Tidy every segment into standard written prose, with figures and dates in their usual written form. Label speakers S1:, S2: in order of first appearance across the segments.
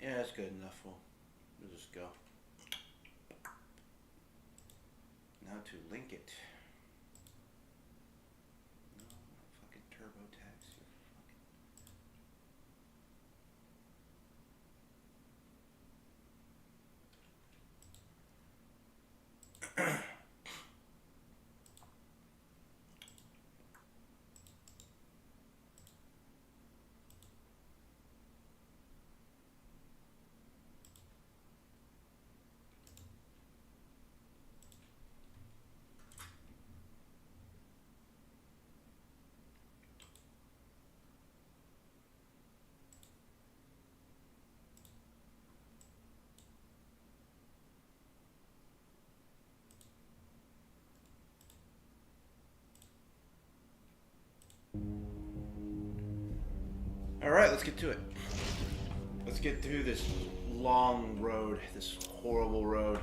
S1: Yeah, that's good enough. We'll just go. Now to link it. No, not fucking TurboTax. Fucking. Alright, let's get to it. Let's get through this long road, this horrible road.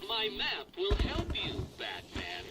S2: My map will help you, Batman.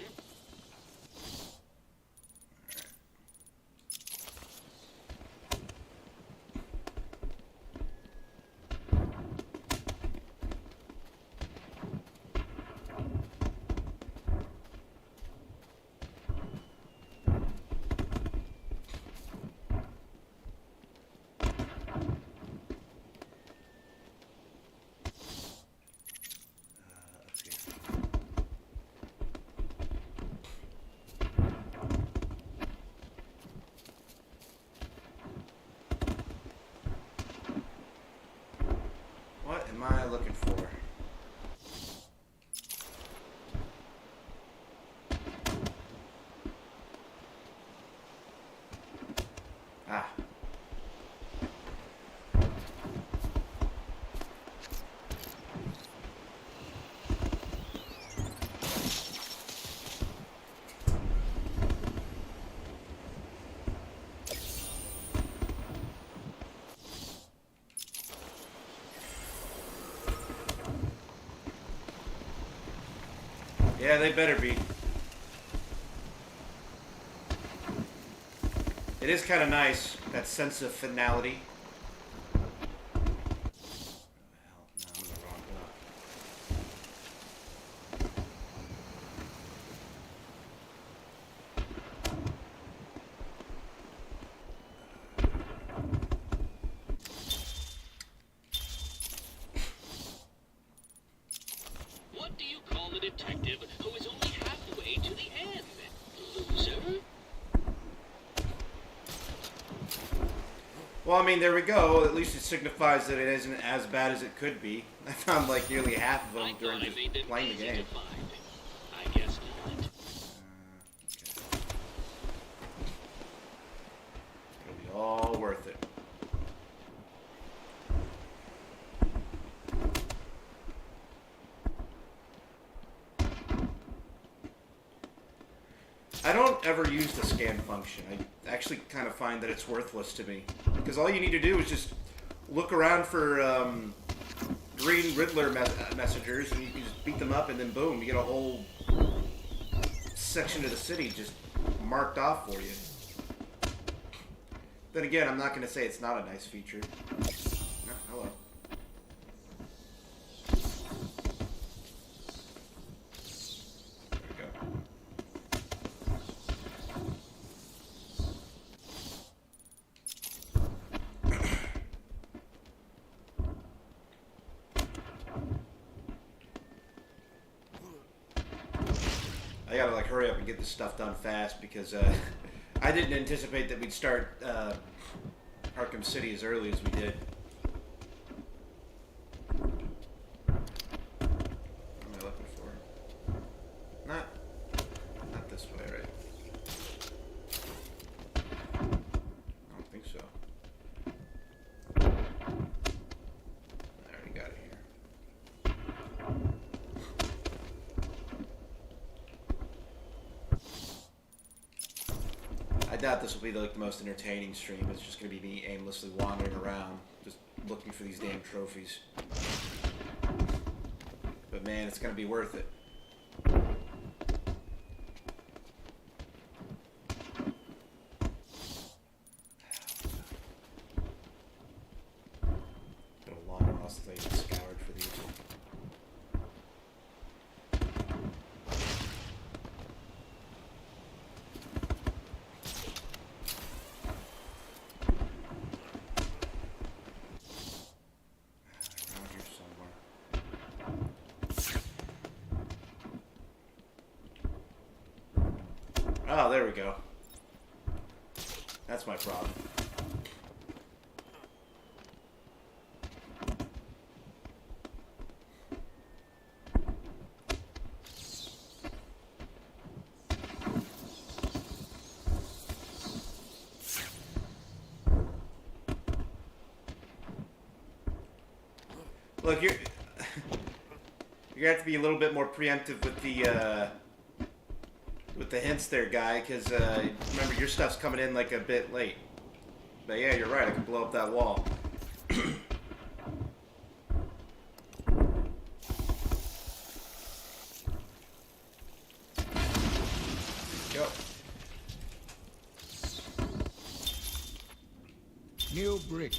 S1: What am I looking for? Ah. Yeah, they better be. It is kind of nice, that sense of finality.
S2: What do you call the detective who is only halfway to the end? Loser?
S1: Well, I mean, there we go. At least it signifies that it isn't as bad as it could be. I found like nearly half of them during just playing the game.
S2: I guess not.
S1: Okay. It'll be all worth it. I don't ever use the scan function. I actually kind of find that it's worthless to me. Because all you need to do is just look around for green Riddler messengers, and you can just beat them up, and then boom, you get a whole section of the city just marked off for you. Then again, I'm not going to say it's not a nice feature. No, hello. There we go. I gotta like hurry up and get this stuff done fast because I didn't anticipate that we'd start Arkham City as early as we did. What am I looking for? Not this way, right? I don't think so. I already got it here. I doubt this will be like the most entertaining stream. It's just going to be me aimlessly wandering around, just looking for these damn trophies. But man, it's going to be worth it. Been a long while since I even scoured for these. Around here somewhere. Oh, there we go. That's my problem. Look, you're gonna have to be a little bit more preemptive with the hints there, guy, because remember your stuff's coming in like a bit late. But yeah, you're right. I can blow up that wall. Go.
S3: New brick.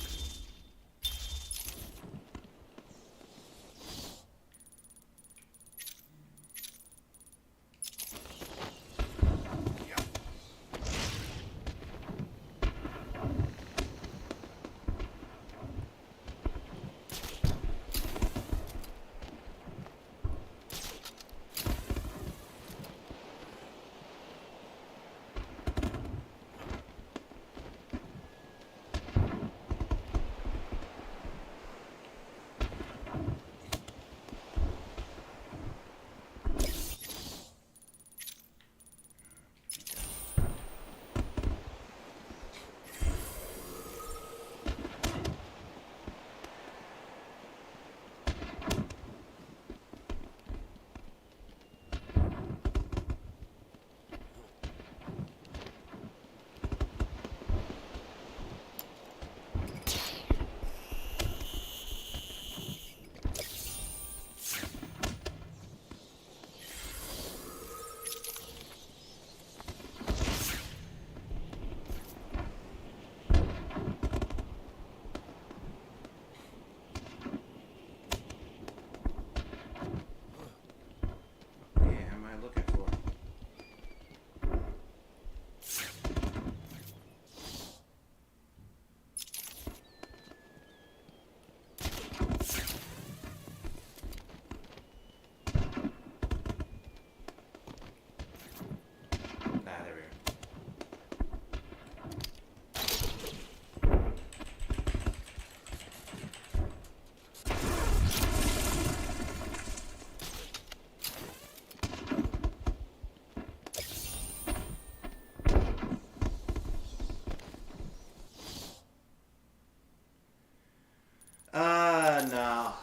S1: No.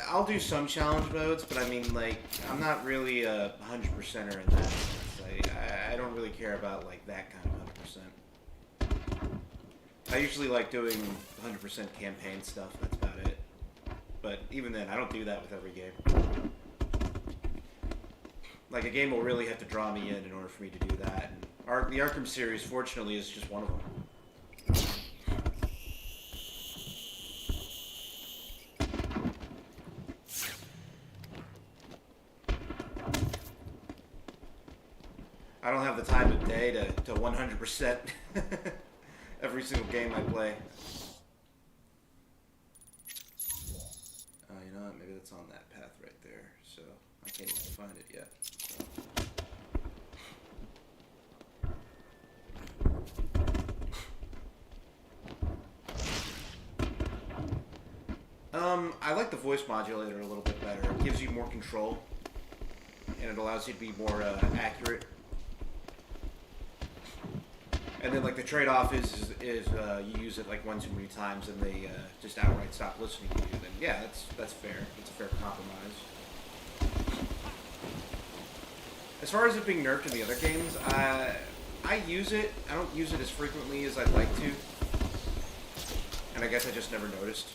S1: I'll do some challenge modes, but I mean, like, I'm not really a 100%er in that sense. I don't really care about, like, that kind of 100%. I usually like doing 100% campaign stuff, that's about it. But even then, I don't do that with every game. Like, a game will really have to draw me in order for me to do that. And the Arkham series, fortunately, is just one of them. I don't have the time of day to 100% every single game I play. You know what? Maybe that's on that path right there. So I can't even find it yet. So. I like the voice modulator a little bit better. It gives you more control, and it allows you to be more accurate. And then, like, the trade-off is you use it like 1 too many times, and they just outright stop listening to you. Then yeah, that's fair. It's a fair compromise. As far as it being nerfed in the other games, I use it. I don't use it as frequently as I'd like to, and I guess I just never noticed.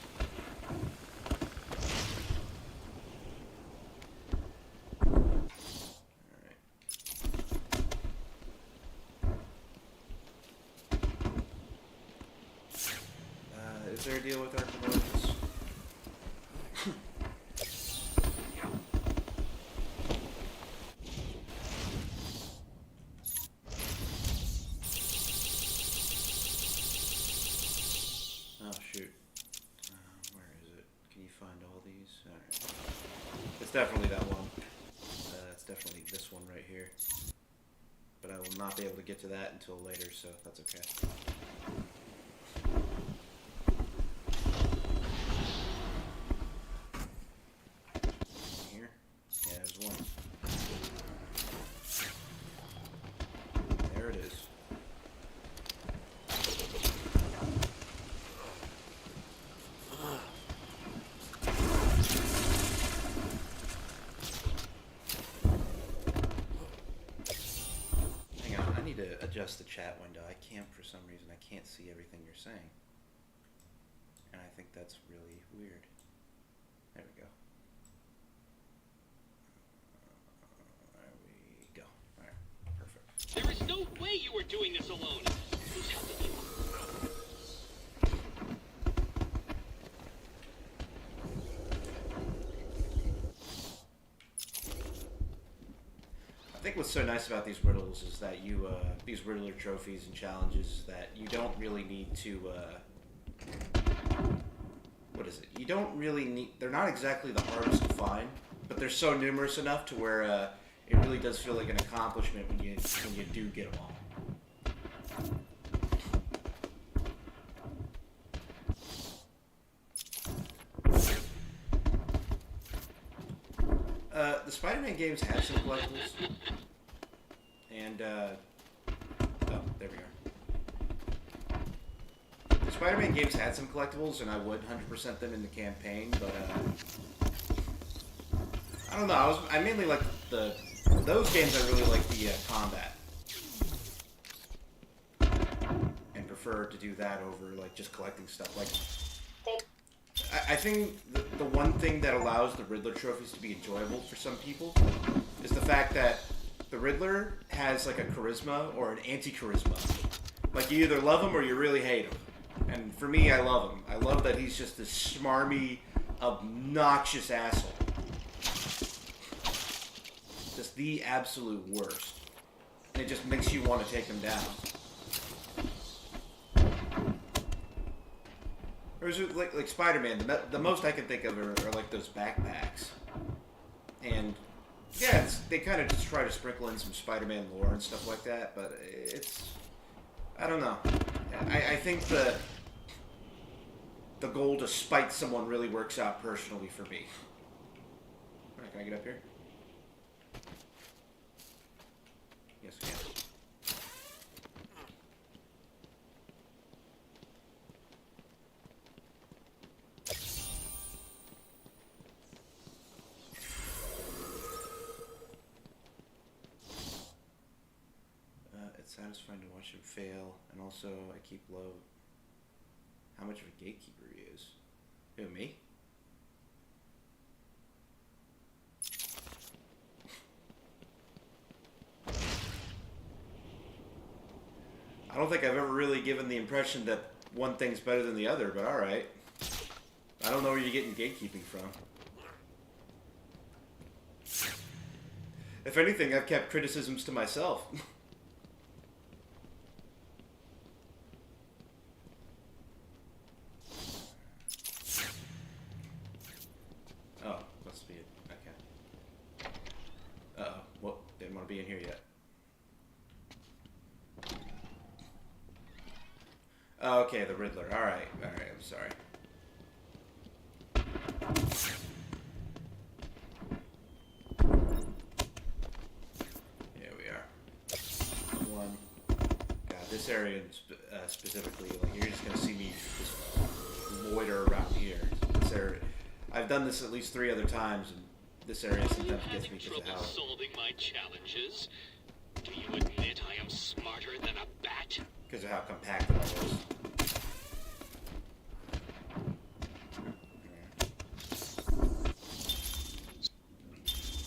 S1: Is there a deal with our promotions? Oh shoot. Where is it? Can you find all these? Alright. It's definitely that one. It's definitely this one right here. But I will not be able to get to that until later, so that's okay. Adjust the chat window. I can't, for some reason, I can't see everything you're saying. And I think that's really weird. There we go. There we go. Alright, perfect.
S2: There is no way you were doing this alone. Who's helping you?
S1: I think what's so nice about these riddles is that you, these Riddler trophies and challenges, that you don't really need to, what is it? You don't really need, they're not exactly the hardest to find, but they're so numerous enough to where, it really does feel like an accomplishment when you do get them all. The Spider-Man games had some collectibles, and, oh, there we are. The Spider-Man games had some collectibles, and I would 100% them in the campaign, but, I don't know, I mainly like those games I really like the, combat. And prefer to do that over, like, just collecting stuff, like... I think the one thing that allows the Riddler trophies to be enjoyable for some people is the fact that the Riddler has like a charisma or an anti-charisma. Like you either love him or you really hate him. And for me, I love him. I love that he's just this smarmy, obnoxious asshole. Just the absolute worst. And it just makes you want to take him down. Or is it like Spider-Man? The most I can think of are like those backpacks. And yeah, they kind of just try to sprinkle in some Spider-Man lore and stuff like that, but it's, I don't know. I think the goal to spite someone really works out personally for me. Alright, can I get up here? Yes, I can. It's satisfying to watch him fail, and also I keep low how much of a gatekeeper he is. Who, me? I don't think I've ever really given the impression that one thing's better than the other, but alright. I don't know where you're getting gatekeeping from. If anything, I've kept criticisms to myself. Oh, must be it. Okay. Uh-oh. Well, didn't want to be in here yet. Oh, okay, the Riddler. Alright, I'm sorry. Here we are. One. God, this area specifically, like, you're just gonna see me just loiter around here. This area, I've done this at least 3 other times, and this area sometimes gets me because of how.
S2: Solving my challenges? Do you admit I am smarter than a bat?
S1: Because of how compact it all is.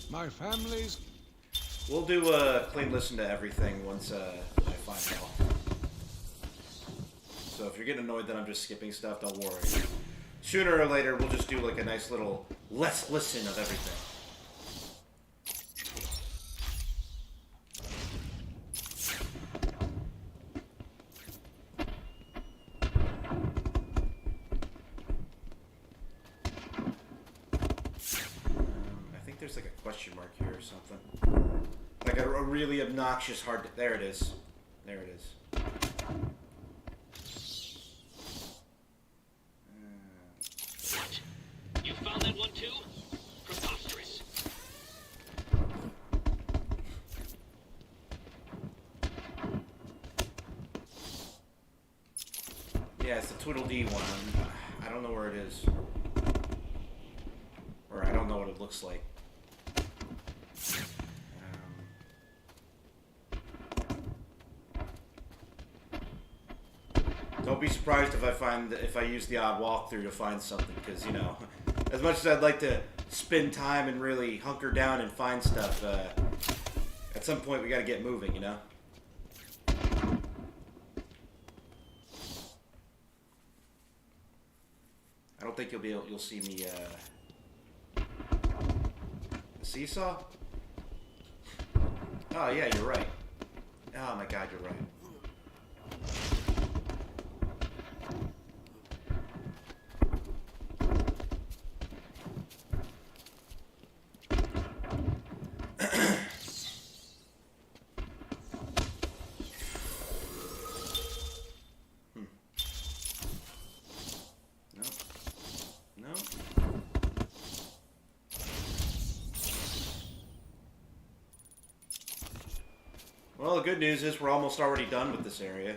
S3: My family's...
S1: We'll do a clean listen to everything once I find it all. So if you're getting annoyed that I'm just skipping stuff, don't worry. Sooner or later, we'll just do like a nice little let's listen of everything. I think there's like a question mark here or something. Like a really obnoxious hard... There it is. There it is.
S2: What? You found that one too? Preposterous.
S1: Yeah, it's the Tweedledee one. I don't know where it is. Or I don't know what it looks like. Don't be surprised if I use the odd walkthrough to find something, because, you know, as much as I'd like to spend time and really hunker down and find stuff, at some point we gotta get moving, you know? I don't think you'll see me, a seesaw? Oh, yeah, you're right. Oh my god, you're right. Well, the good news is we're almost already done with this area.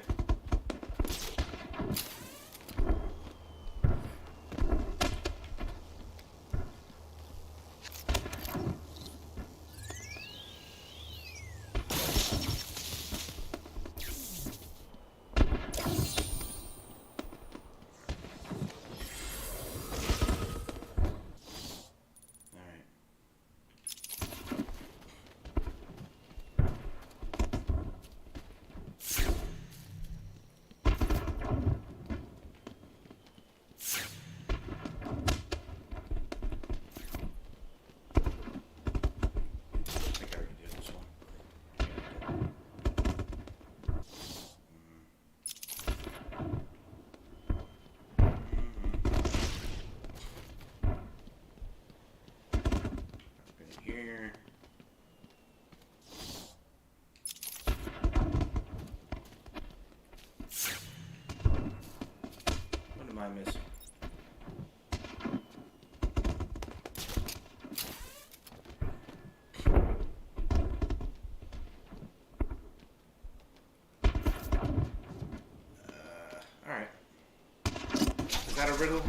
S1: Here. What am I missing? Alright. Is that a riddle?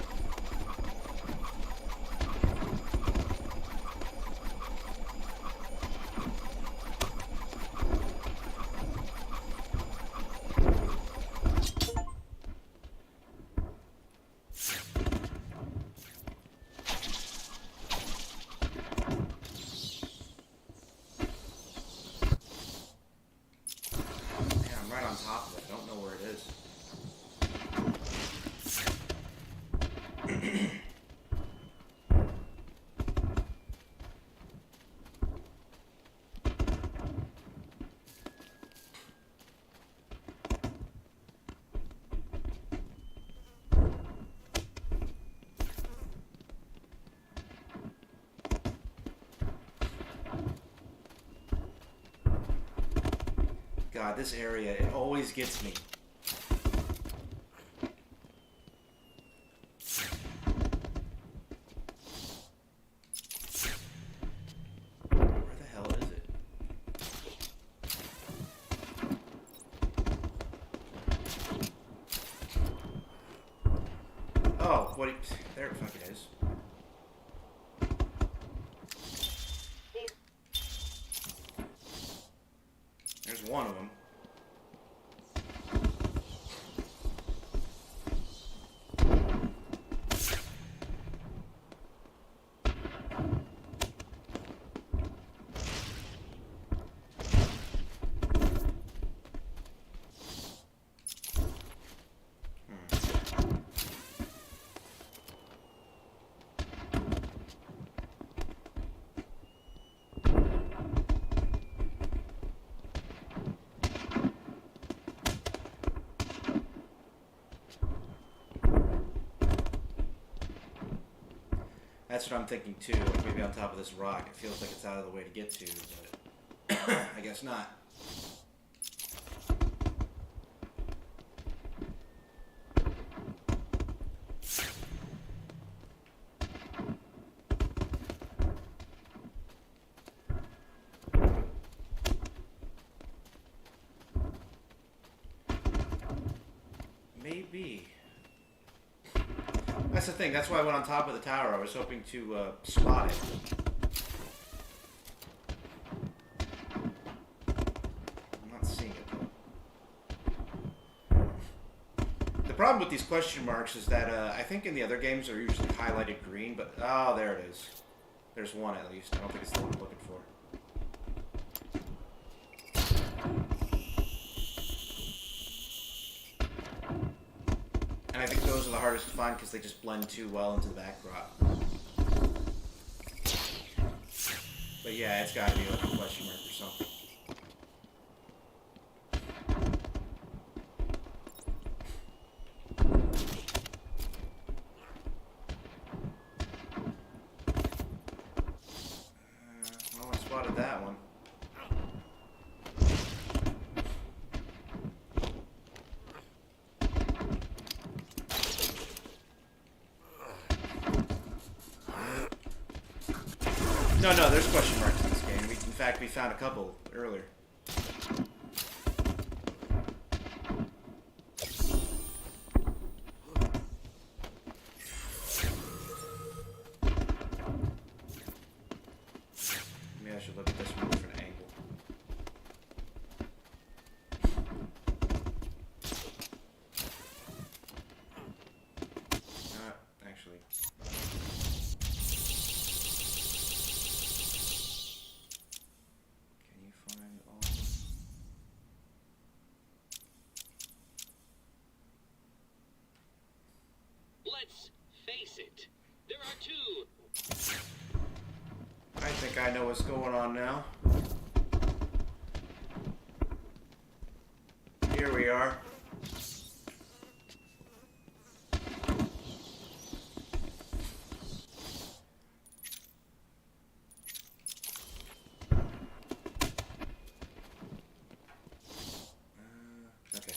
S1: On top of it. I don't know where it is. God, this area, it always gets me. what he... There it fucking is. There's one of them. That's what I'm thinking too, like maybe on top of this rock. It feels like it's out of the way to get to, but I guess not. Maybe. That's the thing, that's why I went on top of the tower. I was hoping to spot it. I'm not seeing it though. The problem with these question marks is that I think in the other games they're usually highlighted green, but oh, there it is. There's one at least. I don't think it's the one I'm looking for. And I think those are the hardest to find because they just blend too well into the backdrop. But yeah, it's gotta be like a question mark or something. Well, I spotted that one. No, there's question marks in this game. In fact, we found a couple earlier. Maybe I should look at this from a different angle. Actually.
S2: Let's face it, there are two.
S1: I think I know what's going on now. Here we are. Okay.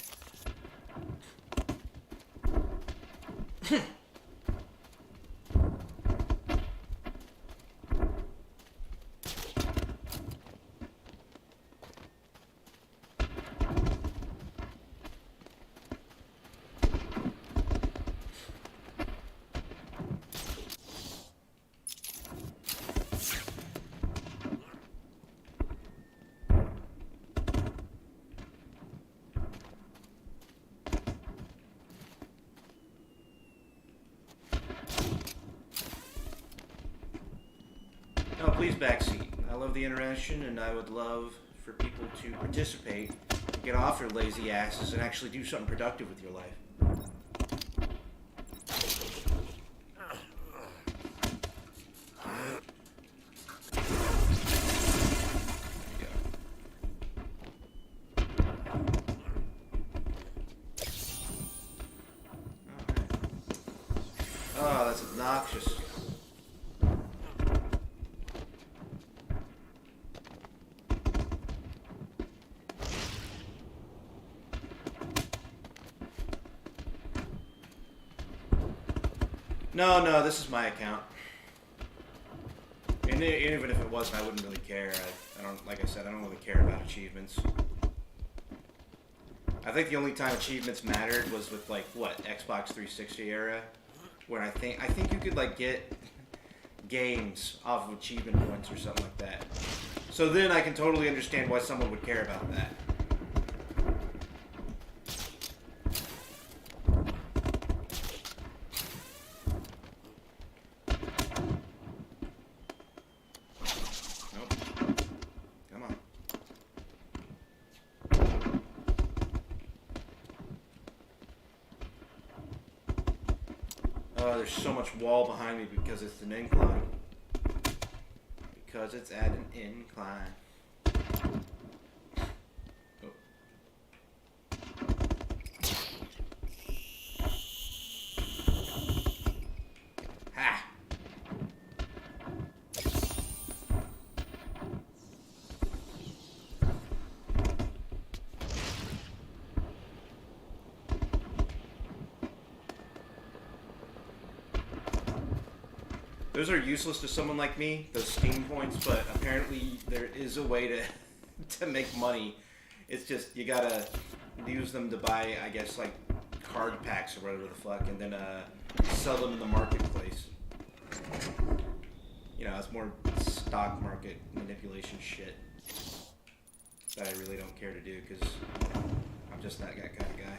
S1: No, please backseat. I love the interaction, and I would love for people to participate, get off their lazy asses, and actually do something productive with your life. Oh, that's obnoxious. No, this is my account. And even if it wasn't, I wouldn't really care. I don't, like I said, I don't really care about achievements. I think the only time achievements mattered was with, like, what, Xbox 360 era? where I think you could like get games off of achievement points or something like that. So then I can totally understand why someone would care about that. Nope. Come on. Oh, there's so much wall behind me because it's an incline. Because it's at an incline. Oh. Ha! Those are useless to someone like me, those Steam points, but apparently there is a way to to make money. It's just, you gotta use them to buy, I guess, like, card packs or whatever the fuck, and then sell them in the marketplace. You know, it's more stock market manipulation shit that I really don't care to do, because I'm just that kind of guy.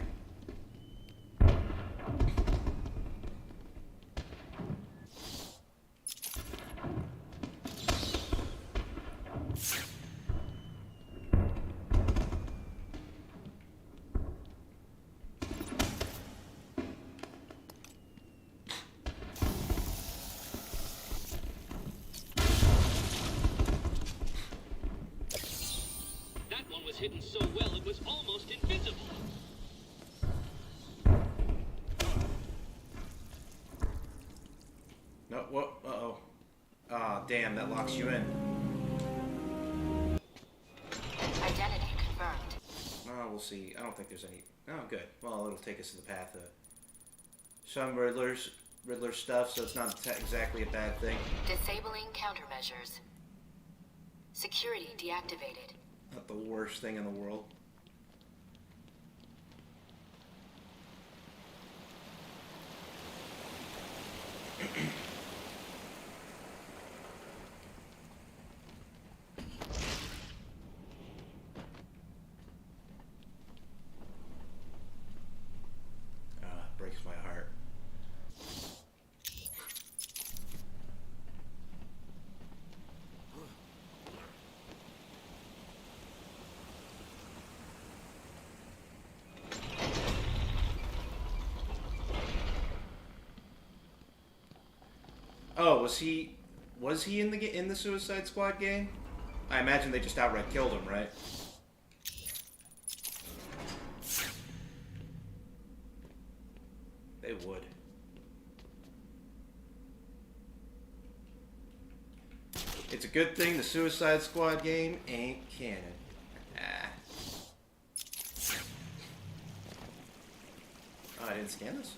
S2: Hidden so well it was almost invisible.
S1: No, what? Uh-oh. Ah, damn, that locks you in.
S4: Identity confirmed.
S1: Oh, we'll see. I don't think there's any... Oh, good. Well, it'll take us to the path of some Riddler stuff, so it's not exactly a bad thing.
S4: Disabling countermeasures. Security deactivated.
S1: Not the worst thing in the world. Breaks my heart. Oh, was he in the Suicide Squad game? I imagine they just outright killed him, right? They would. It's a good thing the Suicide Squad game ain't canon. Ah. Oh, I didn't scan this?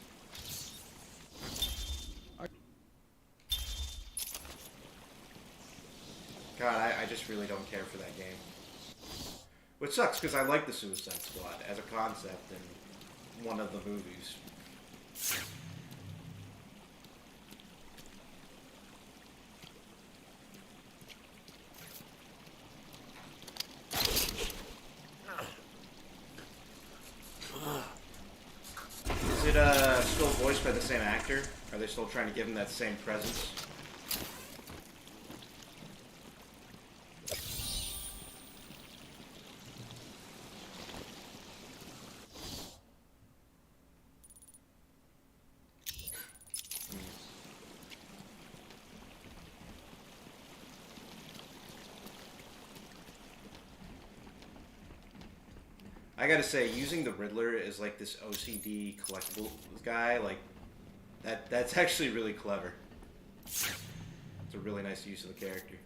S1: God, I just really don't care for that game. Which sucks, because I like the Suicide Squad as a concept in one of the movies. Is it still voiced by the same actor? Are they still trying to give him that same presence? I gotta say, using the Riddler as like this OCD collectible guy, like that's actually really clever. It's a really nice use of the character.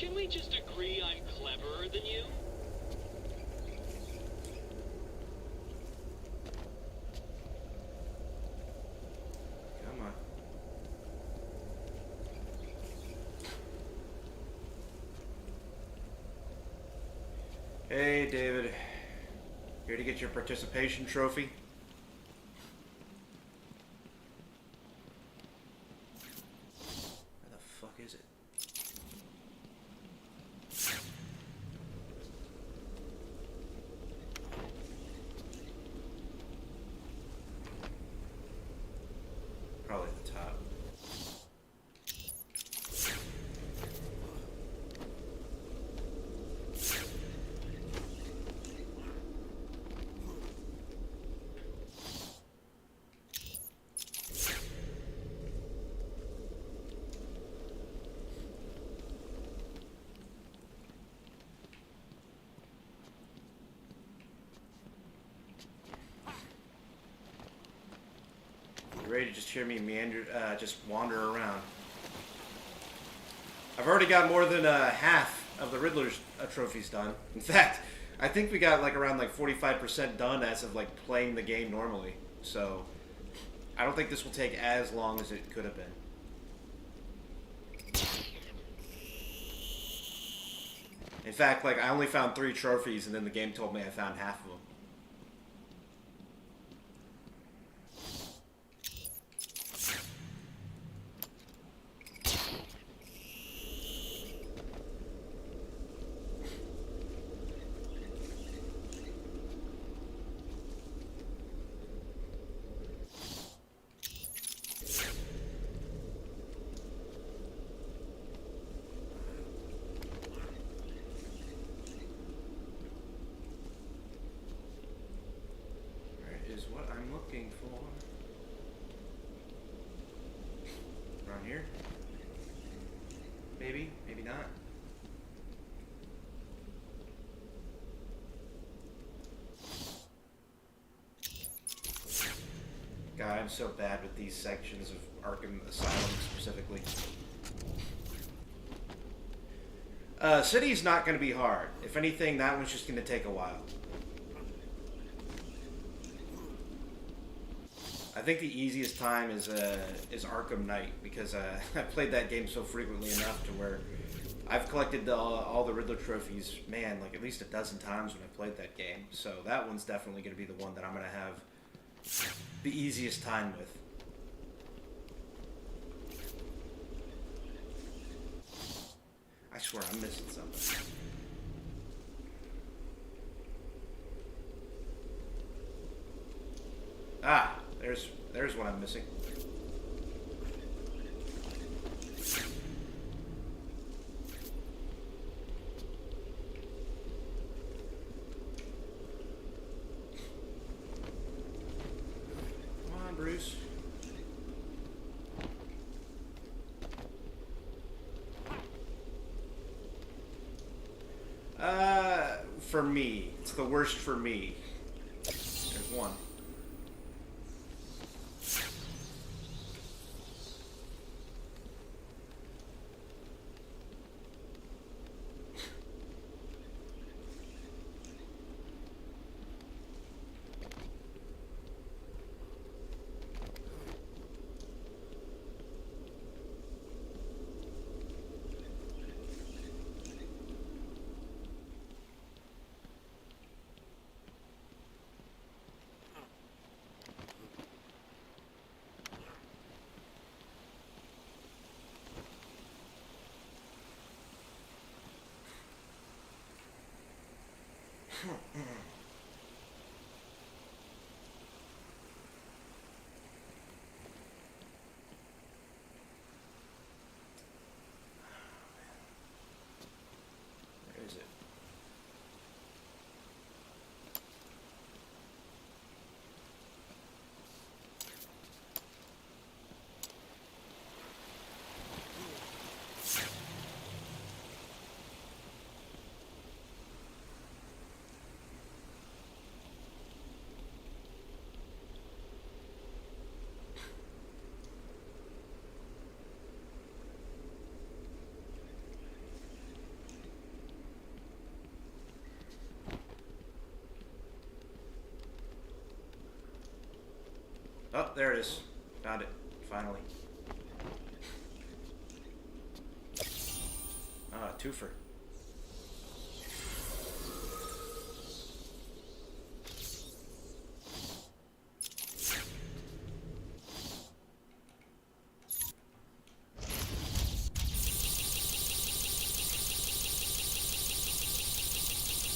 S2: Can we just agree I'm cleverer than you?
S1: Come on. Hey, David. Here to get your participation trophy? Where the fuck is it? Probably at the top. You ready to just hear me meander, just wander around? I've already got more than half of the Riddler's trophies done. In fact, I think we got like around like 45% done as of like playing the game normally. So I don't think this will take as long as it could have been. In fact, like I only found 3 trophies, and then the game told me I found half of them. Is what I'm looking for. Around here? Maybe, maybe not. God, I'm so bad with these sections of Arkham Asylum specifically. City's not going to be hard. If anything, that one's just going to take a while. I think the easiest time is Arkham Knight, because I've played that game so frequently enough to where I've collected all the Riddler trophies, man, like at least a dozen times when I played that game. So that one's definitely going to be the one that I'm going to have the easiest time with. I swear I'm missing something. Ah, there's what I'm missing. Come on, Bruce. For me. It's the worst for me. There's one. Where is it? Oh, there it is. Found it. Finally. Ah, twofer.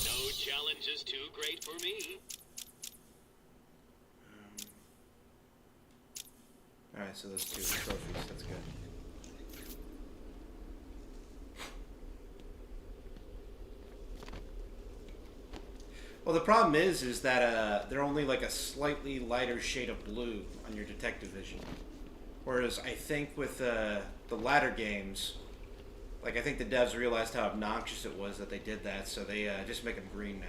S2: No challenge is too great for me.
S1: Alright, so those two trophies, that's good. Well, the problem is that they're only like a slightly lighter shade of blue on your detective vision. Whereas I think with the latter games, like I think the devs realized how obnoxious it was that they did that, so they just make them green now.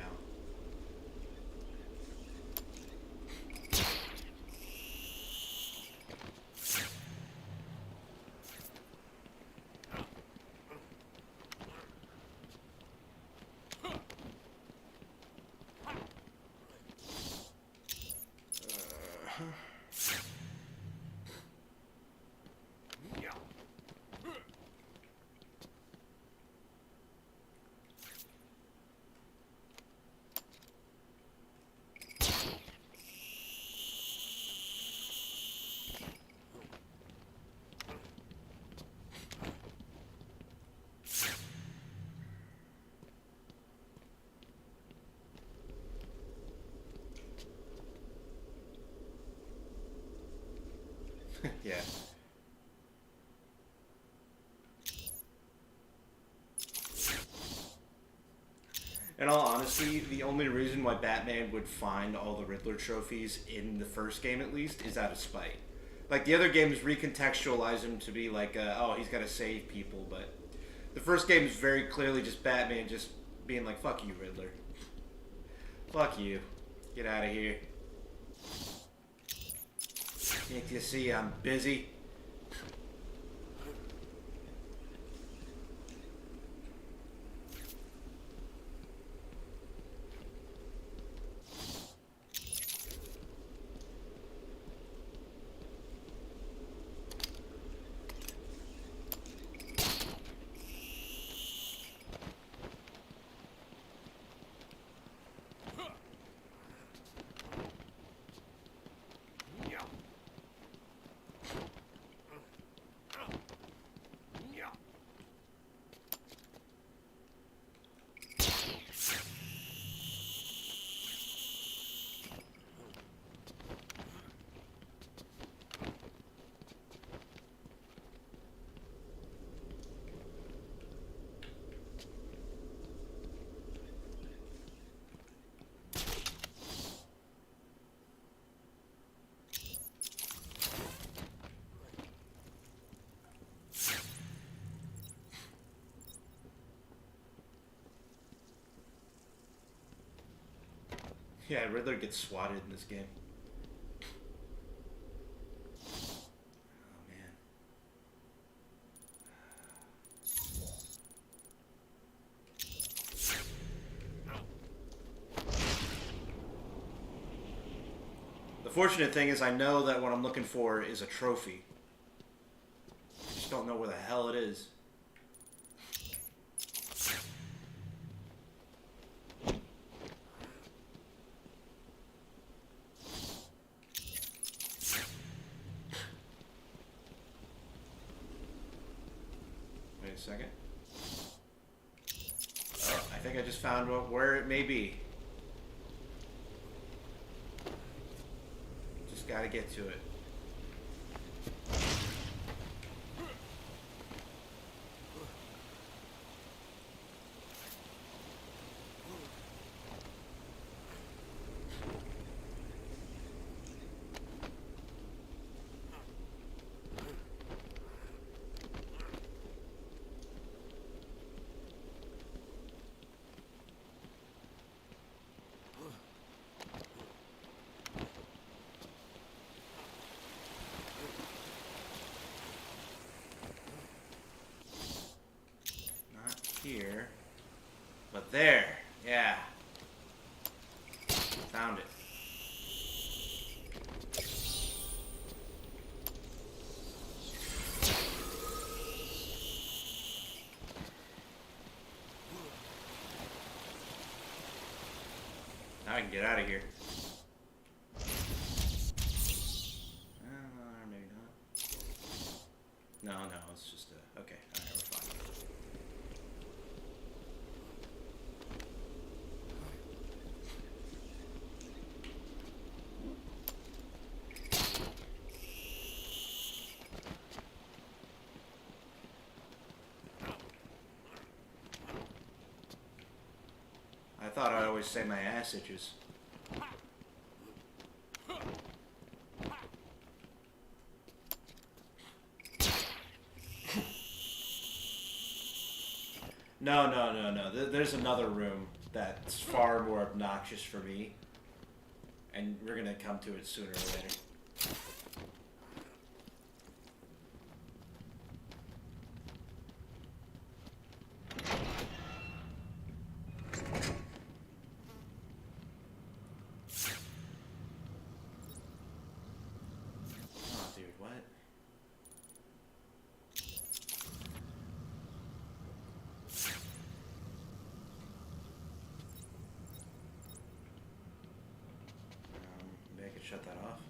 S1: Yeah. In all honesty, the only reason why Batman would find all the Riddler trophies in the first game, at least, is out of spite. Like, the other games recontextualize him to be like, oh, he's got to save people, but the first game is very clearly just Batman just being like, fuck you, Riddler. Fuck you. Get out of here. Can't you see I'm busy? Yeah, Riddler gets swatted in this game. Oh, man. The fortunate thing is I know that what I'm looking for is a trophy. I just don't know where the hell it is. Wait a second. Oh, I think I just found where it may be. Just gotta get to it. Here, but there, yeah, found it. Now I can get out of here. Maybe not. No, it's just a... Okay, alright, we're fine. I thought I'd always say my ass itches. No. There's another room that's far more obnoxious for me. And we're gonna come to it sooner or later. Oh, dude, what? Maybe I could shut that off.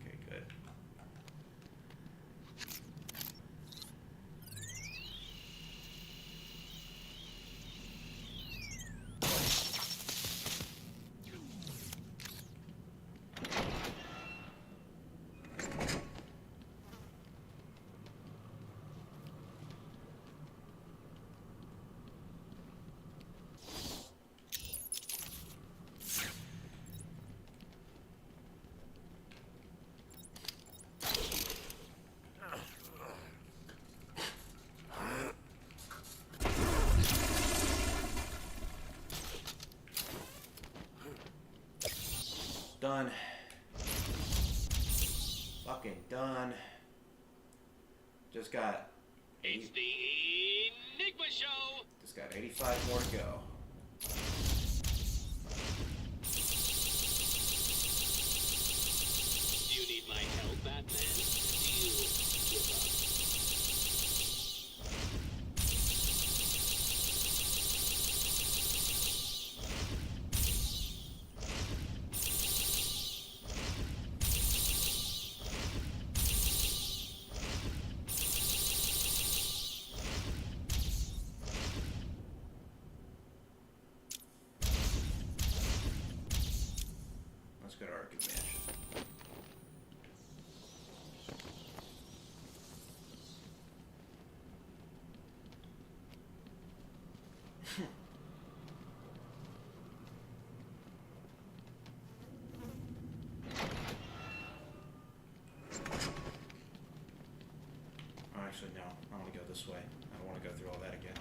S1: Okay, good. Done. Fucking done. Just got...
S2: It's the Enigma Show!
S1: Just got 85 more to go.
S2: Do you need my help, Batman? Do you give up?
S1: Let's go to Arkham Mansion. Oh, actually, no. I want to go this way. I don't want to go through all that again.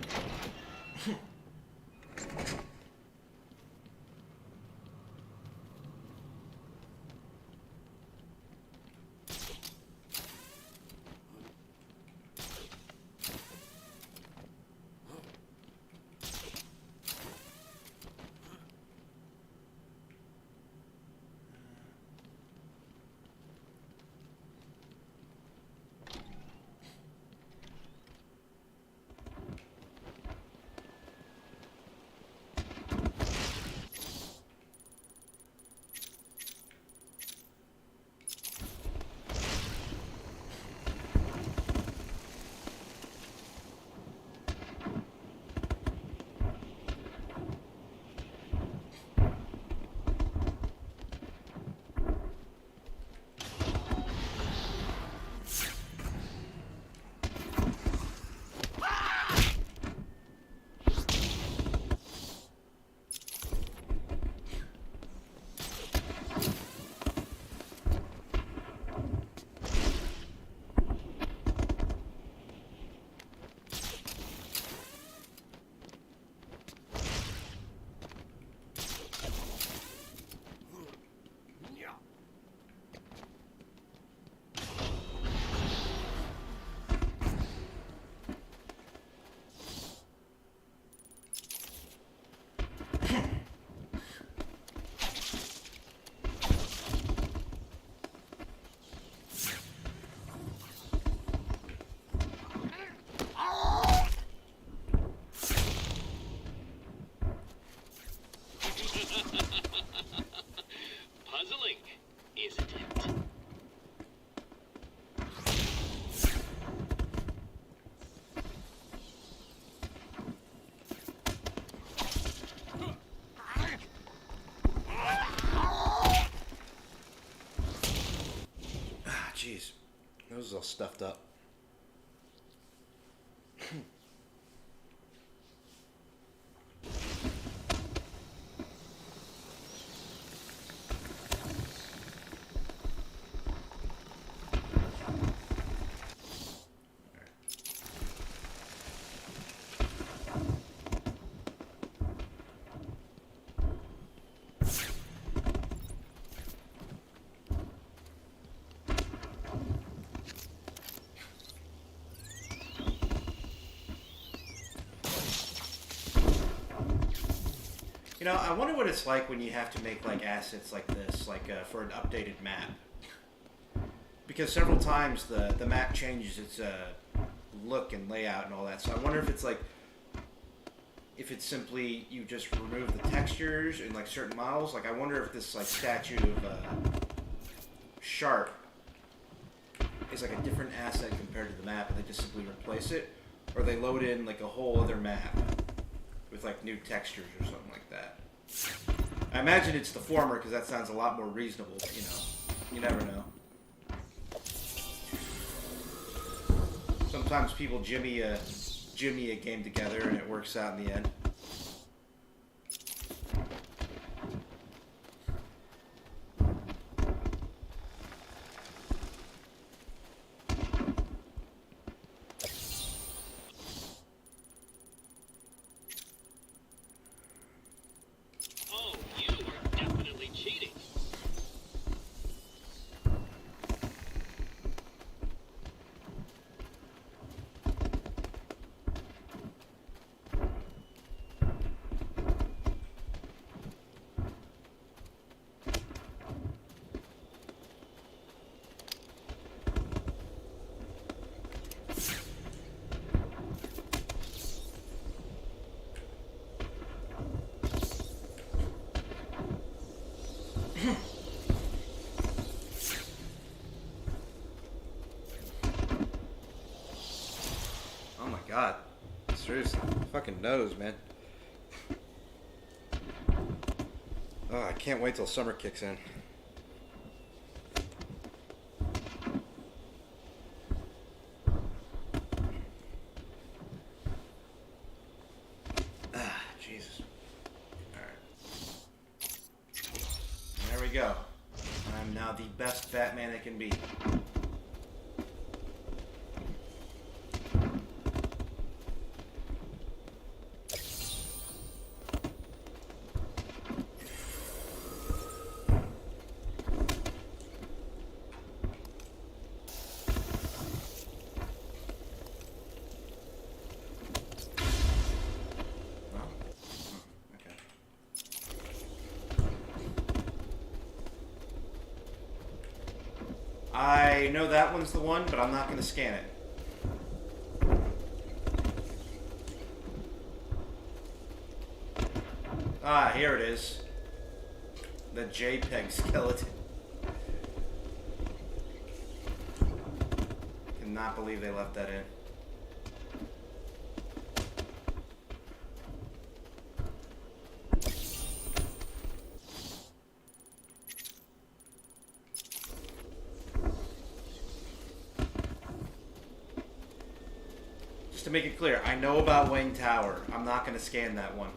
S1: is all stuffed up. You know, I wonder what it's like when you have to make like assets like this, like for an updated map. Because several times the map changes its look and layout and all that. So I wonder if it's like, if it's simply you just remove the textures in like certain models. Like I wonder if this like statue of Sharp is like a different asset compared to the map, and they just simply replace it, or they load in like a whole other map with like new textures or something like that. I imagine it's the former because that sounds a lot more reasonable, you know. You never know. Sometimes people jimmy a game together and it works out in the end.
S2: Oh, you are definitely cheating.
S1: God, seriously, fucking nose, man. Oh, I can't wait till summer kicks in. Ah, Jesus. Alright. There we go. I'm now the best Batman I can be. I know that one's the one, but I'm not going to scan it. Ah, here it is. The JPEG skeleton. Cannot believe they left that in. Just to make it clear, I know about Wayne Tower. I'm not going to scan that one.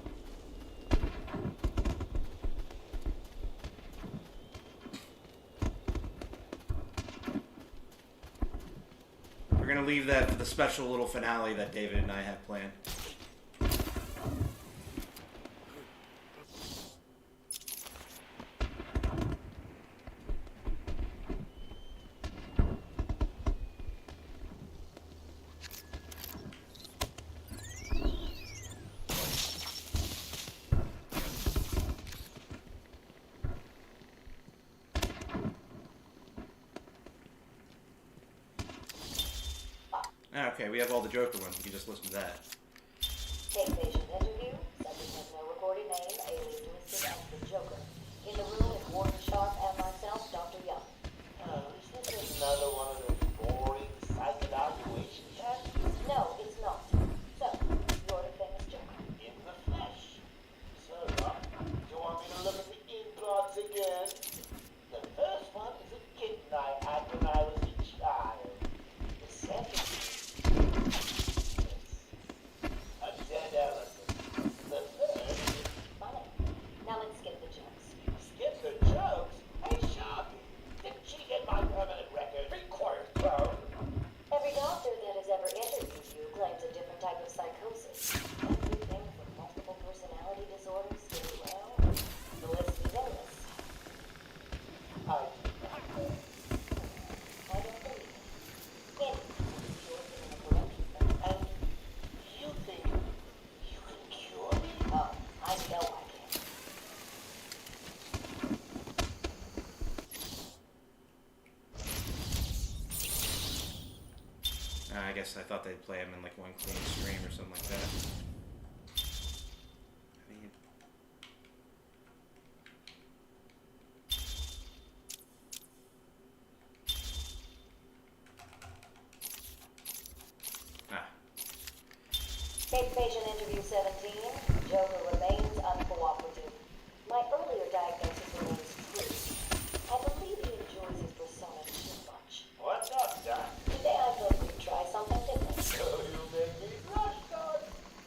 S1: We're going to leave that for the special little finale that David and I have planned. Okay, we have all the Joker ones. We can just listen to that.
S5: Take patient interview. Subject has no recorded name. Alias listed as the Joker. In the room is Warden Sharp and myself, Dr. Young.
S6: Is this another one of those boring psych evaluation tests?
S5: No, it's not. So, you're the famous Joker.
S6: In the flesh. So, do you want me to look at the implants again? The first one is a kitten I had when I was a child.
S5: ever interviewed you claims a different type of psychosis. Everything from multiple personality disorders to, well, the list is endless. I don't believe it. Anyway, you're given the correct treatment, and you think you can cure me? Oh, I know I can.
S1: I guess I thought they'd play him in like one clean stream or something like that. I mean,
S5: Case patient interview 17. Joker remains uncooperative. My earlier diagnosis remains true. I believe he enjoys his persona too much.
S6: What's up, Doc?
S5: Today I thought we'd try something different.
S6: So you make me blush, Doc.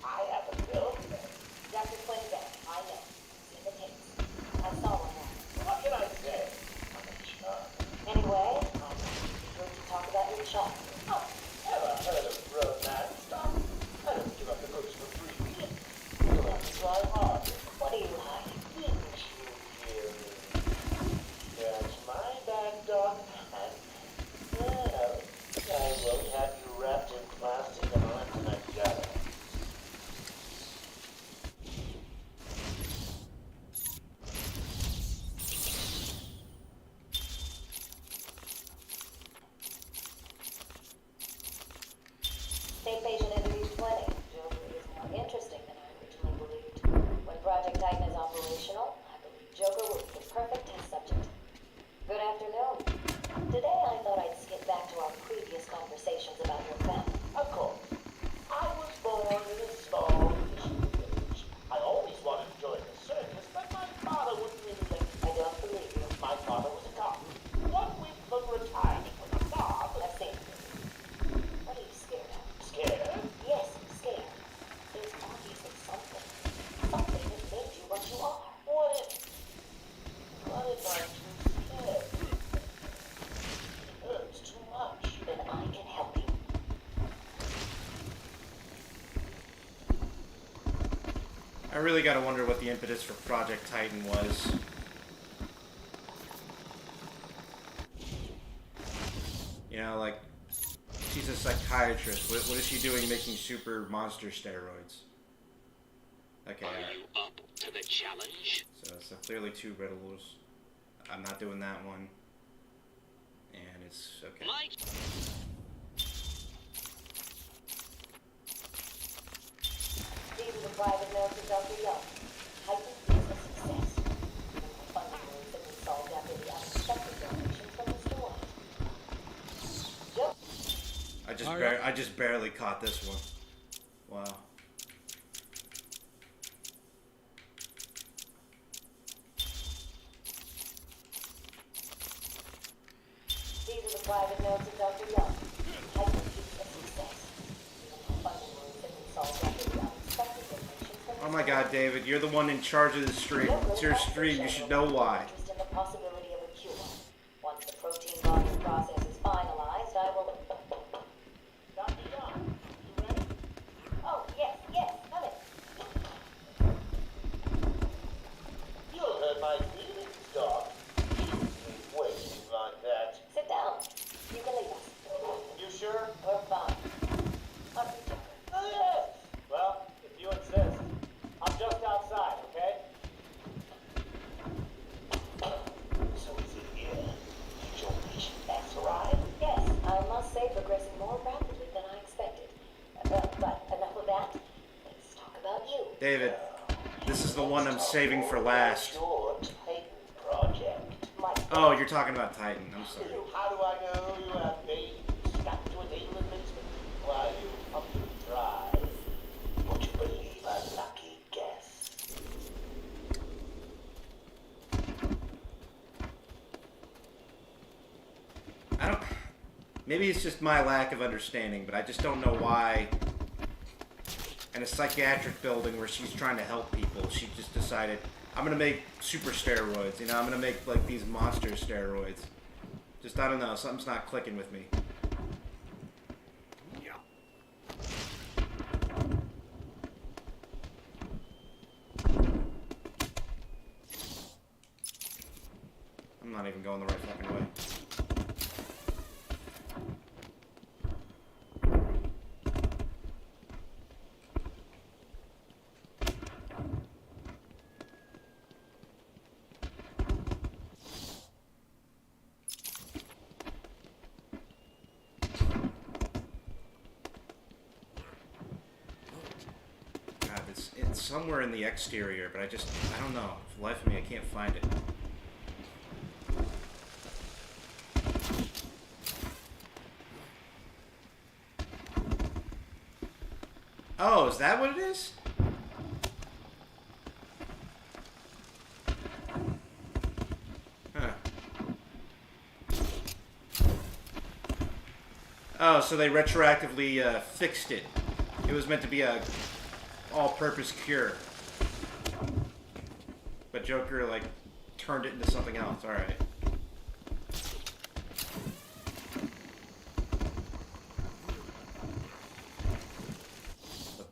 S6: I have a bill today.
S5: Dr. Quinn's back. I know. See the tapes. I saw what happened.
S6: What can I say? I'm a charmer.
S5: Anyway, I'm here to talk about your child.
S6: Oh, ever heard of romance, Doc? I don't give up the goods for free. You'll have to try hard.
S5: What do you like?
S6: Didn't you hear me? That's my bad, Doc. And, well, I won't have you wrapped in plastic until I got it.
S5: State patient interview 20. Joker is more interesting than I originally believed. When Project Titan is operational, I believe Joker will be the perfect test subject. Good afternoon. Today I thought I'd skip back to our previous conversations about your family.
S6: Of course. I was born in a small fishing village. I always wanted to join the circus, but my father wouldn't really let me.
S5: I don't believe you.
S6: My father was a cop. 1 week from retirement from the mob.
S5: I've seen it. What are you scared of?
S6: Scared?
S5: Yes, scared. There's obviously something. Something that made you what you are.
S6: What if I'm too scared? It hurts too much.
S5: Then I can help you.
S1: I really gotta wonder what the impetus for Project Titan was. You know, like, she's a psychiatrist. What is she doing making super monster steroids? Okay,
S2: Are you up to the challenge?
S1: so clearly 2 riddles. I'm not doing that one. And it's okay.
S2: My
S5: These are the private notes of Dr. Young. Titan is a success. Even the funding wounds have been solved after the unexpected donation from Mr. White. Joe,
S1: I just barely caught this one. Wow.
S5: these are the private notes of Dr. Young. Titan is a success. Even the funding wounds have been solved after the unexpected donation from
S1: Oh my god, David, you're the one in charge of the stream. It's your stream, you should know why.
S5: Interest in the possibility of a cure. Once the protein bonding process is finalized, I will.
S6: Dr. Young, you ready?
S5: Oh, yes, come in.
S6: You'll hurt my feelings, Doc. You keep waiting like that.
S5: Sit down. You can leave us.
S6: You sure?
S5: We're fine. I'm the Joker.
S6: Oh, yes. Well, if you insist. I'm just outside, okay? So is it here? Did your patient X arrive?
S5: Yes, I must say progressing more rapidly than I expected. But enough of that. Let's talk about you.
S1: David, this is the one I'm saving for last.
S6: Your Titan project.
S5: My
S1: Oh, you're talking about Titan. I'm sorry.
S6: How do I know you have babies strapped to a table in basement while you humbly try? Would you believe a lucky guess?
S1: I don't... Maybe it's just my lack of understanding, but I just don't know why in a psychiatric building where she's trying to help people, she just decided, I'm gonna make super steroids, you know, I'm gonna make like these monster steroids. Just, I don't know, something's not clicking with me. even going the right fucking way. God, it's somewhere in the exterior, but I don't know. For the life of me, I can't find it. Oh, is that what it is? Huh. Oh, so they retroactively fixed it. It was meant to be a all-purpose cure. But Joker, like, turned it into something else. Alright.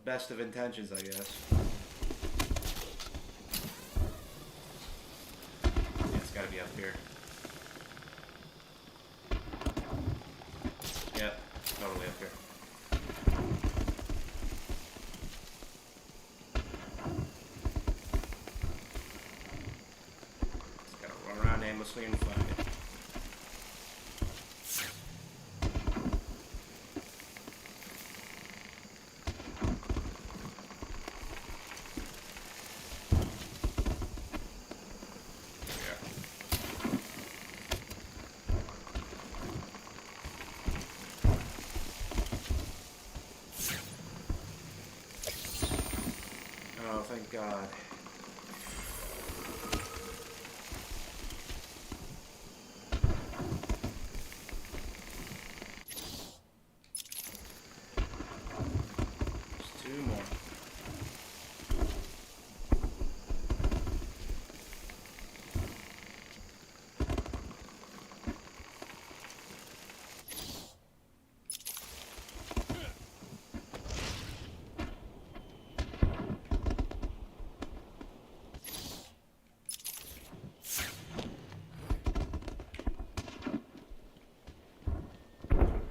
S1: Best of intentions, I guess. Yeah, it's gotta be up here. Yep, totally up here. Just gotta run around aimlessly and find it. Oh, thank God. There's two more.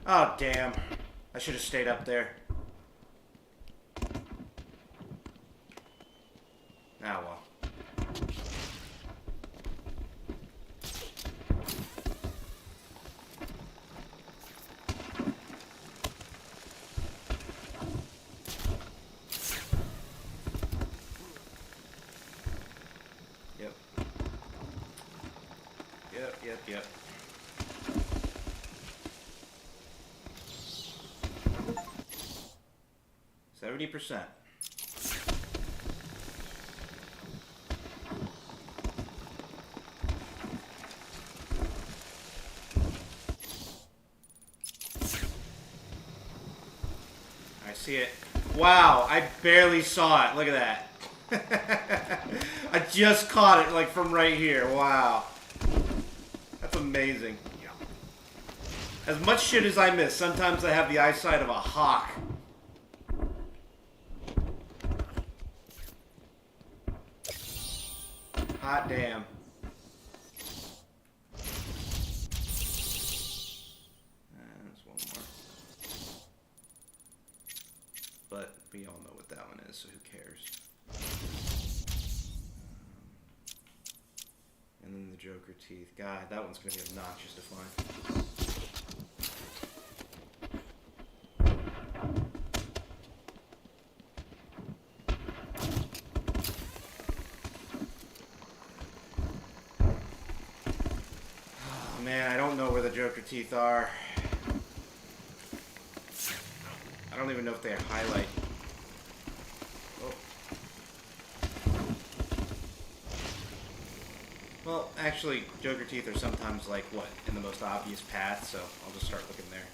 S1: Oh, damn. I should have stayed up there. Ah, well. Yep. Yep. 70%. I see it. Wow, I barely saw it. Look at that. I just caught it, like, from right here. Wow. That's amazing. As much shit as I miss, sometimes I have the eyesight of a hawk. Hot damn. There's one more. But we all know what that one is, so who cares? And then the Joker teeth. God, that one's gonna be obnoxious to find. Man, I don't know where the Joker teeth are. I don't even know if they highlight. Oh. Well, actually, Joker teeth are sometimes, like, what, in the most obvious path, so I'll just start looking there.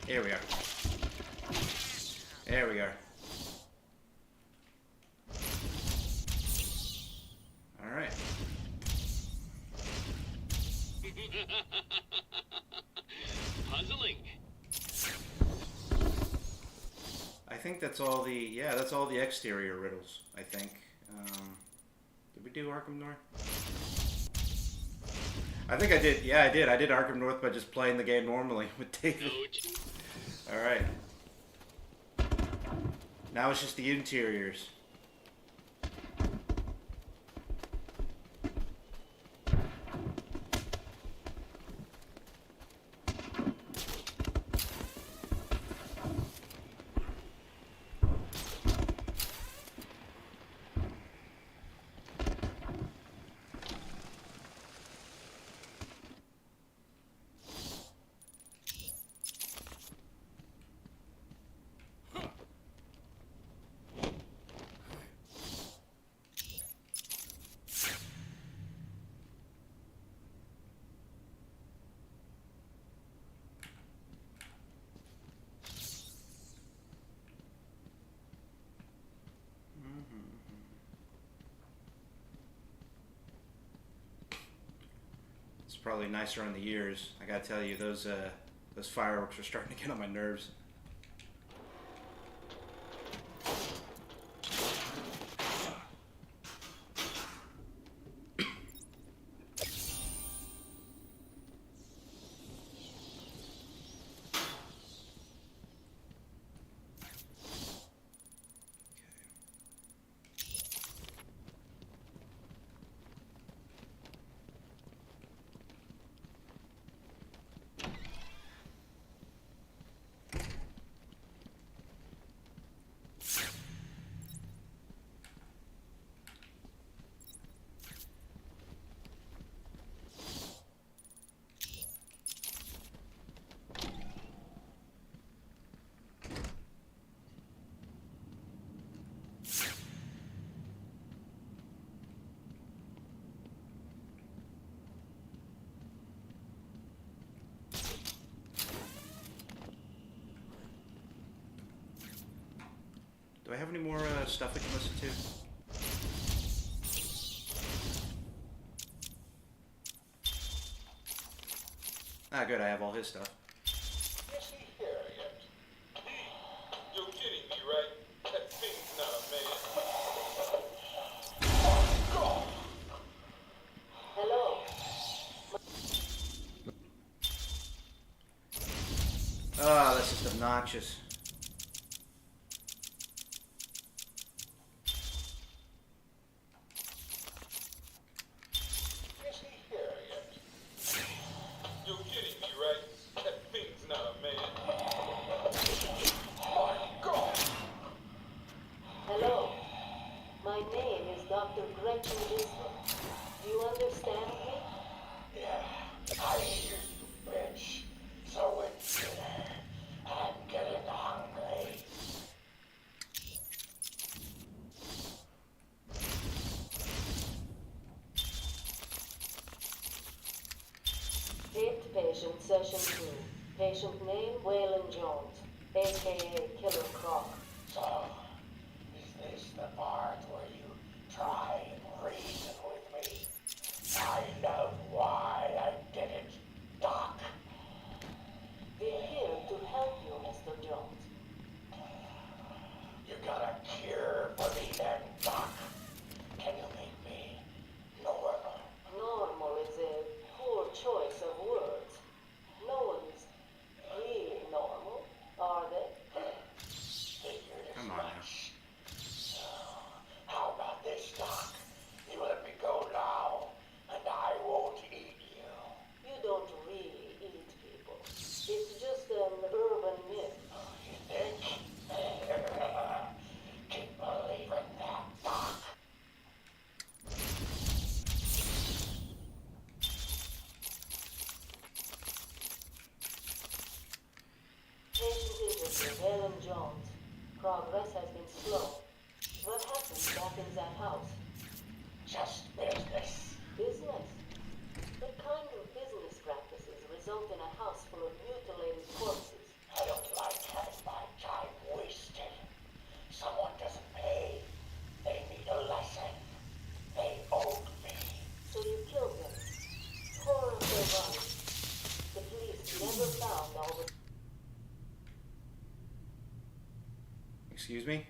S1: Here we are. There we are. Alright.
S2: Puzzling.
S1: I think that's all the, yeah, that's all the exterior riddles, I think. Did we do Arkham North? I think I did. Yeah, I did. I did Arkham North by just playing the game normally with David.
S2: No.
S1: Alright. Now it's just the interiors. It's probably nicer on the ears. I gotta tell you, those fireworks are starting to get on my nerves. Do I have any more stuff I can listen to? Ah, good. I have all his stuff.
S6: Is he here yet? You're kidding me, right? That thing's not a man.
S5: Hello.
S1: Ah, that's just obnoxious.
S6: Is he here yet? You're kidding me, right? That thing's not a man. My God!
S5: Hello. My name is Dr. Gretchen Riddler. Do you understand me?
S6: Yeah, I hear you, bitch. So it's dinner. I'm getting hungry.
S5: Taped patient session 2. Patient name Waylon Jones, aka Killer Croc.
S6: So, is this the part where you try and reason with me? Find out why I did it, Doc.
S5: We're here to help you, Mr. Jones.
S6: You got a cure for me then, Doc? Can you make me normal?
S5: Normal is a poor choice of words. No one's really normal, are they?
S6: Figured as
S1: Come on now.
S6: much. So, how about this, Doc? You let me go now, and I won't eat you.
S5: You don't really eat people. It's just an urban myth.
S6: You think? Keep believing that, Doc.
S5: Patient interview, Waylon Jones. Progress has been slow. What happened back in that house?
S6: Just business.
S5: Business? What kind of business practices result in a house full of mutilated corpses?
S6: I don't
S1: Excuse me?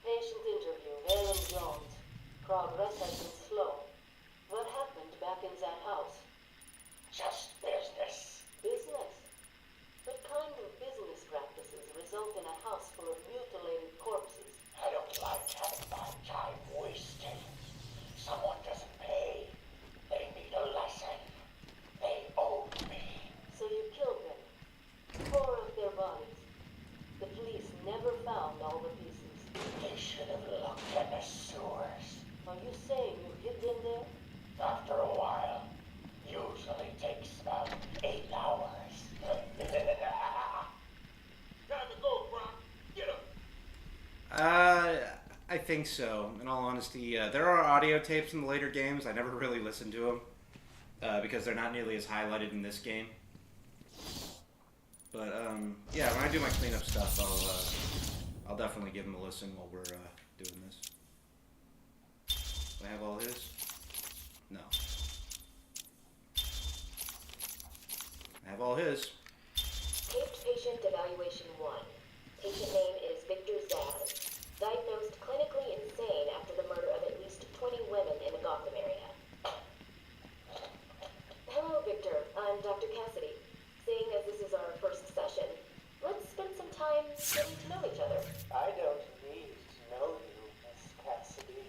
S5: Patient interview, Valen Jones. Progress has been slow. What happened back in that house?
S6: Just business.
S5: Business? What kind of business practices result in a house full of mutilated corpses?
S6: I don't like having my time wasted. Someone doesn't pay. They need a lesson. They owe me.
S5: So you killed them. Tore up their bodies. The police never found all the pieces.
S6: They should have looked in the sewers.
S5: Are you saying you hid them there?
S6: After a while. Usually takes about 8 hours. Time to go, Brock. Get him.
S1: I think so. In all honesty, there are audio tapes in the later games. I never really listened to them because they're not nearly as highlighted in this game. But yeah, when I do my cleanup stuff, I'll definitely give them a listen while we're doing this. Do I have all his? No. I have all his.
S5: Taped patient evaluation 1. Patient name is Victor Zaz. Diagnosed clinically insane after the murder of at least 20 women in the Gotham area. Hello, Victor. I'm Dr. Cassidy. Seeing as this is our first session, let's spend some time getting to know each other.
S6: I don't need to know you, Miss Cassidy.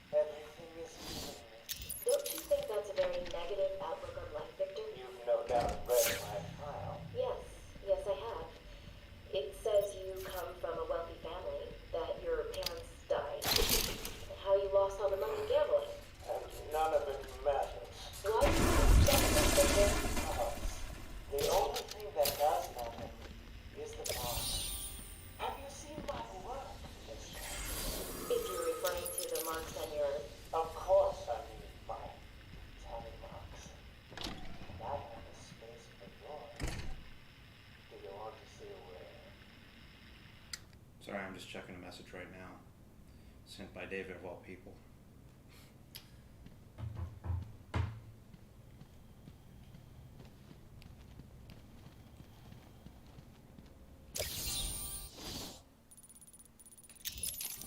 S6: Everything is meaningless.
S5: Don't you think that's a very negative outlook on life, Victor?
S6: You've no doubt read my file.
S5: Yes, I have. It says you come from a wealthy family, that your parents died, and how you lost all the money gambling.
S6: And none of it matters.
S5: Why do you accept this, Victor?
S6: Because the only thing that does matter is the mark. Have you seen my work, Miss Cassidy?
S5: If you're referring to the marks on your...
S6: Of course I mean my tally marks. And I have a space for yours. Do you want to see where?
S1: Sorry, I'm just checking a message right now. Sent by David of all people.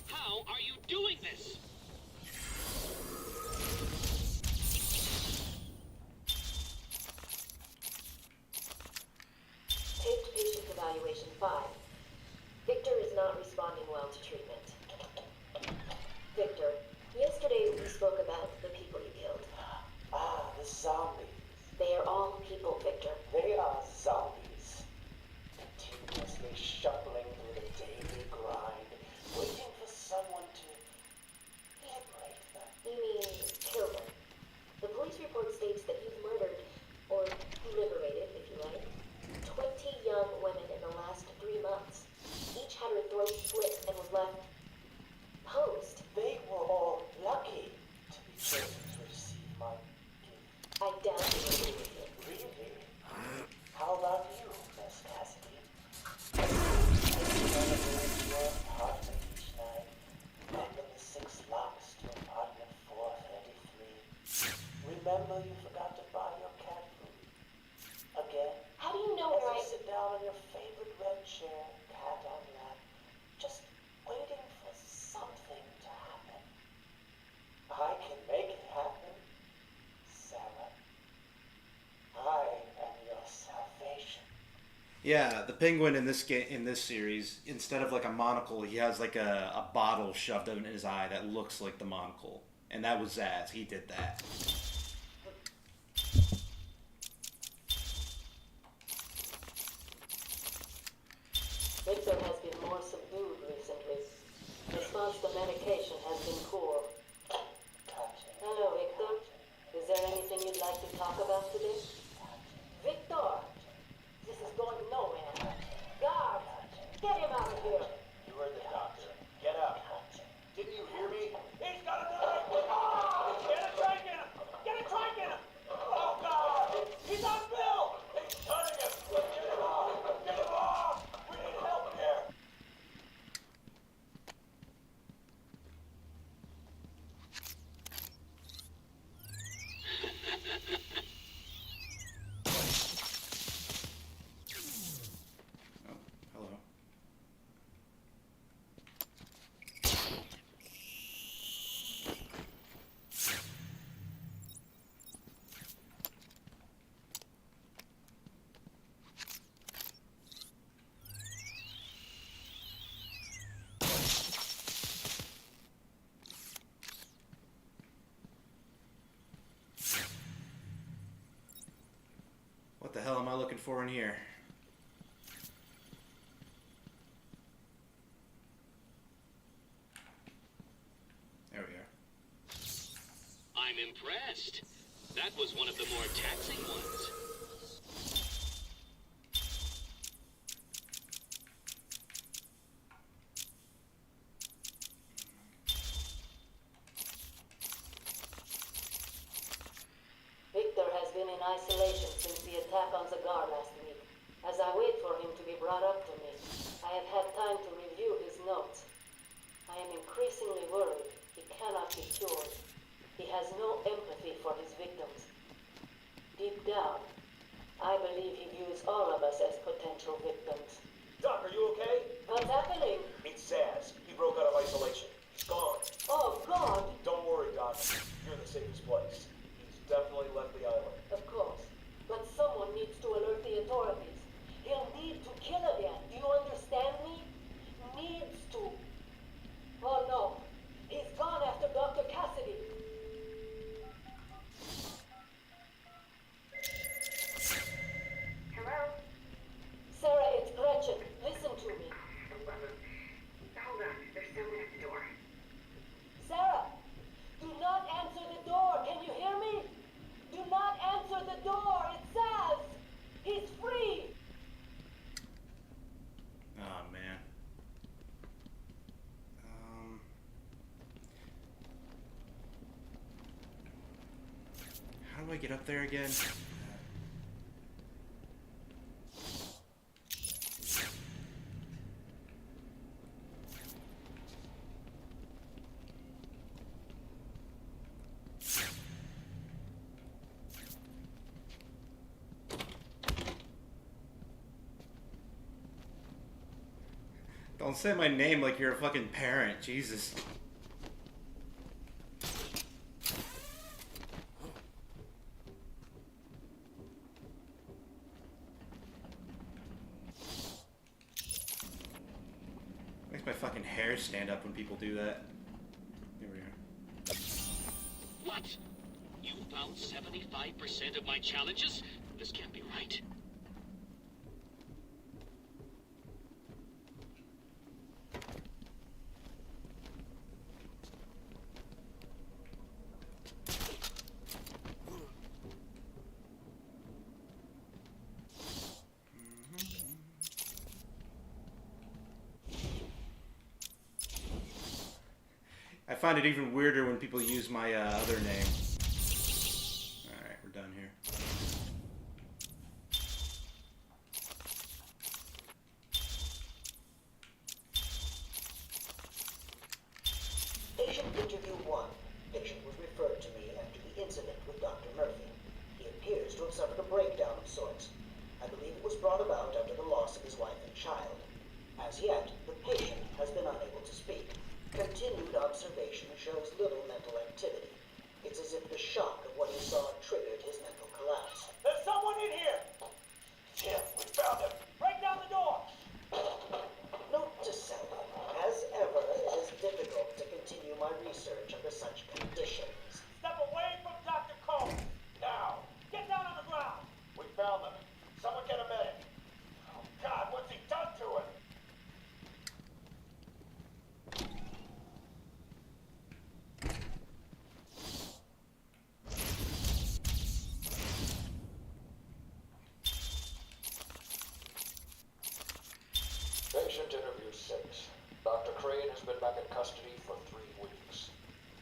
S2: How are you doing this?
S5: Taped patient evaluation 5. Victor is not responding well to treatment. Victor, yesterday we spoke about the people you killed.
S6: Ah, the zombies.
S5: They are all people, Victor.
S6: They are zombies. Continuously shuffling through the daily grind, waiting for someone to liberate them.
S5: You mean kill them? The police report states that you've murdered, or liberated, if you like, 20 young women in the last 3 months. Each had her throat slit and was left posed.
S6: They were all lucky to be chosen to receive my gift.
S5: I doubt you agree with me.
S6: Really? How about you, Miss Cassidy? You renovated your apartment each night, opened the 6 locks to apartment 433. Remember you forgot to buy your cat food. Again?
S5: How do you know
S6: As
S5: where
S6: you sit down on your favorite red chair, cat on lap, just waiting for something to happen. I can make it happen, Sarah. I am your salvation.
S1: Yeah, the penguin in this series, instead of like a monocle, he has like a bottle shoved in his eye that looks like the monocle. And that was Zaz. He did that.
S5: Victor has been more subdued recently. Response to medication has been poor. Hello, Victor. Is there anything you'd like to talk about today? Victor! This is going nowhere. Guard! Get him out of here!
S6: You heard the doctor. Get out. Didn't you hear me? He's got a knife! Ah! Get a drink in him! Get a drink in him! Oh, God! He's on Bill! He's cutting him! Get him off! Get him off! We need help here!
S1: hell am I looking for in here? There we are.
S2: I'm impressed. That was one of the more taxing ones.
S5: Victor has been in isolation since the attack on the guard last week. As I wait for him to be brought up to me, I have had time to review his notes. I am increasingly worried he cannot be cured. He has no empathy for his victims. Deep down, I believe he views all of us as potential victims.
S6: Doc, are you okay?
S5: What's happening?
S6: It's Zaz. He broke out of isolation. He's gone.
S5: Oh, God!
S6: Don't worry, Doc. You're in the safest place. He's definitely left the island.
S5: Of course. But someone needs to alert the authorities. He'll need to kill again. Do you understand me? Needs to. Oh, no. He's gone after Dr. Cassidy.
S7: Hello?
S5: Sarah, it's Gretchen. Listen to me.
S7: Hold on. There's someone at the door.
S5: Sarah! Do not answer the door. Can you hear me? Do not answer the door. It says he's free.
S1: Oh man. How do I get up there again? Don't say my name like you're a fucking parent, Jesus. Makes my fucking hair stand up when people do that. Here we are.
S2: What? You found 75% of my challenges? This can't be right.
S1: I find it even weirder when people use my other name. Alright, we're done here.
S6: Patient interview 1. Patient was referred to me after the incident with Dr. Murphy. He appears to have suffered a breakdown of sorts. I believe it was brought about after the loss of his wife and child. As yet, the patient has been unable to speak. Continued observation shows little mental activity. It's as if the shock of what he saw triggered his mental collapse. There's someone in here! Jim, we found him! Break down the door! Note to self, as ever, it is difficult to continue my research under such conditions. Step away from Dr. Cole! Now! Get down on the ground! We found them. Someone get a medic. Oh, God, what's he done to him?
S8: Patient interview 6. Dr. Crane has been back in custody for 3 weeks.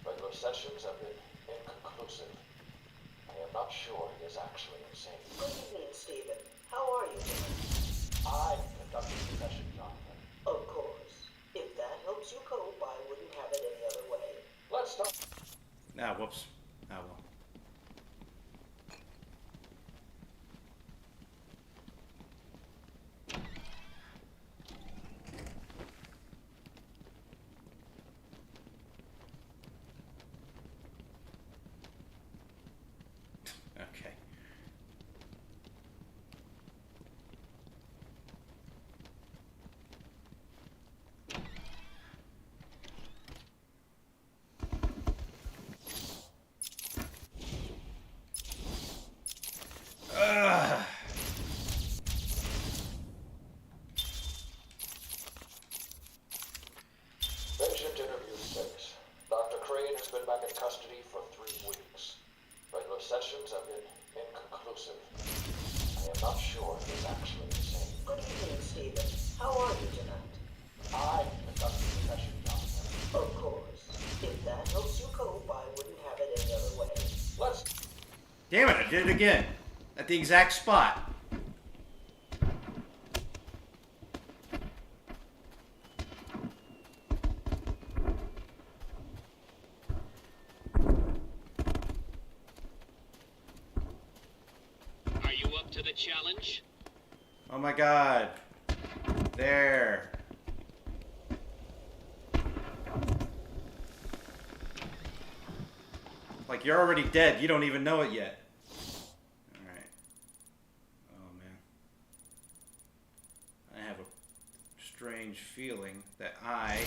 S8: Regular sessions have been inconclusive. I am not sure he is actually insane.
S6: Good evening, Stephen. How are you doing?
S8: I'm conducting the session, Jonathan.
S6: Of course. If that helps you cope, I wouldn't have it any other way.
S8: Let's start.
S1: Ah, whoops. Ah, well. Okay.
S8: been back in custody for 3 weeks. Regular sessions have been inconclusive. I am not sure he is actually insane.
S6: Good evening, Stephen. How are you tonight?
S8: I conducted the session, Jonathan.
S6: Of course. If that helps you cope, I wouldn't have it any other way.
S8: Let's...
S1: Damn it, I did it again. At the exact spot.
S2: Are you up to the challenge?
S1: Oh my god. There. Like, you're already dead. You don't even know it yet. Alright. Oh, man. I have a strange feeling that I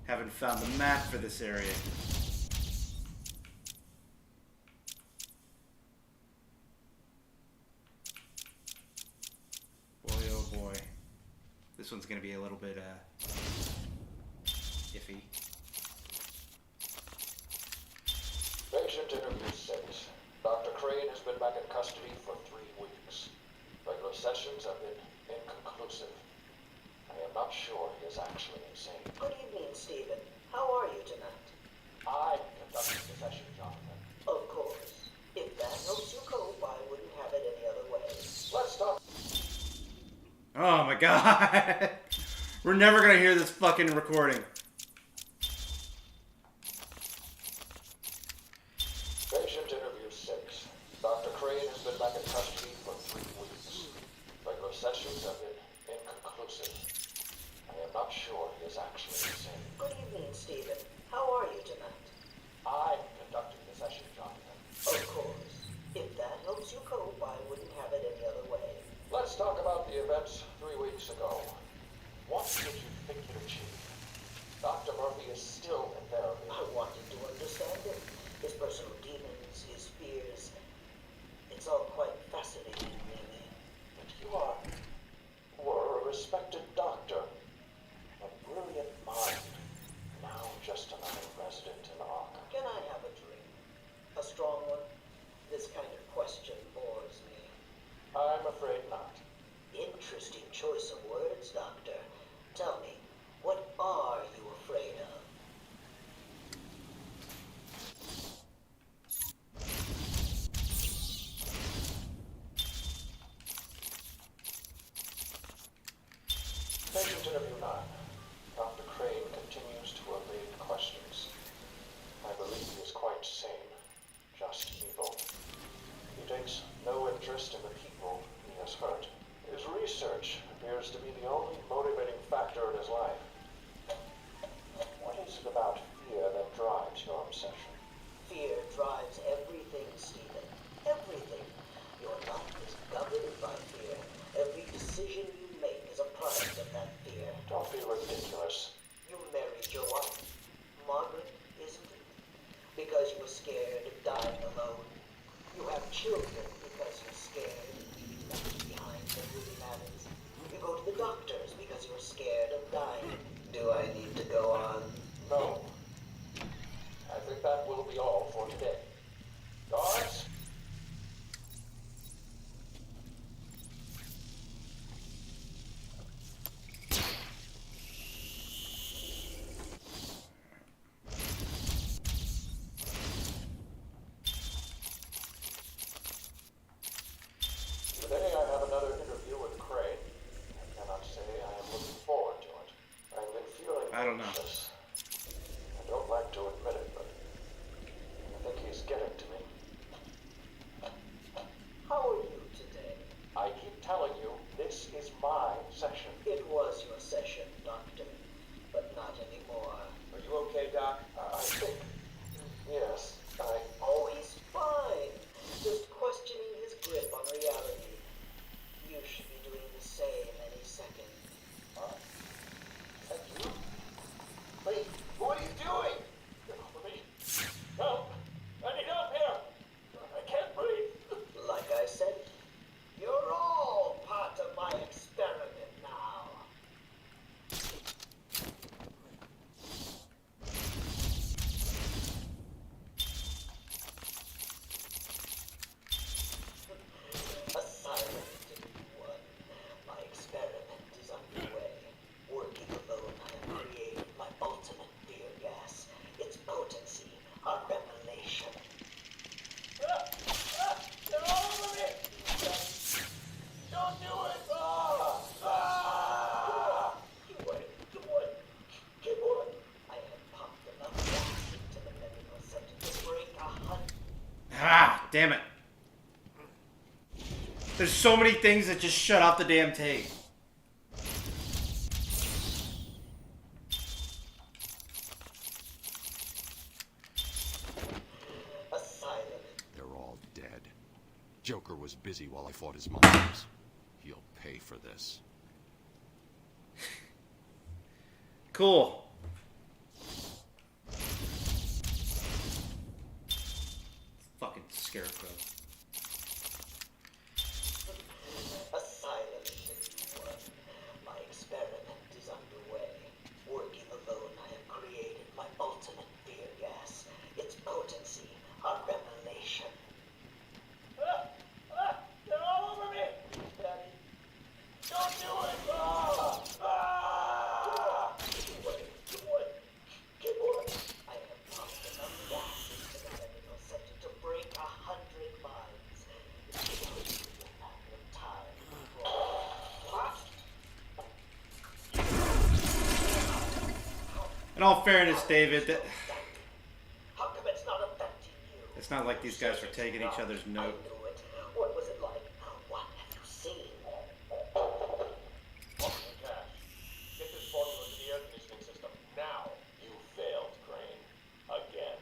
S1: haven't found the map for this area. Boy, oh boy. This one's gonna be a little bit, iffy.
S8: Patient interview 6. Dr. Crane has been back in custody for 3 weeks. Regular sessions have been inconclusive. I am not sure he is actually insane.
S6: Good evening, Stephen. How are you tonight?
S8: I conducted the session, Jonathan.
S6: Of course. If that helps you cope, I wouldn't have it any other way.
S8: Let's talk.
S1: Oh my god! We're never gonna hear this fucking recording.
S8: Patient interview 6. Dr. Crane has been back in custody for 3 weeks. Regular sessions have been inconclusive. I am not sure he is actually insane.
S6: Good evening, Stephen. How are you tonight?
S8: I conducted the session, Jonathan.
S6: Of course. If that helps you cope, I wouldn't have it any other way.
S8: Let's talk about the events 3 weeks ago. What did you think you'd achieve? Dr. Murphy is still in therapy.
S6: I wanted to understand him. His personal demons, his fears. It's all quite fascinating, really.
S8: But you were a respected doctor. A brilliant mind. Now just another resident in Arkham.
S6: Can I have a drink? A strong one? This kind of question bores me.
S8: I'm afraid not.
S6: Interesting choice of words, Doctor. Tell me, what are you afraid of?
S8: Patient interview 9. Dr. Crane continues to evade questions. I believe he is quite sane, just evil. He takes no interest in the people he has hurt. His research appears to be the only motivating factor in his life. What is it about fear that drives your obsession?
S6: Fear drives everything, Stephen. Everything. Your life is governed by fear. Every decision you make is a product of that fear.
S8: Don't be ridiculous.
S6: You married your wife, Margaret, isn't it? Because you were scared of dying alone. You have children because you're scared. Nothing behind that really matters. You go to the doctors because you're scared of dying. Do I need to go on?
S8: No. I think that will be all for today. Guards? Today I have another interview with Crane. I cannot say I am looking forward to it. I've been feeling
S1: I don't know.
S8: anxious. I don't like to admit it, but I think he's getting to me.
S6: How are you today?
S8: I keep telling you, this is my session.
S6: It was your session, Doctor, but not anymore.
S8: Are you okay, Doc? I think... Yes,
S6: Oh, he's fine. Just questioning his grip on reality. You should be doing the same any second.
S8: Thank you.
S1: damn it. There's so many things that just shut off the damn tape.
S6: Asylum.
S3: They're all dead. Joker was busy while I fought his monsters. He'll pay for this.
S1: Cool. Fucking scarecrow.
S6: Asylum, if you were. My experiment is underway. Working alone, I have created my ultimate fear gas. Its potency, a revelation. They're all over me! Daddy, don't do it! Get wood. I have pumped enough gas into the medical center to break 100 minds. It's going to be a matter of time before...
S1: In all fairness, David,
S6: How come it's not affecting you?
S1: it's not like these guys are taking each other's
S6: I
S1: note.
S6: knew it. What was it like? What have you seen?
S8: Officer Cash, get this formula to the air conditioning system now. You failed, Crane. Again.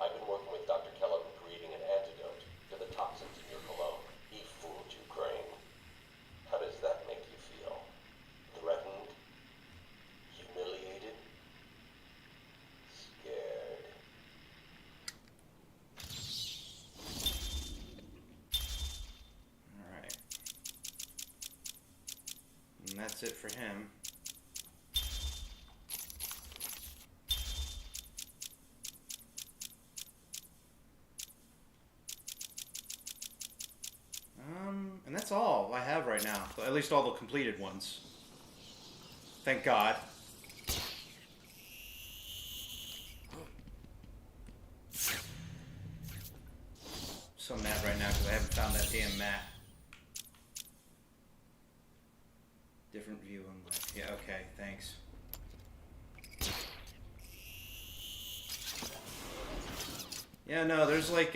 S8: I've been working with Dr. Keller on creating an antidote to the toxins in your cologne. He fooled you, Crane. How does that make you feel? Threatened? Humiliated? Scared?
S1: Alright. And that's it for him. And that's all I have right now. At least all the completed ones. Thank God. So mad right now because I haven't found that damn map. Different view on left. Yeah, okay, thanks. Yeah, no, there's like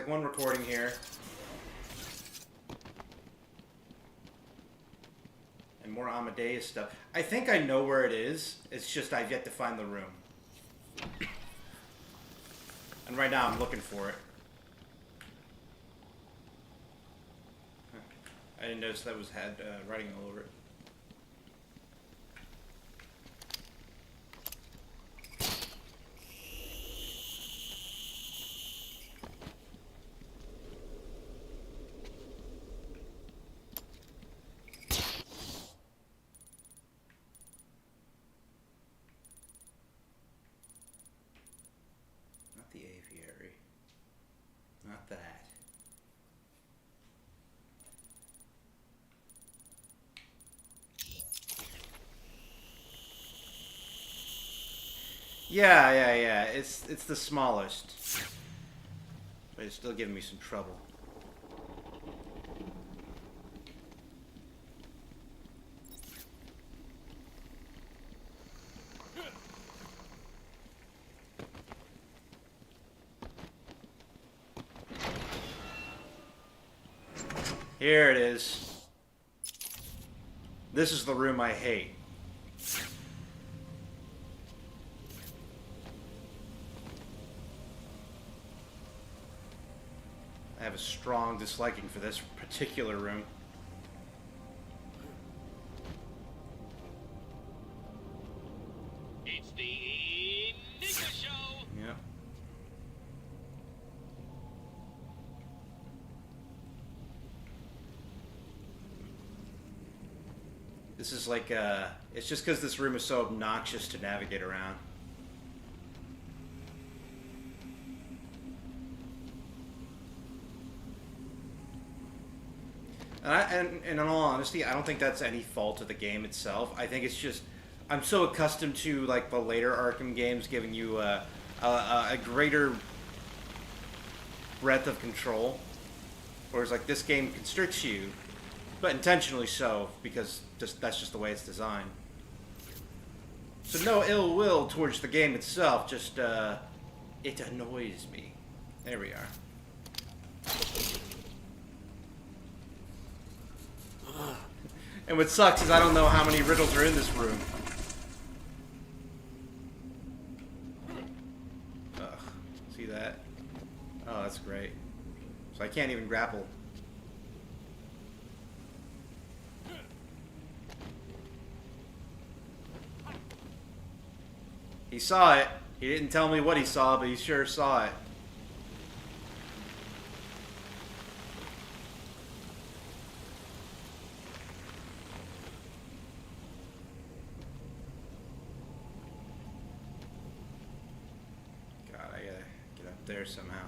S1: one recording here. And more Amadeus stuff. I think I know where it is. It's just I've yet to find the room. And right now I'm looking for it. Huh. I didn't notice that had writing all over it. Not the aviary. Not that. Yeah. It's the smallest. But it's still giving me some trouble. Here it is. This is the room I hate. I have a strong disliking for this particular room.
S2: It's the Nika Show!
S1: Yep. This is like, it's just because this room is so obnoxious to navigate around. And in all honesty, I don't think that's any fault of the game itself. I think it's just, I'm so accustomed to like the later Arkham games giving you a greater breadth of control. Whereas like this game constricts you, but intentionally so, because that's just the way it's designed. So no ill will towards the game itself, just It annoys me. There we are. And what sucks is I don't know how many riddles are in this room. Ugh. See that? Oh, that's great. So I can't even grapple. He saw it. He didn't tell me what he saw, but he sure saw it. God, I gotta get up there somehow.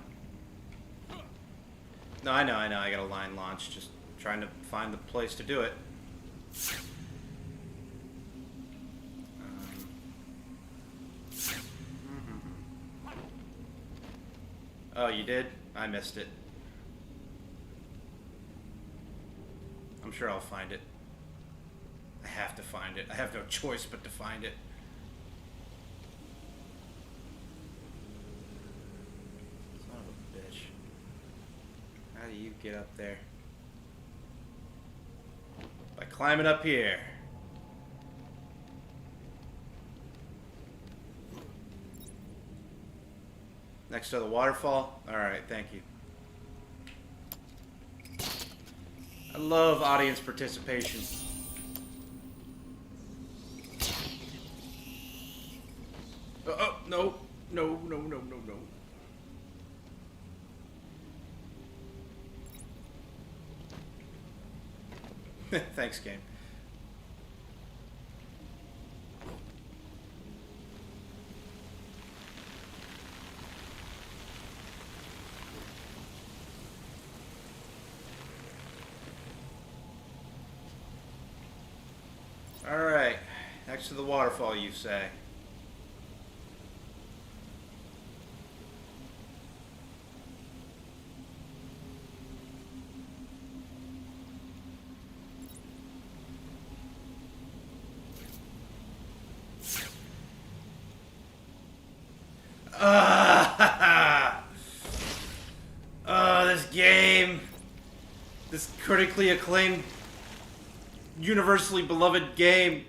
S1: No, I know. I got a line launch. Just trying to find the place to do it. Oh, you did? I missed it. I'm sure I'll find it. I have to find it. I have no choice but to find it. Son of a bitch. How do you get up there? By climbing up here. Next to the waterfall? Alright, thank you. I love audience participation. Oh, no. No. Thanks, game. Alright, next to the waterfall, you say. Oh, this game. This critically acclaimed, universally beloved game.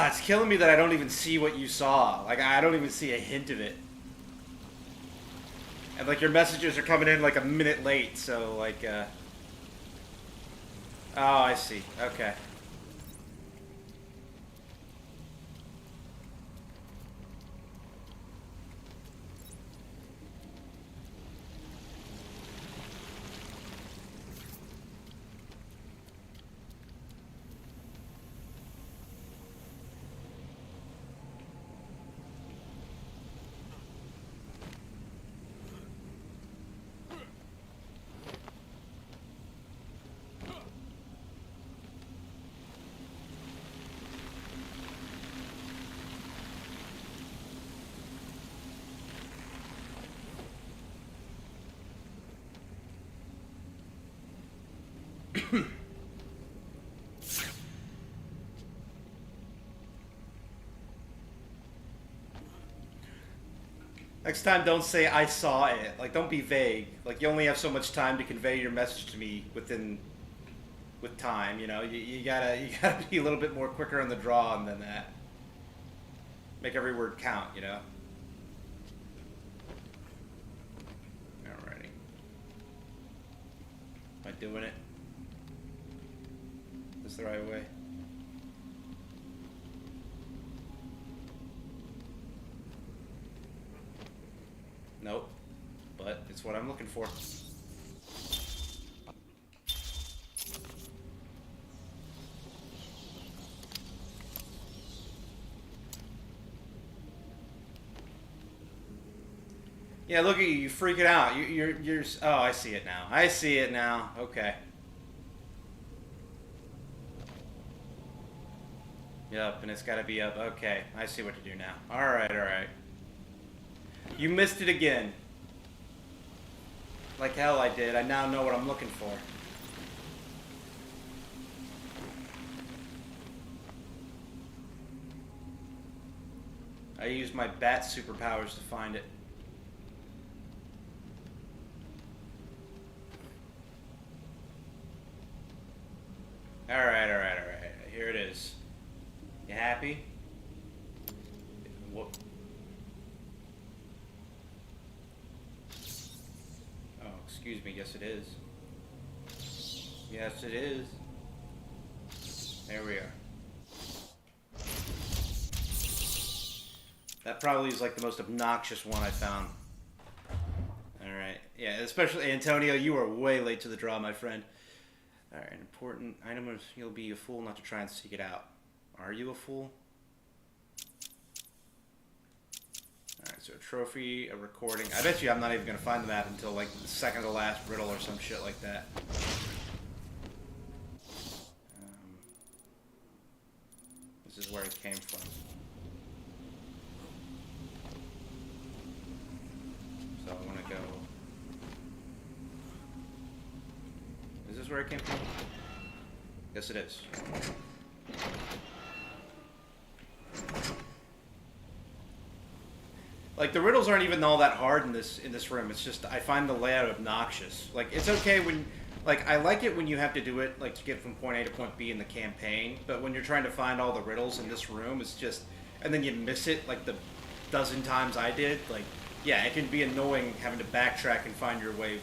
S1: It's killing me that I don't even see what you saw. Like, I don't even see a hint of it. And, like, your messages are coming in, like, a minute late, so, like, Oh, I see. Okay. Next time, don't say I saw it. Like, don't be vague. Like, you only have so much time to convey your message to me with time. You know, you gotta be a little bit more quicker on the draw than that. Make every word count. You know. Alrighty. Am I doing it? Is this the right way? Nope. But it's what I'm looking for. Yeah, look at you. You freaking out. You're. Oh, I see it now. I see it now. Okay. Yep. up, and it's got to be up. Okay, I see what to do now. Alright, alright. You missed it again. Like hell I did. I now know what I'm looking for. I used my bat superpowers to find it. Alright, alright, alright. Here it is. You happy? What? Oh, excuse me. Yes, it is. Yes, it is. There we are. That probably is like the most obnoxious one I found. Alright. Yeah, especially Antonio, you are way late to the draw, my friend. Alright, important item is you'll be a fool not to try and seek it out. Are you a fool? Alright, so a trophy, a recording. I bet you I'm not even going to find the map until like the second to last riddle or some shit like that. This is where it came from. So I want to go... Is this where it came from? Yes, it is. Like, the riddles aren't even all that hard in this room. It's just, I find the layout obnoxious. Like, it's okay when... Like, I like it when you have to do it, like, to get from point A to point B in the campaign. But when you're trying to find all the riddles in this room, it's just... And then you miss it, like, the dozen times I did. Like, yeah, it can be annoying having to backtrack and find your way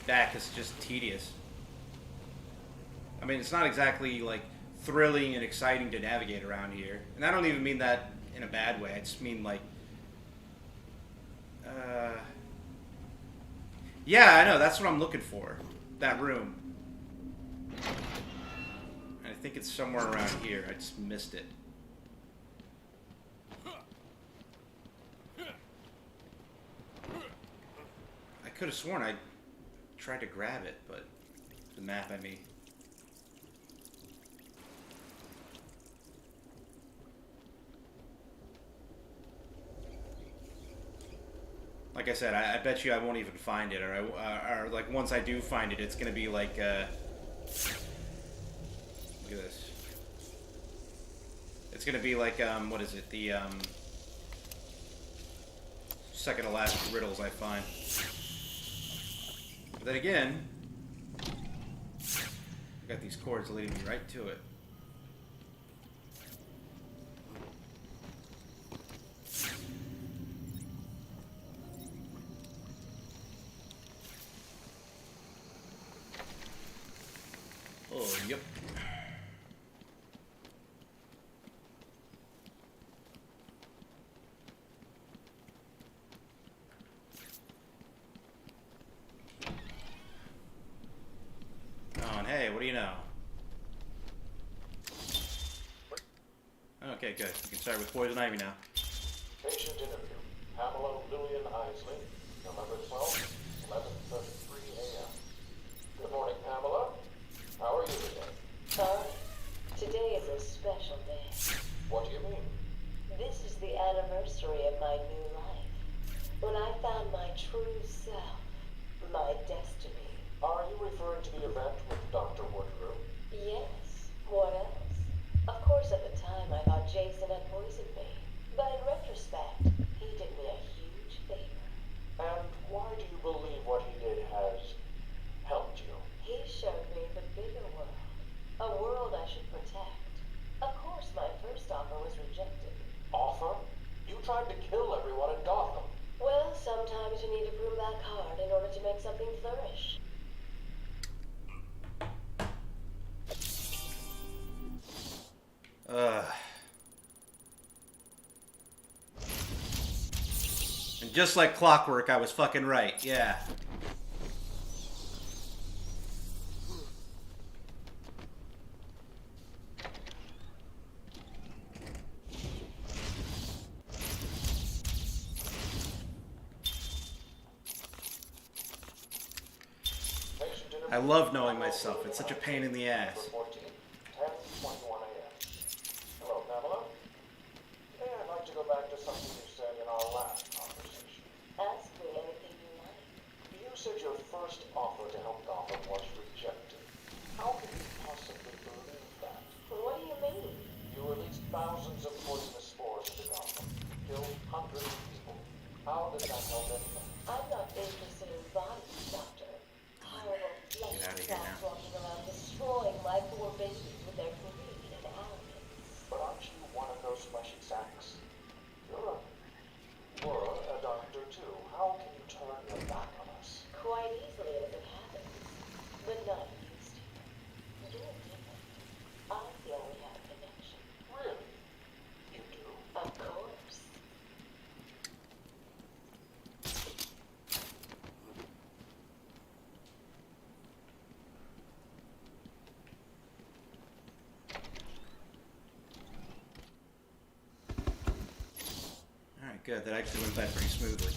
S1: back. It's just tedious. I mean, it's not exactly, like, thrilling and exciting to navigate around here. And I don't even mean that in a bad way. I just mean, like... Yeah, I know. That's what I'm looking for. That room. I think it's somewhere around here. I just missed it. I could have sworn I tried to grab it, but the map, I mean. Like I said, I bet you I won't even find it, or like once I do find it, it's gonna be like, look at this. It's gonna be like, what is it? The second to last riddles I find. But then again, I got these cords leading me right to it. Oh, yep. Oh, and hey, what do you know? Okay, good. You can start with Poison Ivy now.
S8: Patient interview. Pamela Lillian Isley, November 12th, 11:33 a.m. Good morning, Pamela. How are you today?
S5: Today is a special day.
S8: What do you mean?
S5: This is the anniversary of my new life. When I found my true self, my destiny.
S8: Are you referring to the event with Dr. Woodrow?
S5: Yes, what else? Of course, at the time, I thought Jason had poisoned me. But in retrospect, he did me a huge favor.
S8: And why do you believe what he did has helped you?
S5: He showed me the bigger world. A world I should protect. Of course, my first offer was rejected.
S8: Offer? You tried to kill everyone in Gotham.
S5: Well, sometimes you need to prove back hard in order to make something flourish.
S1: And just like clockwork, I was fucking right. Yeah. I love knowing myself. It's such a pain in the ass.
S8: 10:21 a.m. Hello, to something you said in our last conversation.
S5: Ask me anything you like.
S8: You said your first offer to help Gotham was rejected. How can you possibly believe that?
S5: What do you mean?
S8: You released thousands of poisonous spores into Gotham, killed hundreds of people. How did that help anyone?
S5: I'm not interested in bodies, Doctor. Horrible, flesh
S1: Get out of here
S5: traps
S1: now.
S5: walking around destroying my poor babies with their greed and arrogance.
S8: But aren't you one of those fleshy sacks? You're a doctor too. How can you turn your back on us?
S5: Quite easily as it happens. But not you, Stephen. You're different. I feel we have a connection.
S8: Really? You do?
S5: Of course.
S1: Alright, good. That actually went by pretty smoothly.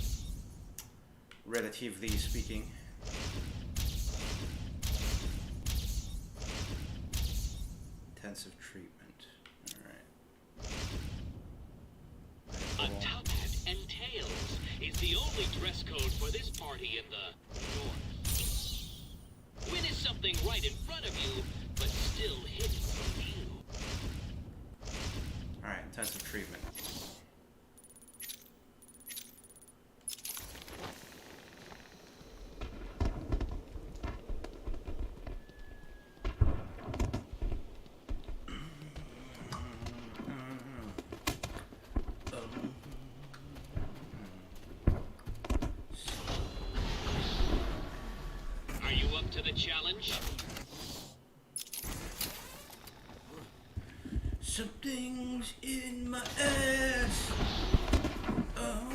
S1: Relatively speaking. Intensive treatment. Alright.
S2: A top hat and tails is the only dress code for this party in the North. When is something right in front of you, but still hidden from view?
S1: Alright, intensive treatment.
S2: Are you up to the challenge?
S1: Something's in my ass. Oh.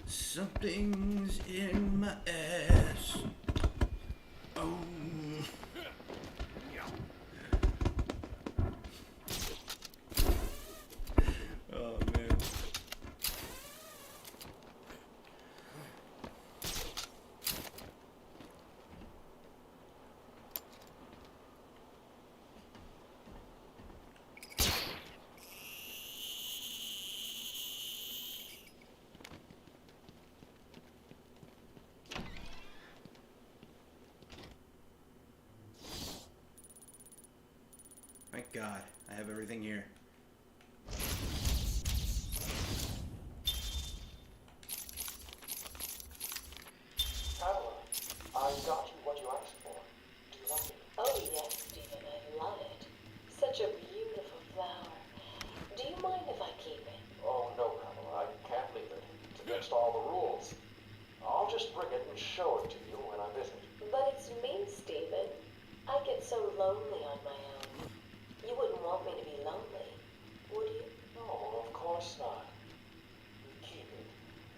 S1: Something's in my ass. Oh. Oh man. Thank God, I have everything here.
S8: Pamela, I got you what you asked for. Do you like it?
S5: Oh yes, Stephen, I love it. Such a beautiful flower. Do you mind if I keep it?
S8: Oh, no, Pamela, I can't leave it. It's against all the rules. I'll just bring it and show it to you when I visit.
S5: But it's me, Stephen. I get so lonely on my own. You wouldn't want me to be lonely, would you?
S8: No, of course not. Keep it.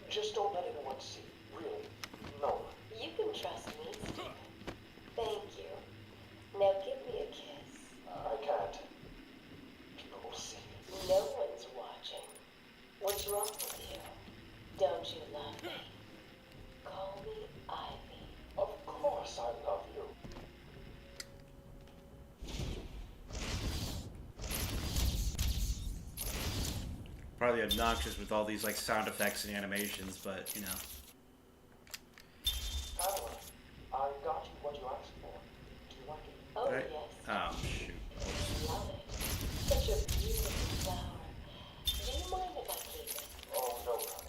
S8: Just don't let anyone see. Really. No.
S5: You can trust me, Stephen. Thank you. Now give me a kiss.
S8: I can't. People will see.
S5: No one's watching. What's wrong with you? Don't you love me? Call me Ivy.
S8: Of course I love you.
S1: Probably obnoxious with all these like sound effects and animations, but you know.
S8: Pamela, I got you what you asked for. Do you like it?
S5: Oh,
S1: Right?
S5: yes.
S1: Oh shoot.
S5: I love it. Such a beautiful flower. Do you mind if I keep it?
S8: Oh, no, Pamela.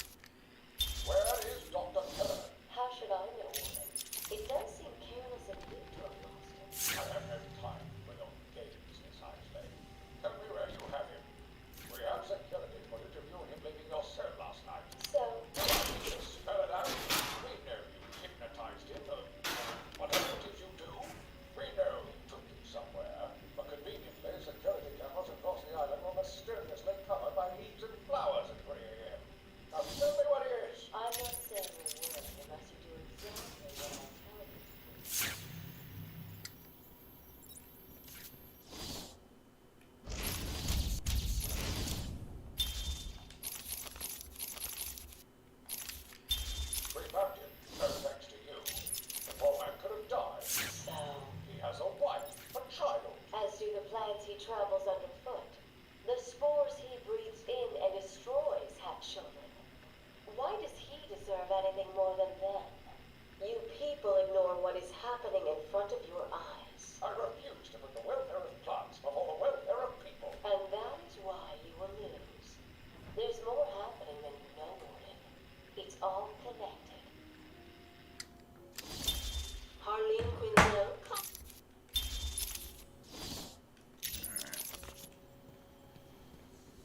S8: Where is Dr. Keller?
S5: How should I know, woman? It does seem careless of me to have lost him.
S8: I have no time for your games, Miss Isley. Tell me where you have him. We have security footage of you and him leaving your cell last night.
S5: So,
S8: Just spell it out. We know you hypnotized him. Whatever it is you do, we know you took him somewhere. But conveniently, security cameras across the island will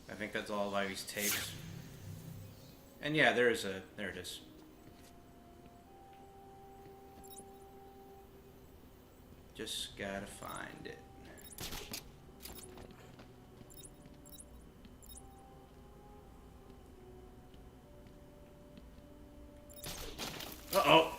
S1: I think that's all of Ivy's tapes. And yeah, there it is. Just gotta find it. Uh-oh.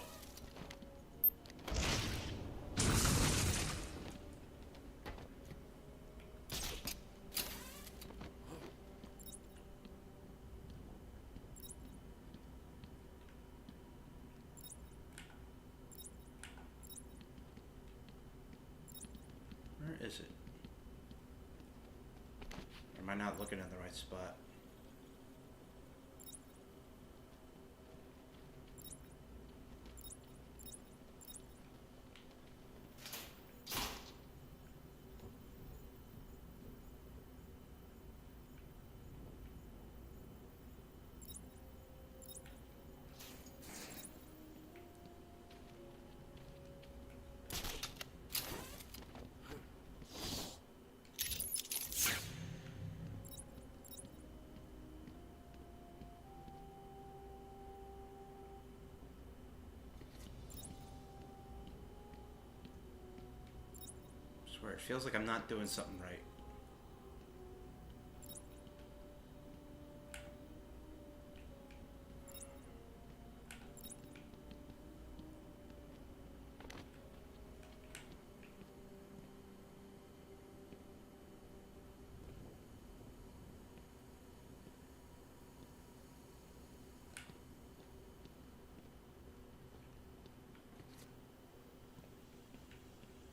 S1: Where is it? Or am I not looking at the right spot? I swear, it feels like I'm not doing something right.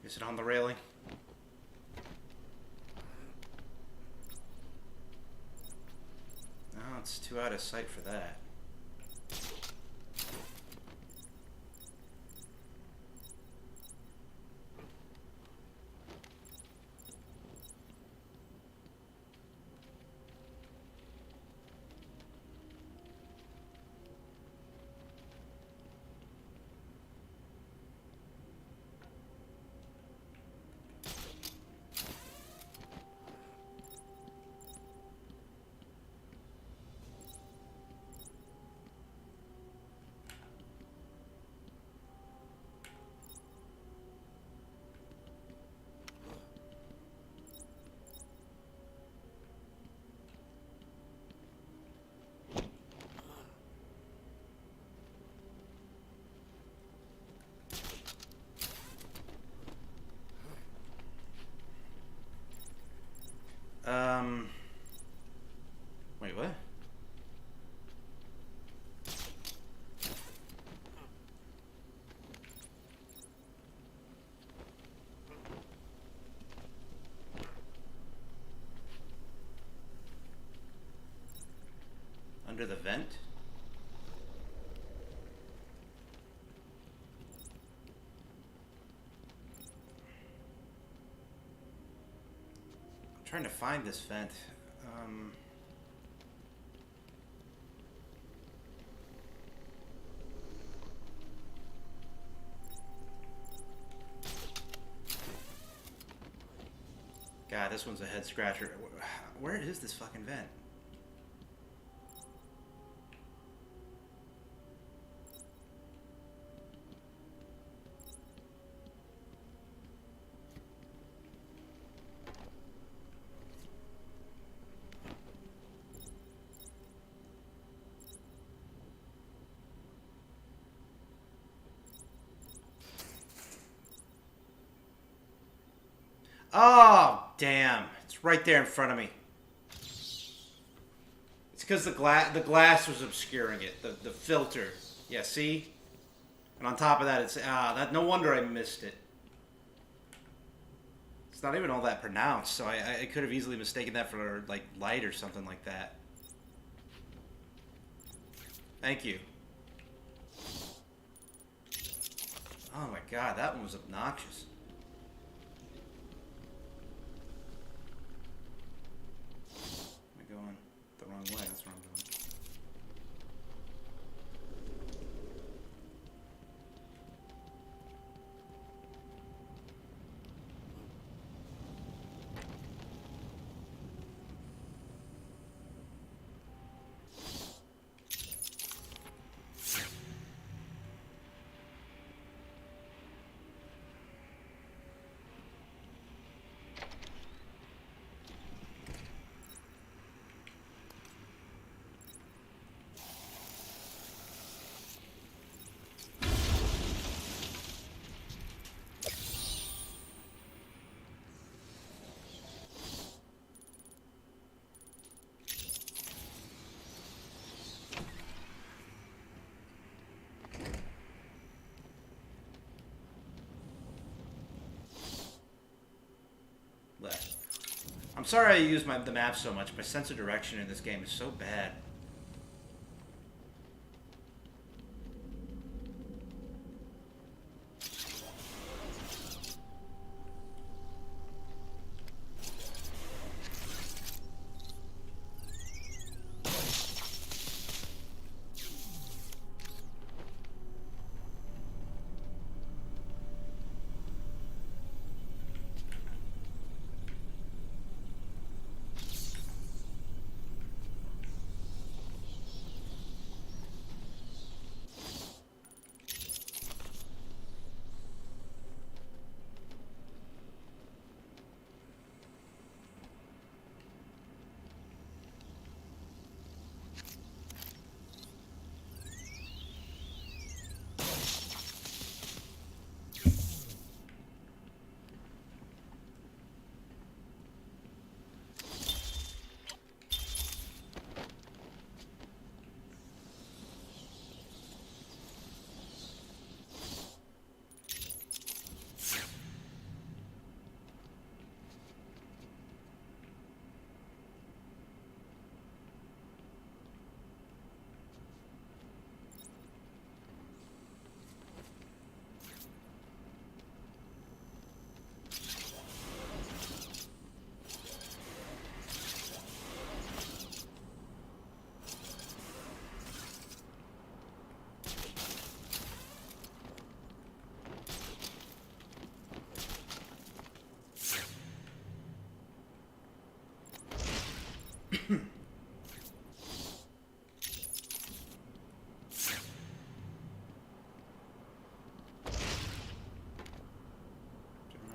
S1: Is it on the railing? No, it's too out of sight for that. Wait, what? Under the vent? I'm trying to find this vent. God, this one's a head scratcher. Where is this fucking vent? Oh, damn. It's right there in front of me. It's because the glass was obscuring it. The filter. Yeah, see? And on top of that, it's... no wonder I missed it. It's not even all that pronounced, so I could have easily mistaken that for, like, light or something like that. Thank you. Oh my god, that one was obnoxious. Going the wrong way, that's where I'm going. I'm sorry I use the map so much. My sense of direction in this game is so bad.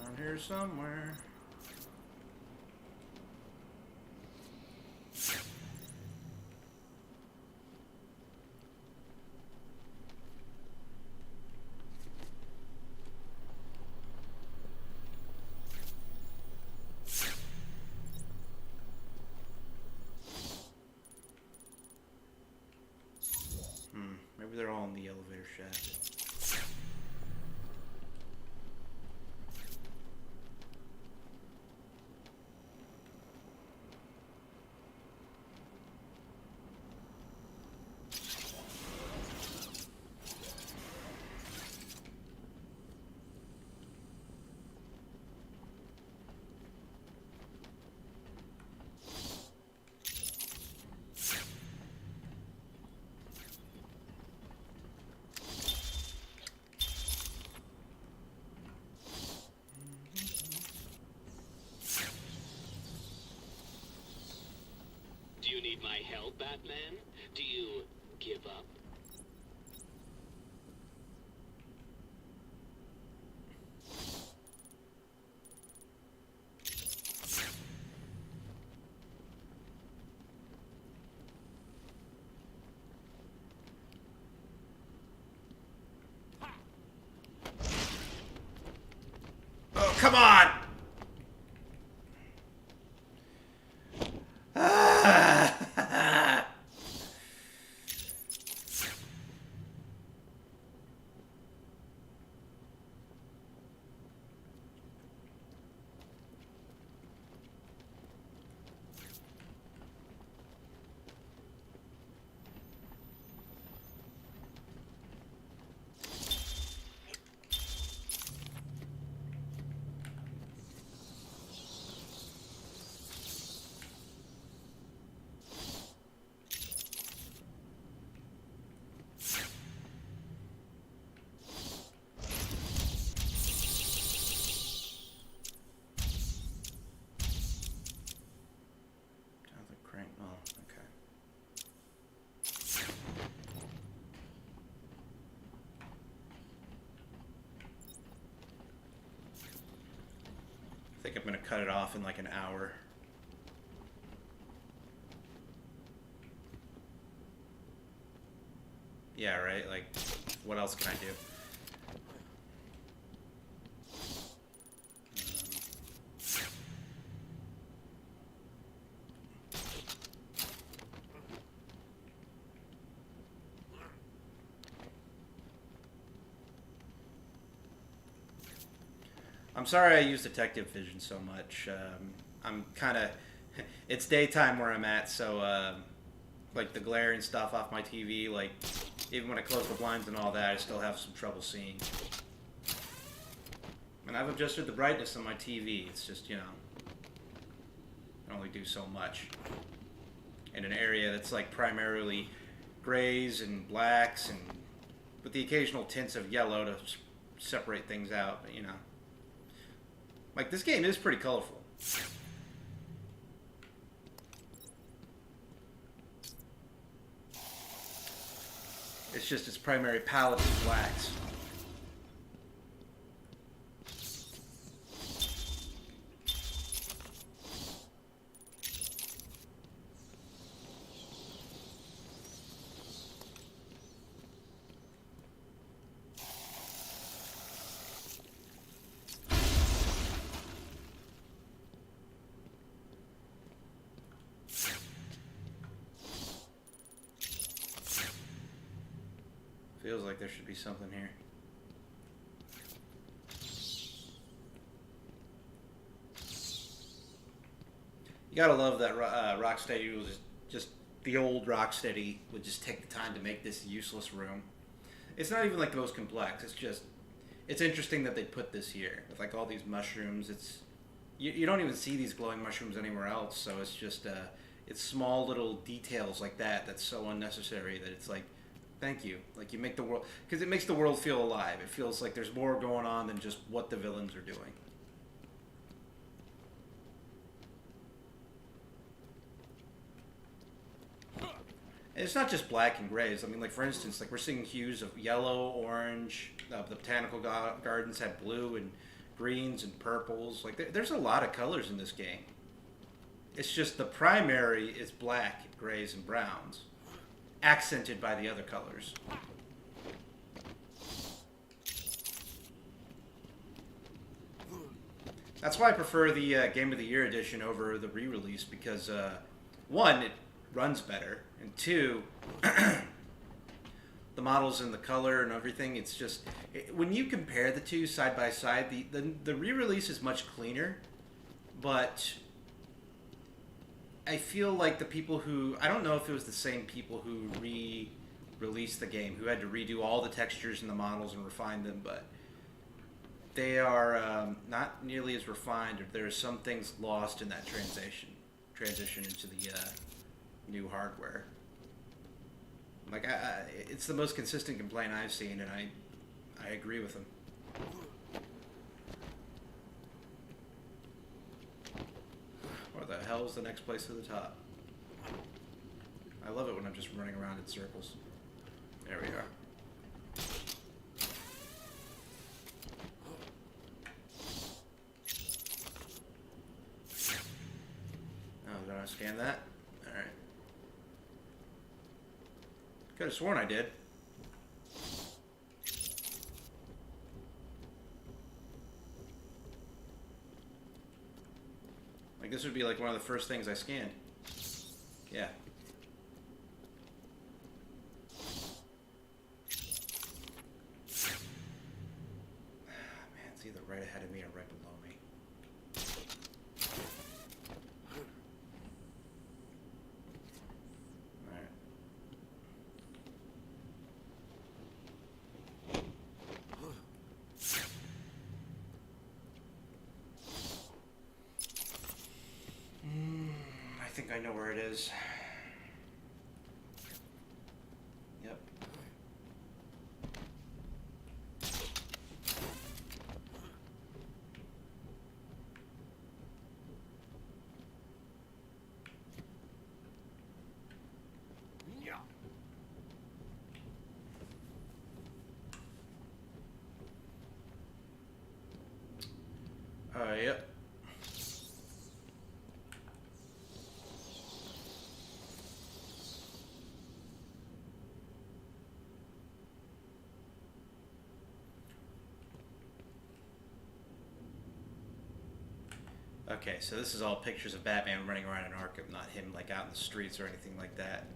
S1: Around here somewhere. Maybe they're all in the elevator shaft.
S2: Do you need my help, Batman? Do you give up?
S1: Oh, come on! I think I'm gonna cut it off in like an hour. Yeah, right? Like, what else can I do? I'm sorry I use detective vision so much. I'm kind of, it's daytime where I'm at, so like the glare and stuff off my TV, like even when I close the blinds and all that, I still have some trouble seeing. And I've adjusted the brightness on my TV. It's just, you know, I can only do so much in an area that's like primarily grays and blacks and with the occasional tints of yellow to separate things out, but you know. Like, this game is pretty colorful. It's just its primary palette is blacks. Feels like there should be something here. You gotta love that Rocksteady was just the old Rocksteady would just take the time to make this useless room. It's not even like the most complex. It's just, it's interesting that they put this here with like all these mushrooms. It's you don't even see these glowing mushrooms anywhere else. So it's just it's small little details like that that's so unnecessary that it's like, thank you. Like, you make the world, because it makes the world feel alive. It feels like there's more going on than just what the villains are doing. And it's not just black and grays. I mean, like, for instance, like, we're seeing hues of yellow, orange. The botanical gardens had blue and greens and purples. Like, there's a lot of colors in this game. It's just the primary is black, grays, and browns, accented by the other colors. That's why I prefer the Game of the Year edition over the re-release, because one, it runs better, and two, the models and the color and everything, it's just, when you compare the two side by side, the re-release is much cleaner, but I feel like the people who, I don't know if it was the same people who re-released the game, who had to redo all the textures and the models and refine them, but they are not nearly as refined, or there are some things lost in that transition into the new hardware. Like, it's the most consistent complaint I've seen, and I agree with them. Where the hell's the next place to the top? I love it when I'm just running around in circles. There we are. Oh, did I scan that? Alright. Could have sworn I did. Like, this would be like one of the first things I scanned. Yeah. Man, it's either right ahead of me or right below me. Alright. I think I know where it is. Yep. Yep. Okay, so this is all pictures of Batman running around in Arkham, not him like out in the streets or anything like that.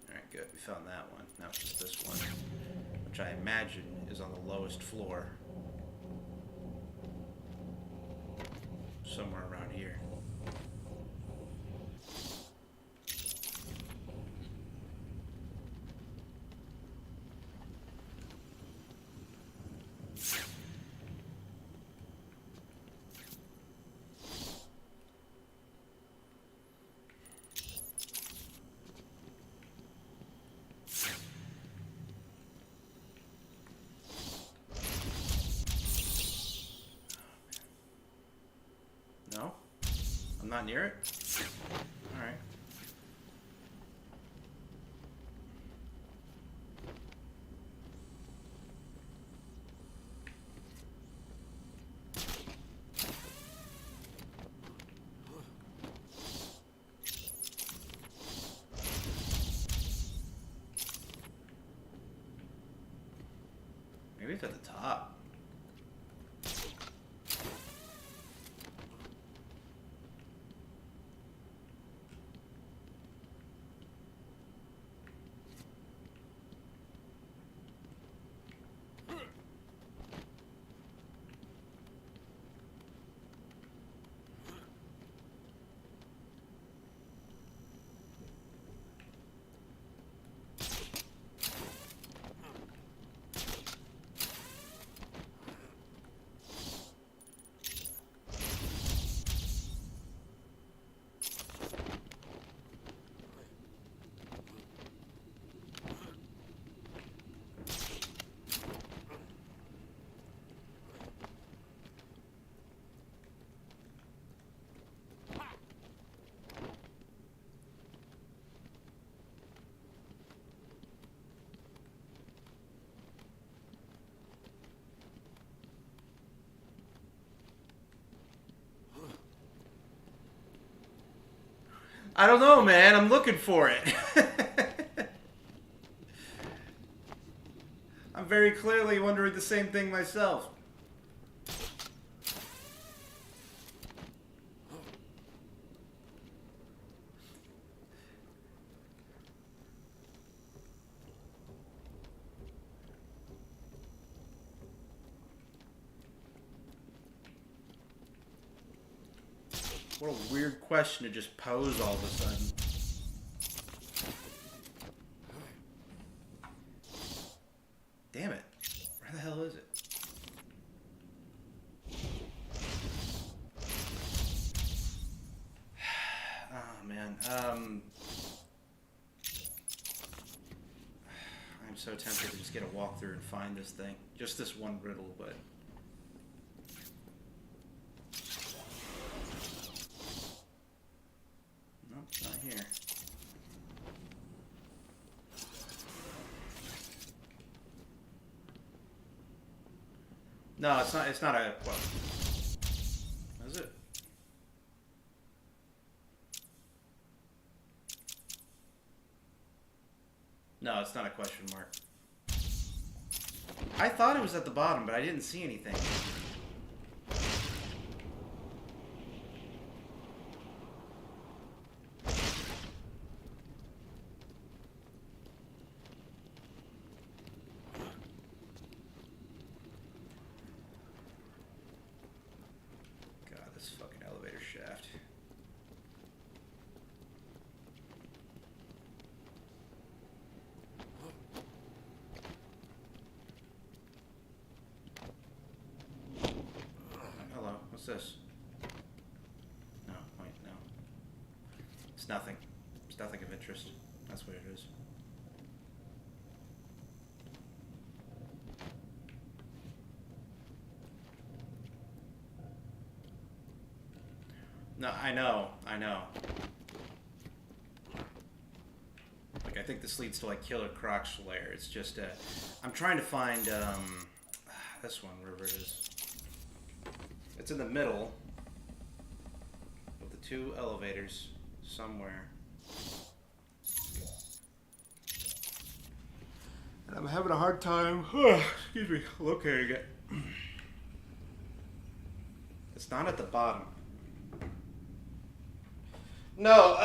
S1: Alright, good. We found that one. Now it's just this one, which I imagine is on the lowest floor. somewhere around here. No? I'm not near it? Alright. Maybe it's at the top. I don't know, man. I'm looking for it. I'm very clearly wondering the same thing myself. What a weird question to just pose all of a sudden. Damn it. Where the hell is it? Oh, man. I'm so tempted to just get a walkthrough and find this thing. Just this one riddle, but... Nope, it's not here. No, it's not. It's not a. Well, is it? No, it's not a question mark. I thought it was at the bottom, but I didn't see anything. What's this? No, wait, no. It's nothing. It's nothing of interest. That's what it is. No, I know. Like, I think this leads to, like, Killer Croc's lair. It's just, I'm trying to find, this one, wherever it is. It's in the middle of the two elevators somewhere. And I'm having a hard time, excuse me, locating it. It's not at the bottom. No,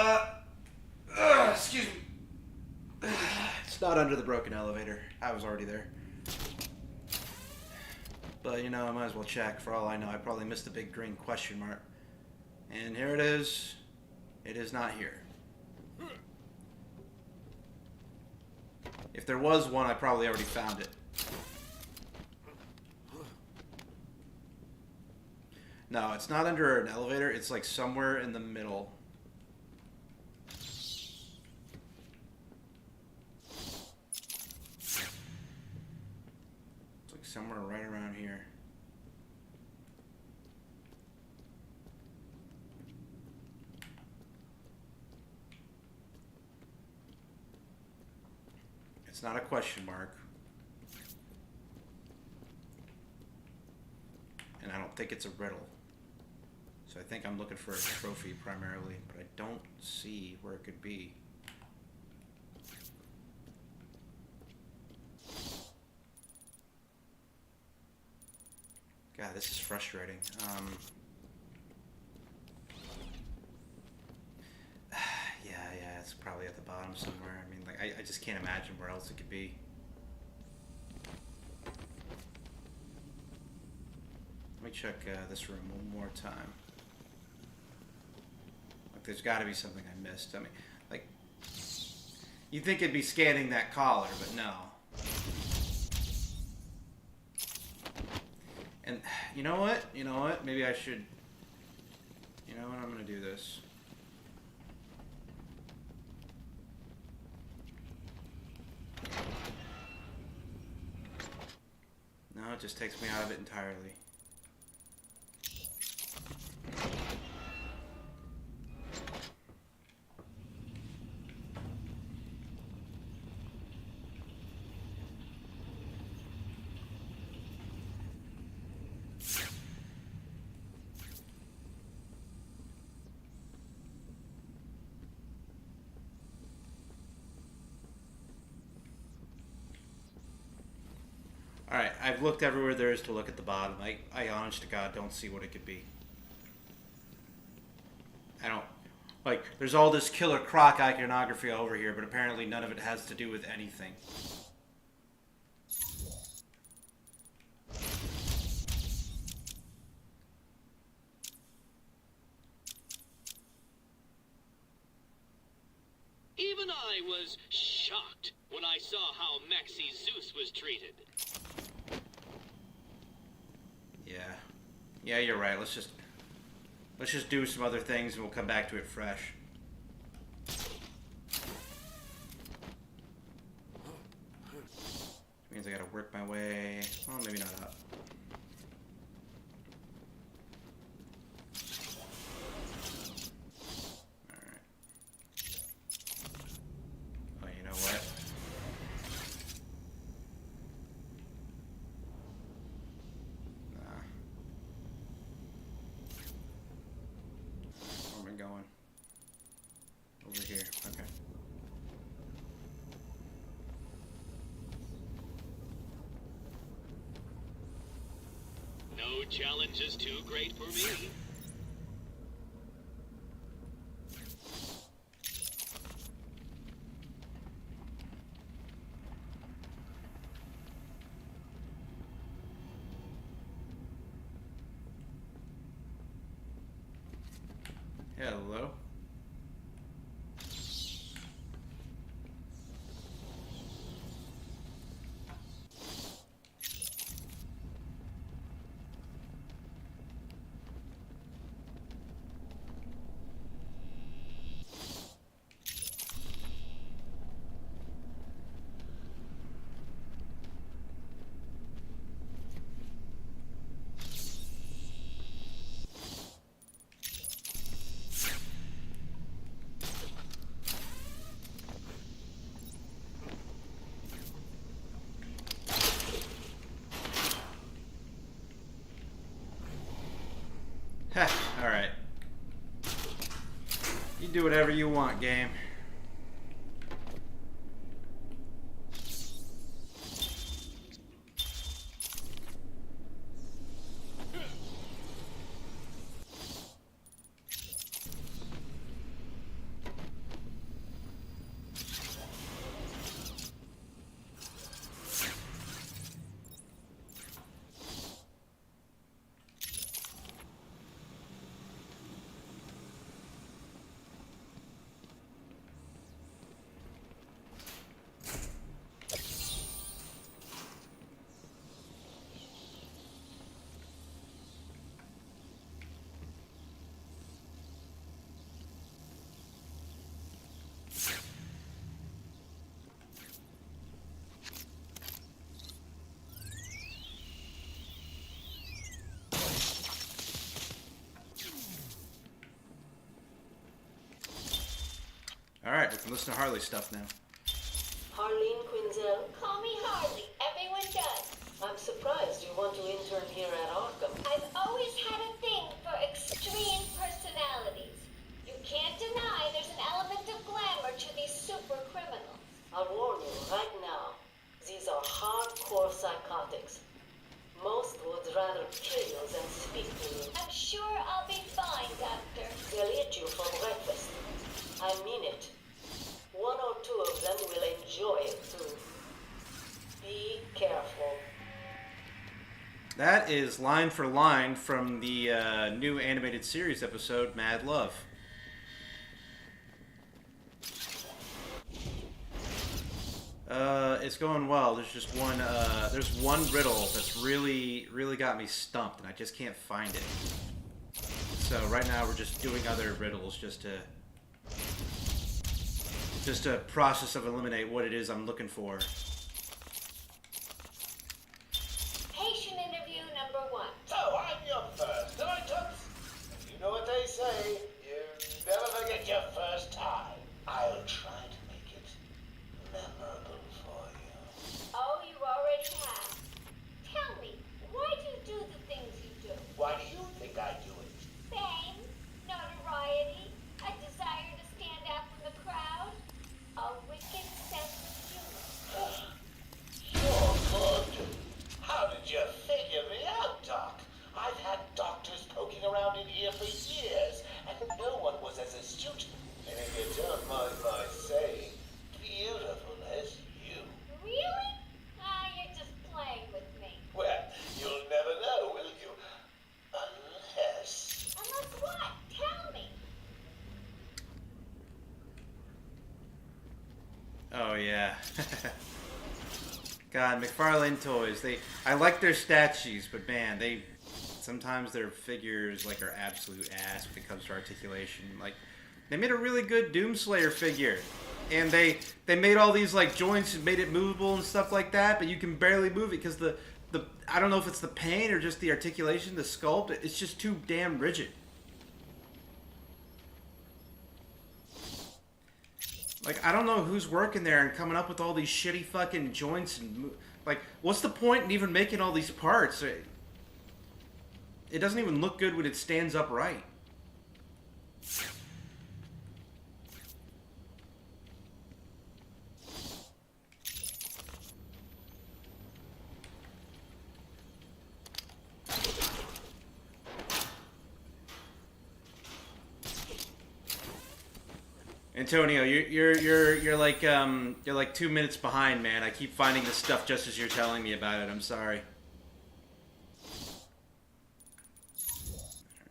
S1: excuse me. It's not under the broken elevator. I was already there. But, you know, I might as well check. For all I know, I probably missed the big green question mark. And here it is. It is not here. If there was one, I probably already found it. No, it's not under an elevator. It's like somewhere in the middle. It's like somewhere right around here. It's not a question mark. And I don't think it's a riddle. So I think I'm looking for a trophy primarily, but I don't see where it could be. God, this is frustrating. Yeah, it's probably at the bottom somewhere. I mean, like, I just can't imagine where else it could be. Let me check this room one more time. Like, there's got to be something I missed. I mean, like, you'd think it'd be scanning that collar, but no. And you know what? You know what? Maybe I should. You know what? I'm gonna do this. No, it just takes me out of it entirely. Alright, I've looked everywhere there is to look at the bottom. I honest to God don't see what it could be. I don't... Like, there's all this Killer Croc iconography over here, but apparently none of it has to do with anything.
S2: Even I was shocked when I saw how Maxie Zeus was treated.
S1: Yeah, you're right. Let's just do some other things and we'll come back to it fresh. Means I gotta work my way. Well, maybe not up. Alright. Oh, you know what? Where am I going? Over here. Okay.
S2: No challenge is too great for me.
S1: Hello. Alright. You do whatever you want, game. Alright, we can listen to Harley stuff now.
S9: Harleen Quinzel,
S5: Call me Harley. Everyone does.
S9: I'm surprised you want to intern here at Arkham.
S5: I've always had a thing for extreme personalities. You can't deny there's an element of glamour to these super criminals.
S9: I'll warn you right now, these are hardcore psychotics. Most would rather kill you than speak to you.
S5: I'm sure I'll be fine, Doctor.
S9: They'll eat you for breakfast. I mean it. One or two of them will enjoy it too. Be careful.
S1: That is line for line from the new animated series episode, Mad Love. It's going well. There's just there's one riddle that's really got me stumped, and I just can't find it. So right now we're just doing other riddles just a process of eliminate what it is I'm looking for.
S5: Patient interview number 1.
S6: So, I'm your first items. You know what they say, you never forget your first time. I'll try to make it memorable for you.
S5: Oh, you already have. Tell me, why do you do the things you do?
S6: Why do you think I do it?
S5: Fame, notoriety, a desire to stand out from the crowd, a wicked sense of humor.
S6: You're good. How did you figure me out, Doc? I've had doctors poking around in here for years, and no one was as astute, and if you don't mind my saying, beautiful as you.
S5: Really? Ah, you're just playing with me.
S6: Well, you'll never know, will you? Unless...
S5: Unless what? Tell me.
S1: Oh yeah. God, McFarlane toys. I like their statues, but man, sometimes their figures are absolute ass when it comes to articulation. Like, they made a really good Doomslayer figure, and they made all these joints and made it movable and stuff like that, but you can barely move it because the I don't know if it's the paint or just the articulation, the sculpt. It's just too damn rigid. I don't know who's working there and coming up with all these shitty fucking joints and what's the point in even making all these parts? It doesn't even look good when it stands upright. Antonio, you're like 2 minutes behind, man. I keep finding this stuff just as you're telling me about it. I'm sorry. All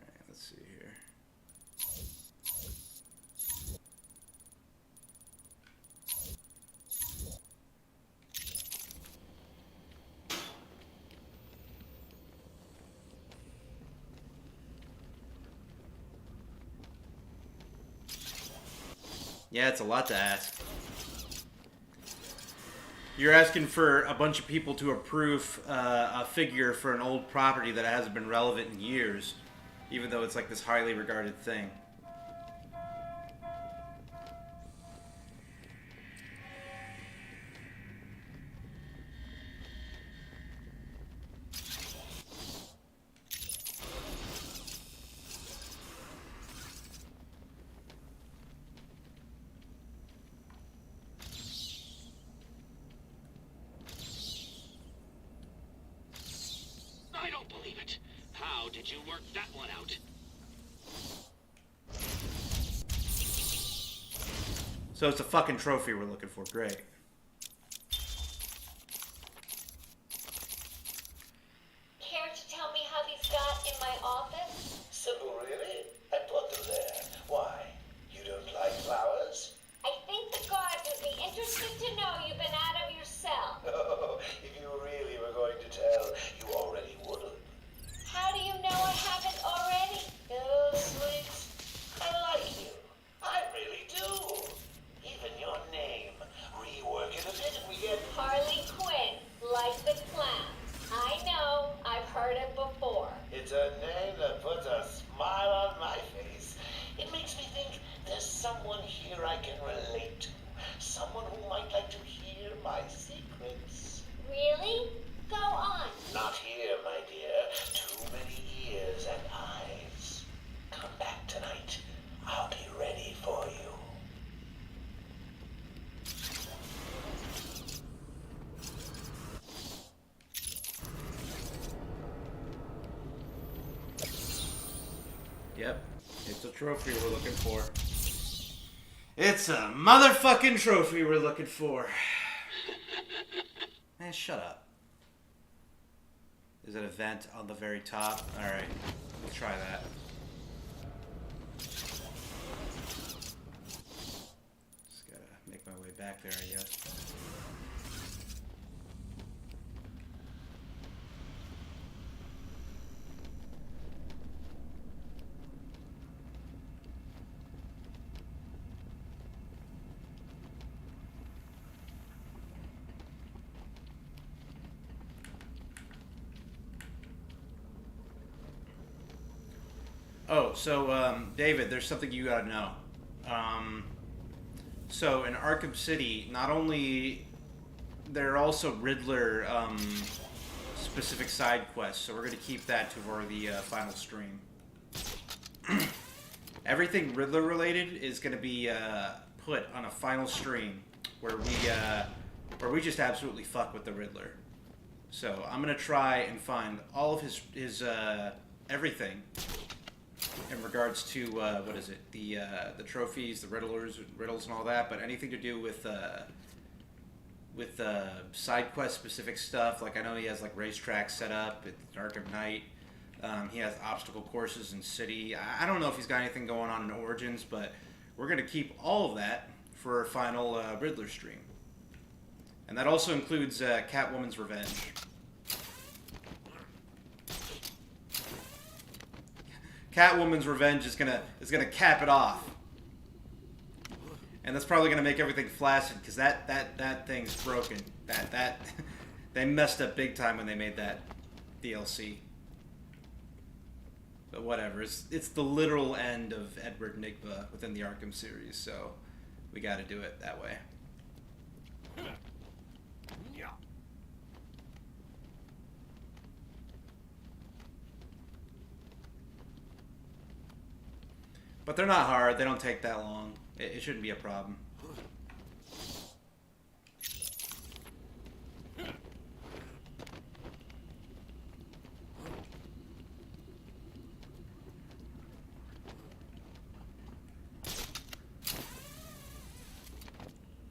S1: right, let's see here. Yeah, it's a lot to ask. You're asking for a bunch of people to approve a figure for an old property that hasn't been relevant in years, even though it's this highly regarded thing.
S2: I don't believe it. How did you work that one out?
S1: So it's a fucking trophy we're looking for. Great.
S5: Care to tell me how these got in my office?
S6: Simple, really? I put them there. Why? You don't like flowers?
S5: I think the guards would be interested to know you've been out of your cell.
S6: Oh, if you really were going to tell, you already would have.
S5: How do you know I haven't already?
S6: Oh, sweet. I like you. I really do. Even your name. Rework it a bit and we get...
S5: Harley Quinn, like the clown. I know, I've heard it before.
S6: It's a name that puts a smile on my face. It makes me think there's someone here I can relate
S1: trophy we're looking for. It's a motherfucking trophy we're looking for. Man, shut up. There's an event on the very top. Alright, let's try that. Just gotta make my way back there, I guess. Oh, so, David, there's something you gotta know. So in Arkham City, not only there are also Riddler specific side quests, so we're gonna keep that for the final stream. Everything Riddler related is gonna be put on a final stream where we just absolutely fuck with the Riddler. So I'm gonna try and find all of his everything in regards to what is it, the trophies, the riddles and all that, but anything to do with side quest specific stuff. Like I know he has like racetracks set up at Arkham Knight. He has obstacle courses in City. I don't know if he's got anything going on in Origins, but we're gonna keep all of that for our final Riddler stream, and that also includes Catwoman's Revenge. Catwoman's Revenge is gonna cap it off, and that's probably gonna make everything flaccid because that thing's broken. That they messed up big time when they made that DLC. But whatever, it's the literal end of Edward Nygma within the Arkham series, so we got to do it that way. But they're not hard. They don't take that long. It shouldn't be a problem.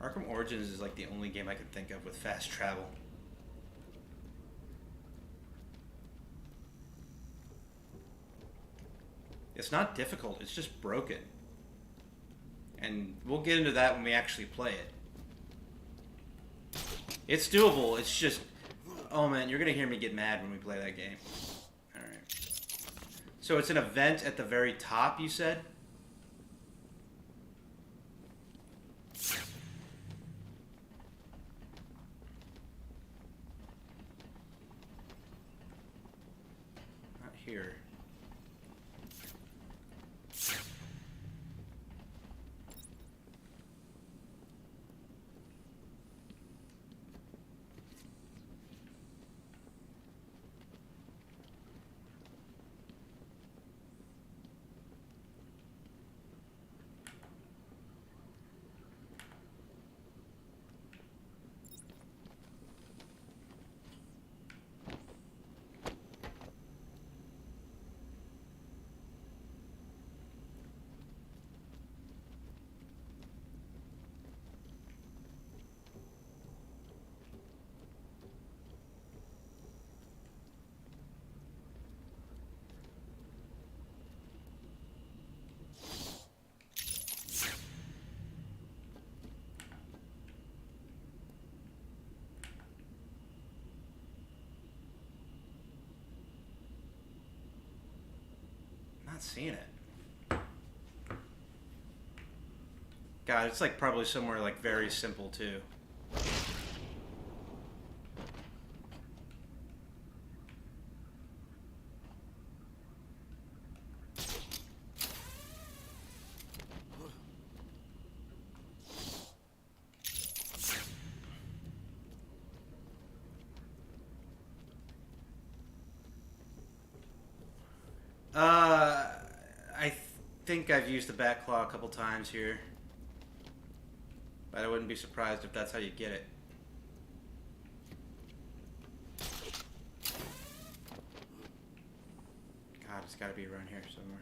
S1: Arkham Origins is like the only game I can think of with fast travel. It's not difficult, it's just broken. And we'll get into that when we actually play it. It's doable, it's just... Oh man, you're gonna hear me get mad when we play that game. Alright. So it's an event at the very top, you said? Not here. Not seeing it. God, it's like probably somewhere like very simple too. I think I've used the bat claw a couple times here, but I wouldn't be surprised if that's how you get it. God, it's got to be around here somewhere.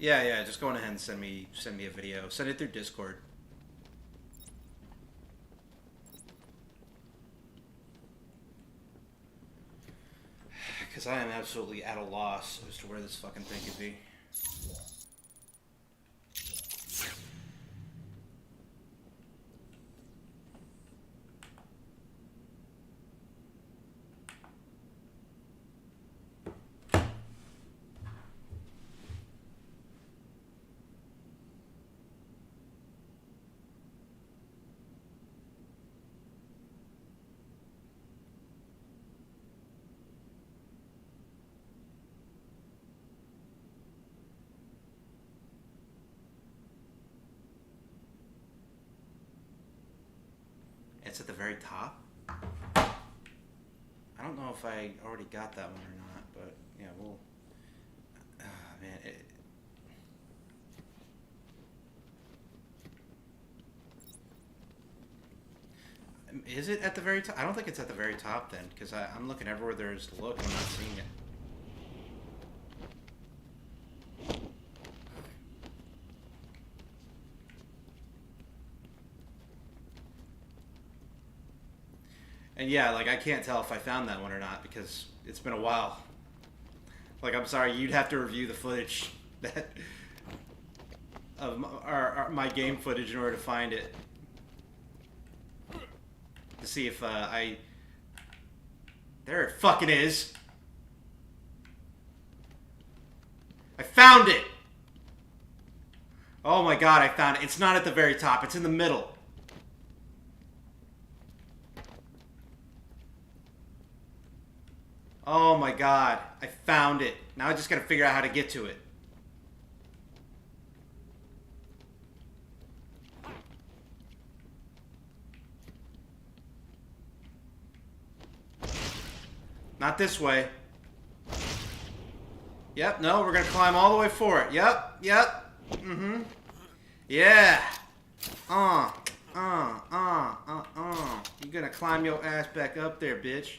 S1: Yeah, just go on ahead and send me a video. Send it through Discord. Because I am absolutely at a loss as to where this fucking thing could be. It's at the very top. I don't know if I already got that one or not, but yeah, we'll. Man, is it at the very top? I don't think it's at the very top then, because I'm looking everywhere there's to look and I'm not seeing it. And yeah, like I can't tell if I found that one or not because it's been a while. Like I'm sorry, you'd have to review the footage that of my game footage in order to find it. To see if there it fucking is. I found it. Oh my god, I found it. It's not at the very top. It's in the middle. Oh my god, I found it. Now I just gotta figure out how to get to it. Not this way. Yep, no, we're gonna climb all the way for it. Yep. Mm-hmm. Yeah. You're gonna climb your ass back up there, bitch.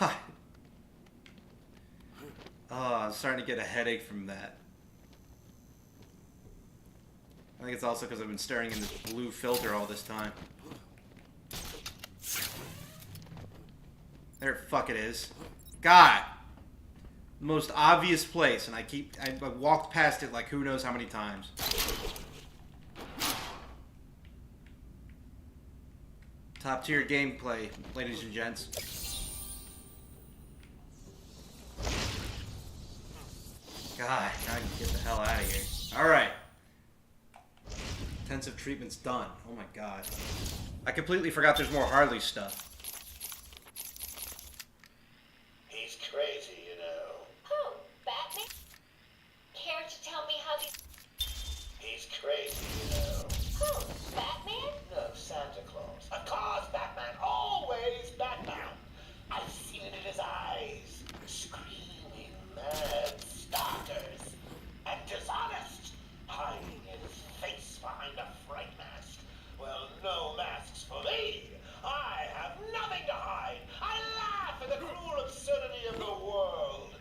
S1: God. Oh, I'm starting to get a headache from that. I think it's also because I've been staring in this blue filter all this time. There it fuck it is. God. Most obvious place, and I walked past it like who knows how many times. Top tier gameplay, ladies and gents. God, now I can get the hell out of here. Alright. Intensive treatment's done. Oh my god. I completely forgot there's more Harley stuff.
S6: He's crazy, you know.
S5: Who? Batman? Care to tell me how these...
S6: He's crazy, you know.
S5: Who? Batman?
S6: No, Santa Claus. Of course, Batman. Always Batman. I've seen it in his eyes. Screaming mad starters. And dishonest. Hiding his face behind a fright mask. Well, no masks for me. I have nothing to hide. I laugh at the cruel absurdity of the world.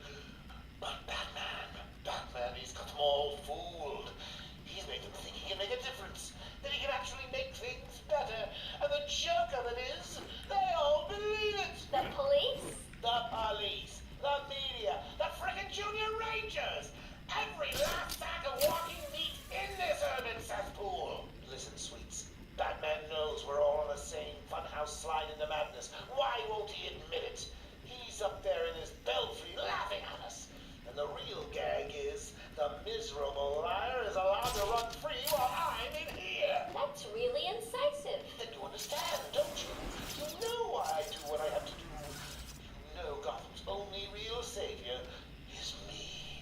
S6: But Batman, he's got them all fooled. He's made them think he can make a difference. That he can actually make things better. And the joke of it is, they all believe it.
S5: The police?
S6: The police, the media, the frickin' junior rangers. Every last sack of walking meat in this urban cesspool. Listen, sweets. Batman knows we're all on the same funhouse slide into madness. Why won't he admit it? He's up there in his belfry laughing at us. And the real gag is the miserable liar is allowed to run free while I'm in here.
S5: That's really incisive.
S6: Then you understand, don't you? You know why I do what I have to do. You know Gotham's only real savior is me.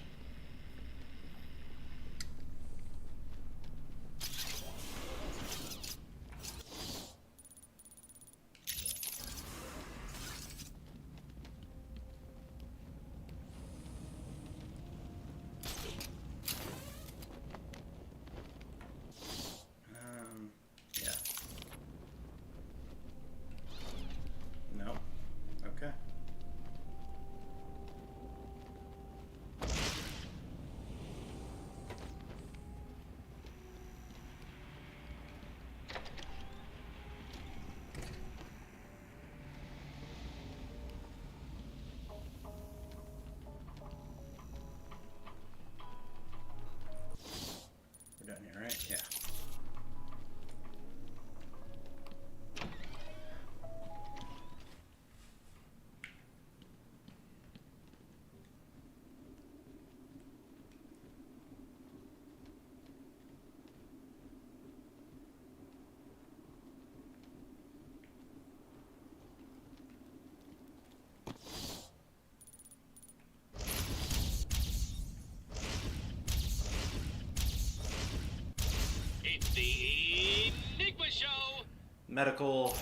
S1: medical.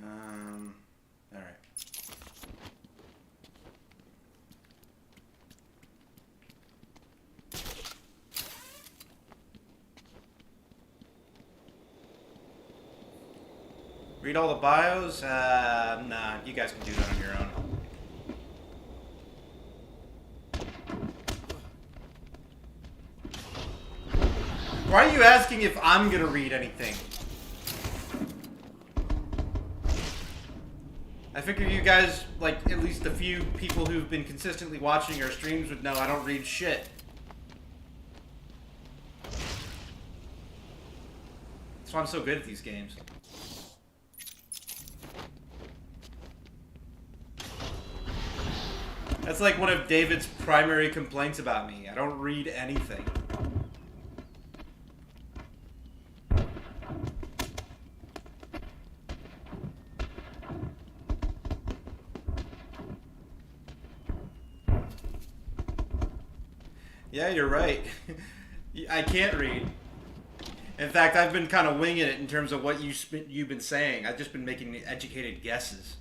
S1: All right. Read all the bios? Nah, you guys can do that on your own. Why are you asking if I'm gonna read anything? I figure you guys, like, at least a few people who've been consistently watching our streams would know I don't read shit. That's why I'm so good at these games. That's like one of David's primary complaints about me. I don't read anything. Yeah, you're right. I can't read. In fact, I've been kind of winging it in terms of what you've been saying. I've just been making educated guesses.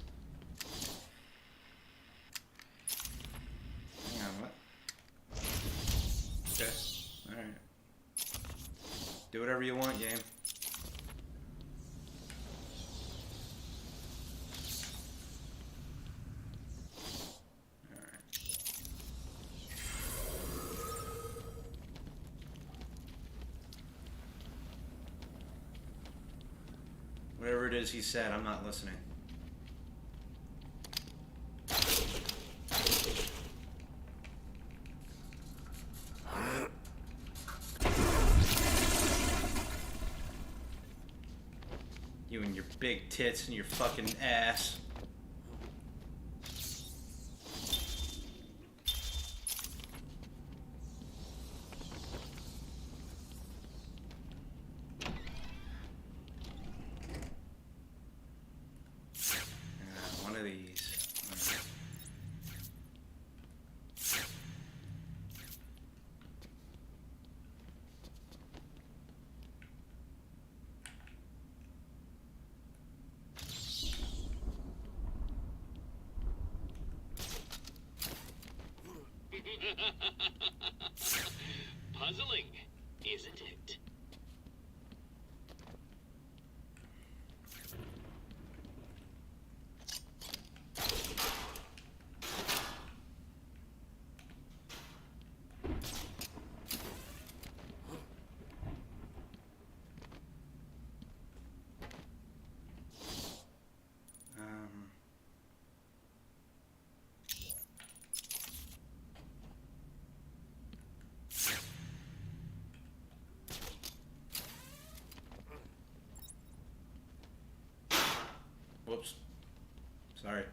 S1: Hang on, what? Okay, alright. Do whatever you want, game. Whatever it is he said, I'm not listening. You and your big tits and your fucking ass. One of these.
S2: Puzzling, isn't it?
S1: Whoops. Sorry.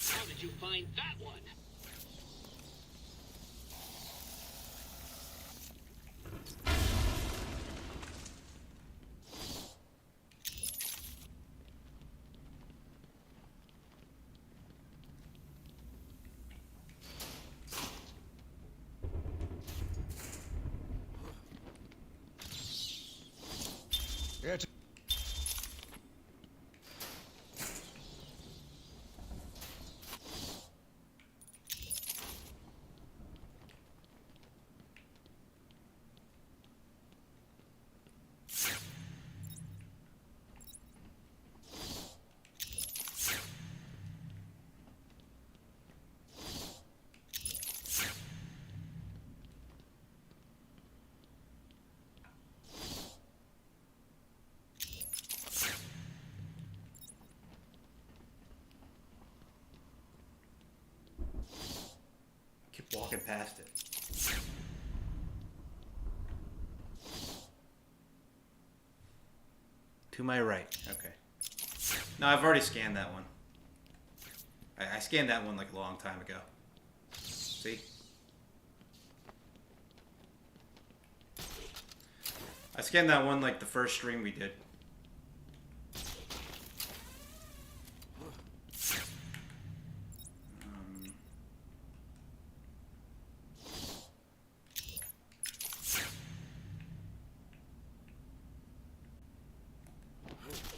S2: How did you find that one?
S3: Yeah,
S1: Keep walking past it. To my right. Okay. No, I've already scanned that one. I scanned that one like a long time ago. See? I scanned that one like the first stream we did.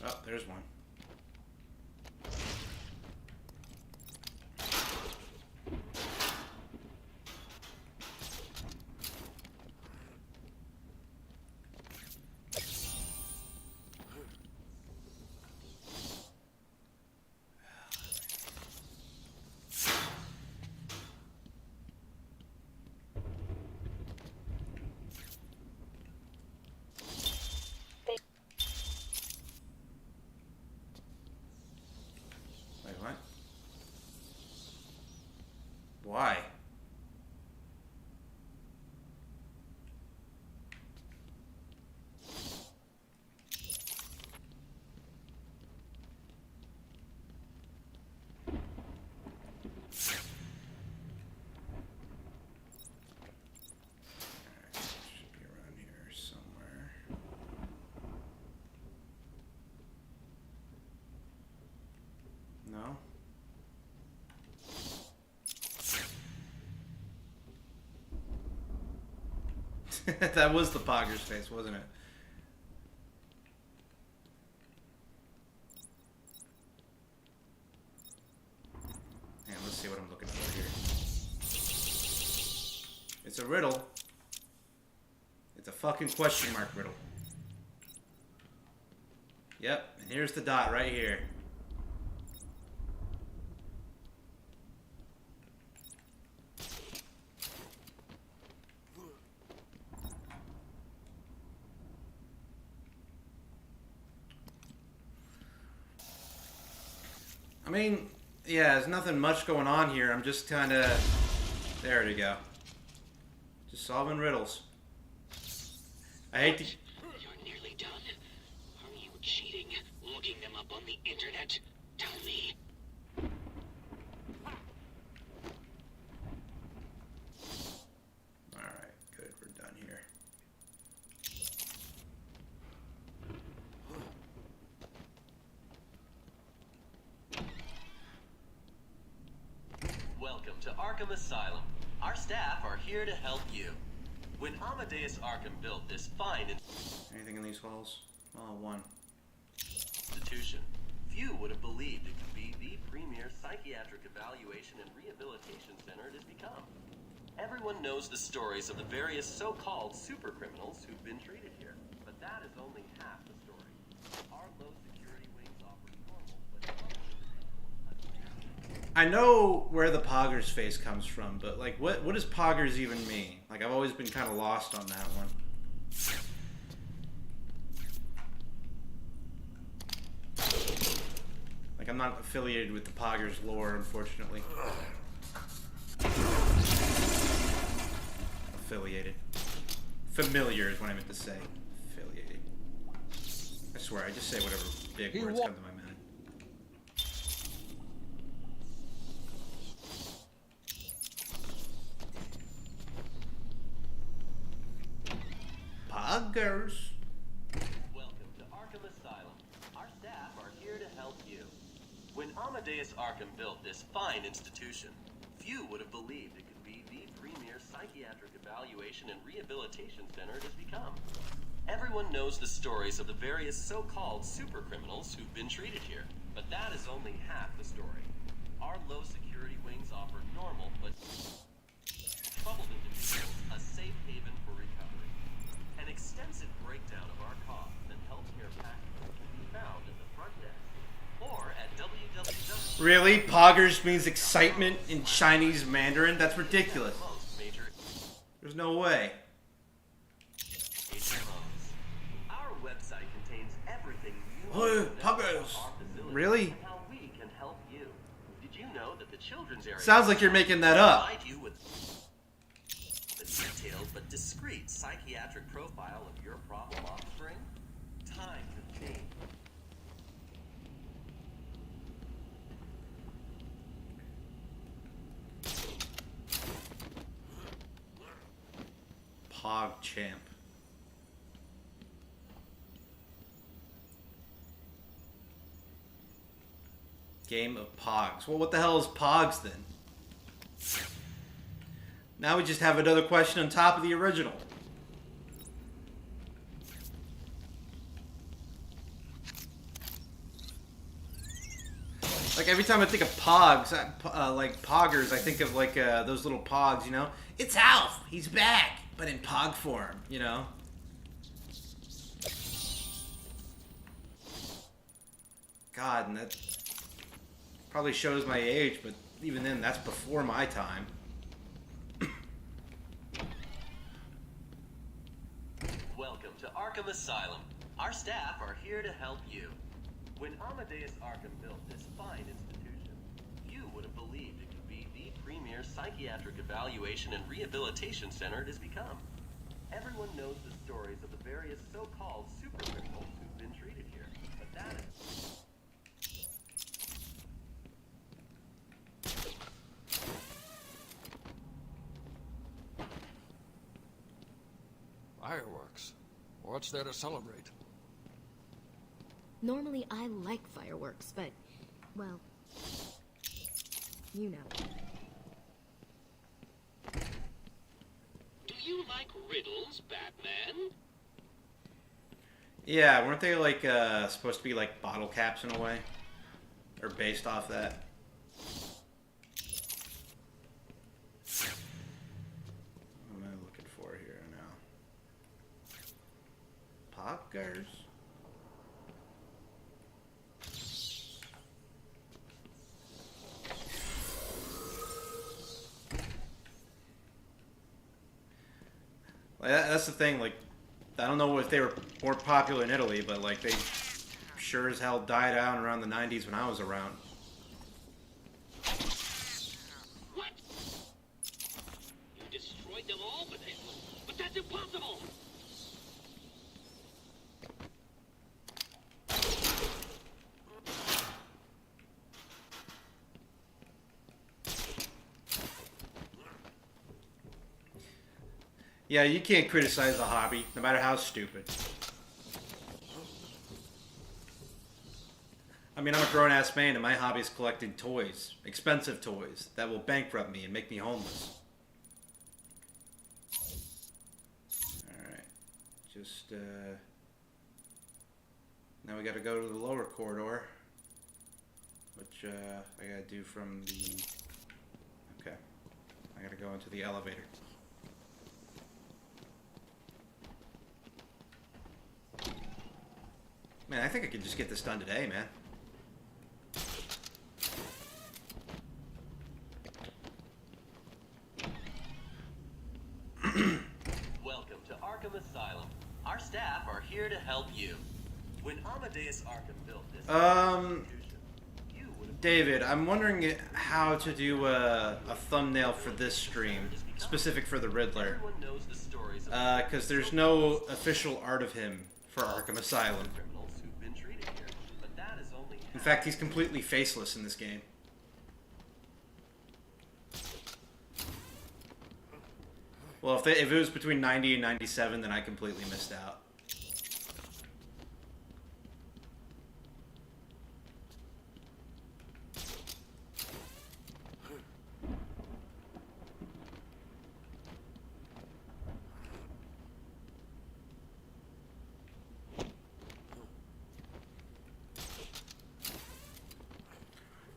S1: Oh, there's one. Wait, what? Why? Should be around here somewhere. No? That was the Pogger's face, wasn't it? Yeah, let's see what I'm looking for here. It's a riddle. It's a fucking question mark riddle. Yep, and here's the dot right here. I mean, yeah, there's nothing much going on here. I'm just kind of... There we go. Just solving riddles. I hate to...
S2: You're nearly done. Are you cheating? Looking them up on the internet? Tell me.
S1: Alright, good. We're done here.
S10: Welcome to Arkham Asylum. Our staff are here to help you. When Amadeus Arkham built this fine
S1: Anything in these halls? Oh, one.
S10: institution, few would have believed it could be the premier psychiatric evaluation and rehabilitation center it has become. Everyone knows the stories of the various so-called super criminals who've been treated here, but that is only half the story. Our low security wings offer normal but
S1: I know where the Pogger's face comes from, but like, what does Poggers even mean? Like, I've always been kind of lost on that one. Like, I'm not affiliated with the Poggers lore, unfortunately. Affiliated. Familiar is what I meant to say. Affiliated. I swear, I just say whatever big words come to my mind. Poggers.
S10: Welcome to Arkham Asylum. Our staff are here to help you. When Amadeus Arkham built this fine institution, few would have believed it could be the premier psychiatric evaluation and rehabilitation center it has become. Everyone knows the stories of the various so-called super criminals who've been treated here, but that is only half the story. Our low security wings offer normal but troubled individuals a safe haven for recovery. An extensive breakdown of our costs and healthcare packages can be found at the front desk or at www.
S1: Really? Poggers means excitement in Chinese Mandarin? That's ridiculous.
S10: Most major
S1: There's no way.
S10: HMOs. Our website contains everything you
S1: Oh,
S10: need to know
S1: Poggers.
S10: about our facility
S1: Really?
S10: and how we can help you. Did you know that the children's area
S1: Sounds like you're making that up.
S10: provide you with a detailed but discreet psychiatric profile of your problem offspring? Times have changed.
S1: Pog champ. Game of Pogs. Well, what the hell is Pogs then? Now we just have another question on top of the original. Like every time I think of Pogs, like Poggers, I think of like those little Pogs, you know? It's Alf! He's back! But in Pog form, you know? God, and that probably shows my age, but even then, that's before my time.
S10: Welcome to Arkham Asylum. Our staff are here to help you. When Amadeus Arkham built this fine institution, few would have believed it could be the premier psychiatric evaluation and rehabilitation center it has become. Everyone knows the stories of the various so-called super criminals who've been treated here, but that is...
S3: Fireworks. What's there to celebrate?
S11: Normally I like fireworks, but, well, you know.
S2: Do you like riddles, Batman?
S1: Yeah, weren't they like supposed to be like bottle caps in a way? Or based off that? What am I looking for here now? Poggers? Like that's the thing, like, I don't know if they were more popular in Italy, but like they sure as hell died out around the 90s when I was around.
S2: What? You destroyed them all, but that's impossible!
S1: Yeah, you can't criticize a hobby, no matter how stupid. I mean, I'm a grown-ass man, and my hobby is collecting toys. Expensive toys that will bankrupt me and make me homeless. Alright. Just, now we gotta go to the lower corridor. Which, I gotta do from the... Okay. I gotta go into the elevator. Man, I think I could just get this done today, man.
S10: Welcome to Arkham Asylum. Our staff are here to help you. When Amadeus Arkham built this institution, you would have...
S1: David, I'm wondering how to do a thumbnail for this stream, specific for the Riddler.
S10: Everyone knows the stories of
S1: Because there's no official art of him for Arkham Asylum.
S10: criminals who've been treated here, but that is only
S1: In fact, he's completely faceless in this game. Well, if it was between 90 and 97, then I completely missed out.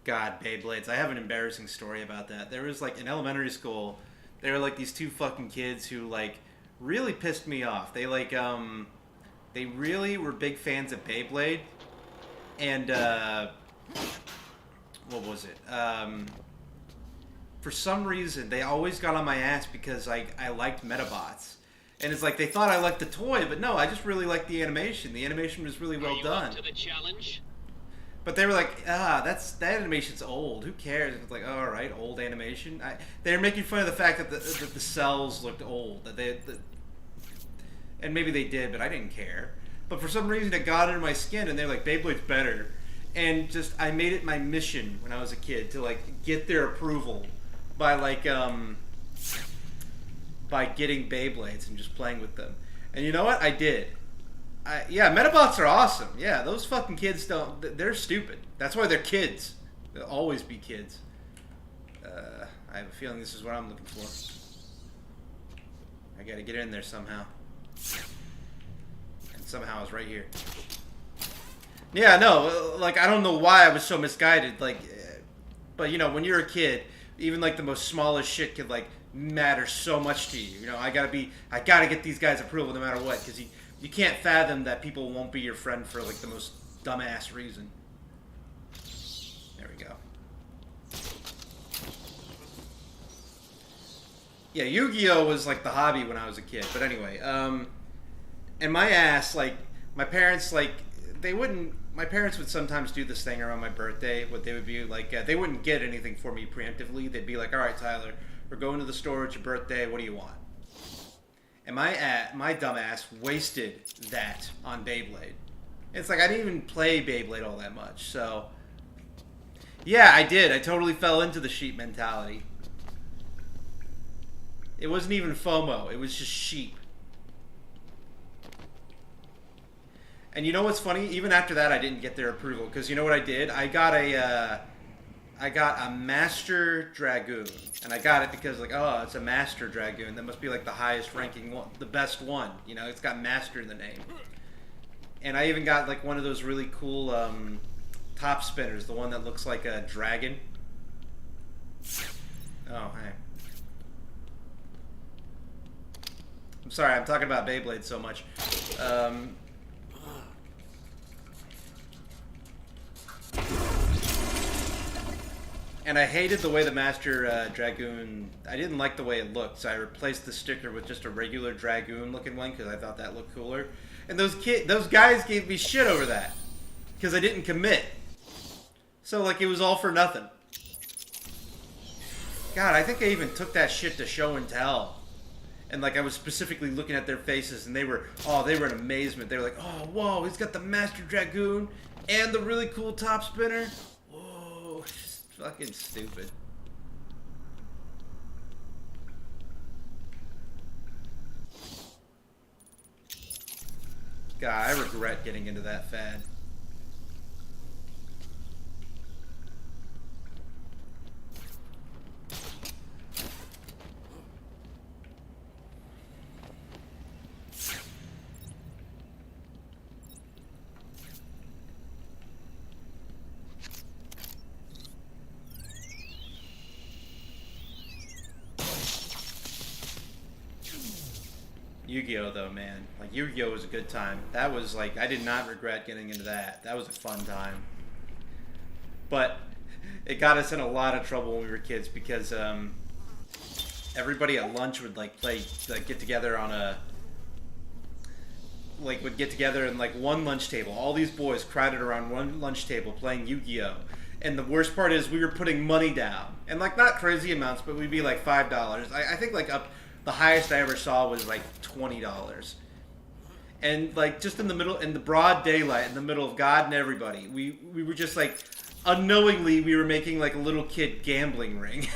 S1: God, Beyblades. I have an embarrassing story about that. There was, like, in elementary school, there were, like, these two fucking kids who, like, really pissed me off. They, like, they really were big fans of Beyblade. And, what was it? For some reason, they always got on my ass because I liked Metabots. And it's like, they thought I liked the toy, but no, I just really liked the animation. The animation was really well done.
S2: Up to the challenge?
S1: But they were like, that animation's old. Who cares? It's like, oh, all right, old animation. They were making fun of the fact that the cells looked old. And maybe they did, but I didn't care. But for some reason, it got under my skin, and they're like, Beyblade's better. And just, I made it my mission when I was a kid to, like, get their approval by, like, by getting Beyblades and just playing with them. And you know what? I did. Yeah, Metabots are awesome. Yeah, those fucking kids they're stupid. That's why they're kids. They'll always be kids. I have a feeling this is what I'm looking for. I gotta get in there somehow. And somehow it's right here. Yeah, no, like, I don't know why I was so misguided, like, but, you know, when you're a kid, even, like, the most smallest shit could, like, matter so much to you. You know, I gotta get these guys' approval no matter what, because you can't fathom that people won't be your friend for, like, the most dumbass reason. There we go. Yeah, Yu-Gi-Oh! Was, like, the hobby when I was a kid, but anyway, and my ass, like, my parents, like, my parents would sometimes do this thing around my birthday, what they would be like, they wouldn't get anything for me preemptively. They'd be like, all right, Tyler, we're going to the store, it's your birthday, what do you want? And my dumb ass wasted that on Beyblade. It's like, I didn't even play Beyblade all that much, so... Yeah, I did. I totally fell into the sheep mentality. It wasn't even FOMO, it was just sheep. And you know what's funny? Even after that, I didn't get their approval. Because you know what I did? I got a Master Dragoon. And I got it because, like, oh, it's a Master Dragoon. That must be, like, the highest ranking one. The best one. You know, it's got Master in the name. And I even got, like, one of those really cool top spinners. The one that looks like a dragon. Oh, hey. I'm sorry, I'm talking about Beyblade so much. And I hated the way the Master Dragoon... I didn't like the way it looked, so I replaced the sticker with just a regular Dragoon-looking one because I thought that looked cooler. And those guys gave me shit over that because I didn't commit. So, like, it was all for nothing. God, I think I even took that shit to show and tell. And, like, I was specifically looking at their faces, and they were in amazement. They were like, oh, whoa, he's got the Master Dragoon and the really cool top spinner. Whoa, just fucking stupid. God, I regret getting into that fad. Yu-Gi-Oh! Though, man. Like, Yu-Gi-Oh! Was a good time. That was, like, I did not regret getting into that. That was a fun time. But it got us in a lot of trouble when we were kids because everybody at lunch would, like, get together on a... Like, would get together in, like, one lunch table. All these boys crowded around one lunch table playing Yu-Gi-Oh! And the worst part is we were putting money down. And, like, not crazy amounts, but we'd be, like, $5. I think, like, the highest I ever saw was like $20. And like just in the broad daylight, in the middle of God and everybody, we were just like, unknowingly we were making like a little kid gambling ring.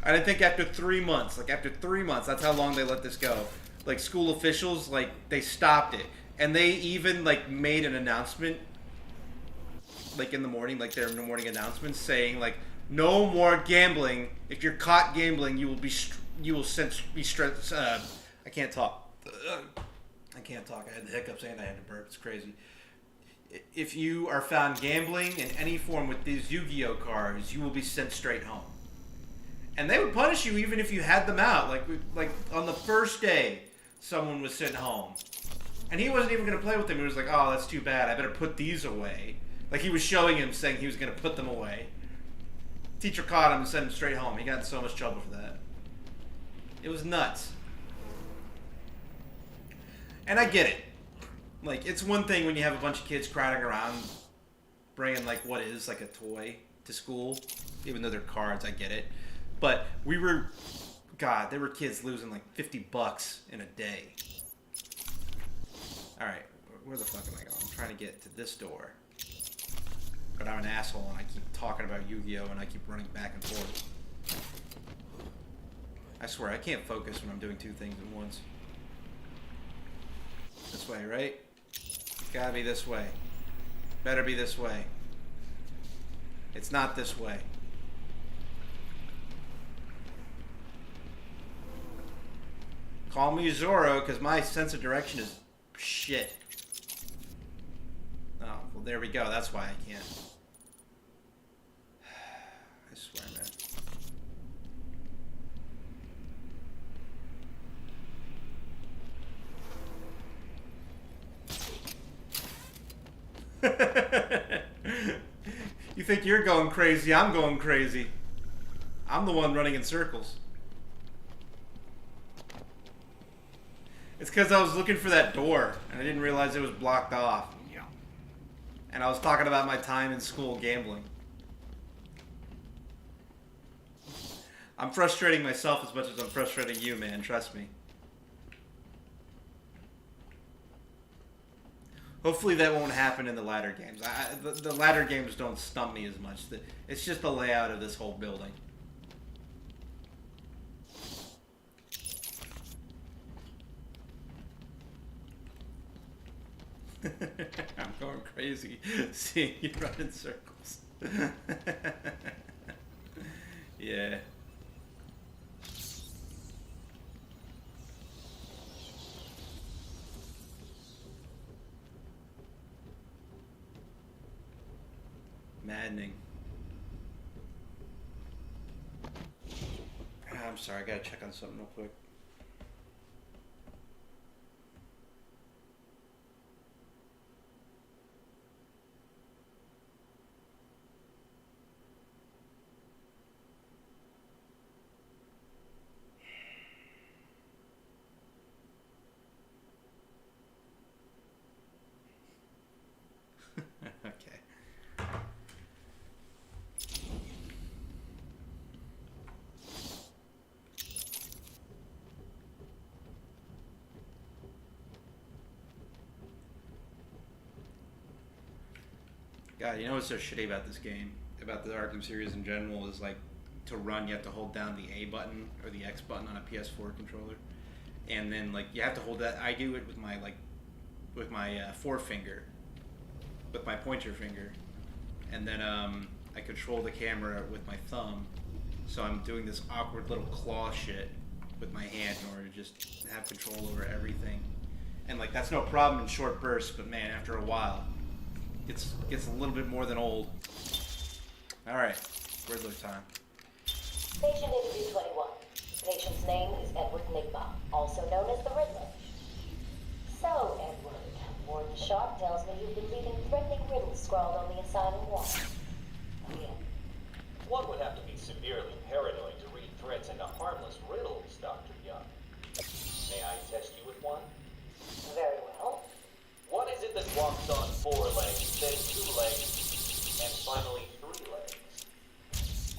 S1: And I think after 3 months, that's how long they let this go. Like school officials, like they stopped it. And they even like made an announcement like in the morning, like their morning announcements saying like, no more gambling. If you're caught gambling, you will be stressed. I can't talk. I can't talk. I had the hiccups and I had to burp. It's crazy. If you are found gambling in any form with these Yu-Gi-Oh cards, you will be sent straight home. And they would punish you even if you had them out. Like on the first day, someone was sent home, and he wasn't even going to play with them. He was like, "Oh, that's too bad. I better put these away." Like he was showing him, saying he was going to put them away. Teacher caught him and sent him straight home. He got in so much trouble for that. It was nuts. And I get it. Like, it's one thing when you have a bunch of kids crowding around, bringing, like, what is, like, a toy to school. Even though they're cards, I get it. But God, there were kids losing, like, $50 in a day. Alright, where the fuck am I going? I'm trying to get to this door. But I'm an asshole and I keep talking about Yu-Gi-Oh! And I keep running back and forth. I swear, I can't focus when I'm doing two things at once. This way, right? Gotta be this way. Better be this way. It's not this way. Call me Zorro, because my sense of direction is shit. Oh, well, there we go. That's why I can't. I swear, man. You think you're going crazy? I'm going crazy. I'm the one running in circles. It's because I was looking for that door, and I didn't realize it was blocked off. Yeah. And I was talking about my time in school gambling. I'm frustrating myself as much as I'm frustrating you, man. Trust me. Hopefully that won't happen in the latter games. The latter games don't stump me as much. It's just the layout of this whole building. I'm going crazy seeing you run in circles. Yeah. Maddening. I'm sorry, I gotta check on something real quick. Okay. God, you know what's so shitty about this game, about the Arkham series in general, is like to run you have to hold down the A button or the X button on a PS4 controller, and then like you have to hold that. I do it with my forefinger, with my pointer finger, and then I control the camera with my thumb. So I'm doing this awkward little claw shit with my hand in order to just have control over everything. And like that's no problem in short bursts, but man, after a while, it gets a little bit more than old. All right, Riddler time.
S5: Patient interview 21. Patient's name is Edward Nigma, also known as the Riddler. So, Edward, Warden Sharp tells me you've been leaving threatening riddles scrawled on the asylum wall. Again.
S8: One would have to be severely paranoid to read threats into harmless riddles, Dr. Young. May I test you with one?
S5: Very well.
S8: What is it that walks on 4 legs, then 2 legs, and finally 3 legs?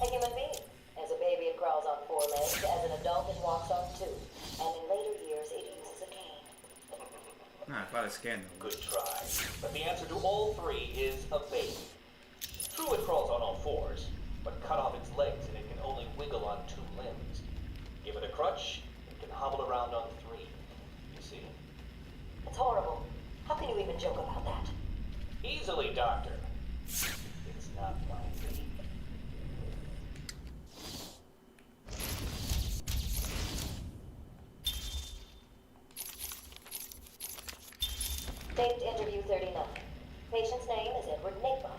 S5: A human being. As a baby, it crawls on 4 legs. As an adult, it walks on 2. And in later years, it uses a cane.
S1: I thought I scanned them.
S8: Good try. But the answer to all 3 is a baby. True, it crawls on all 4s, but cut off its legs and it can only wiggle on 2 limbs. Give it a crutch, it can hobble around on 3. You see?
S5: It's horrible. How can you even joke about that?
S8: Easily, Doctor. It's not my baby.
S5: Taped interview 39. Patient's name is Edward Nigma.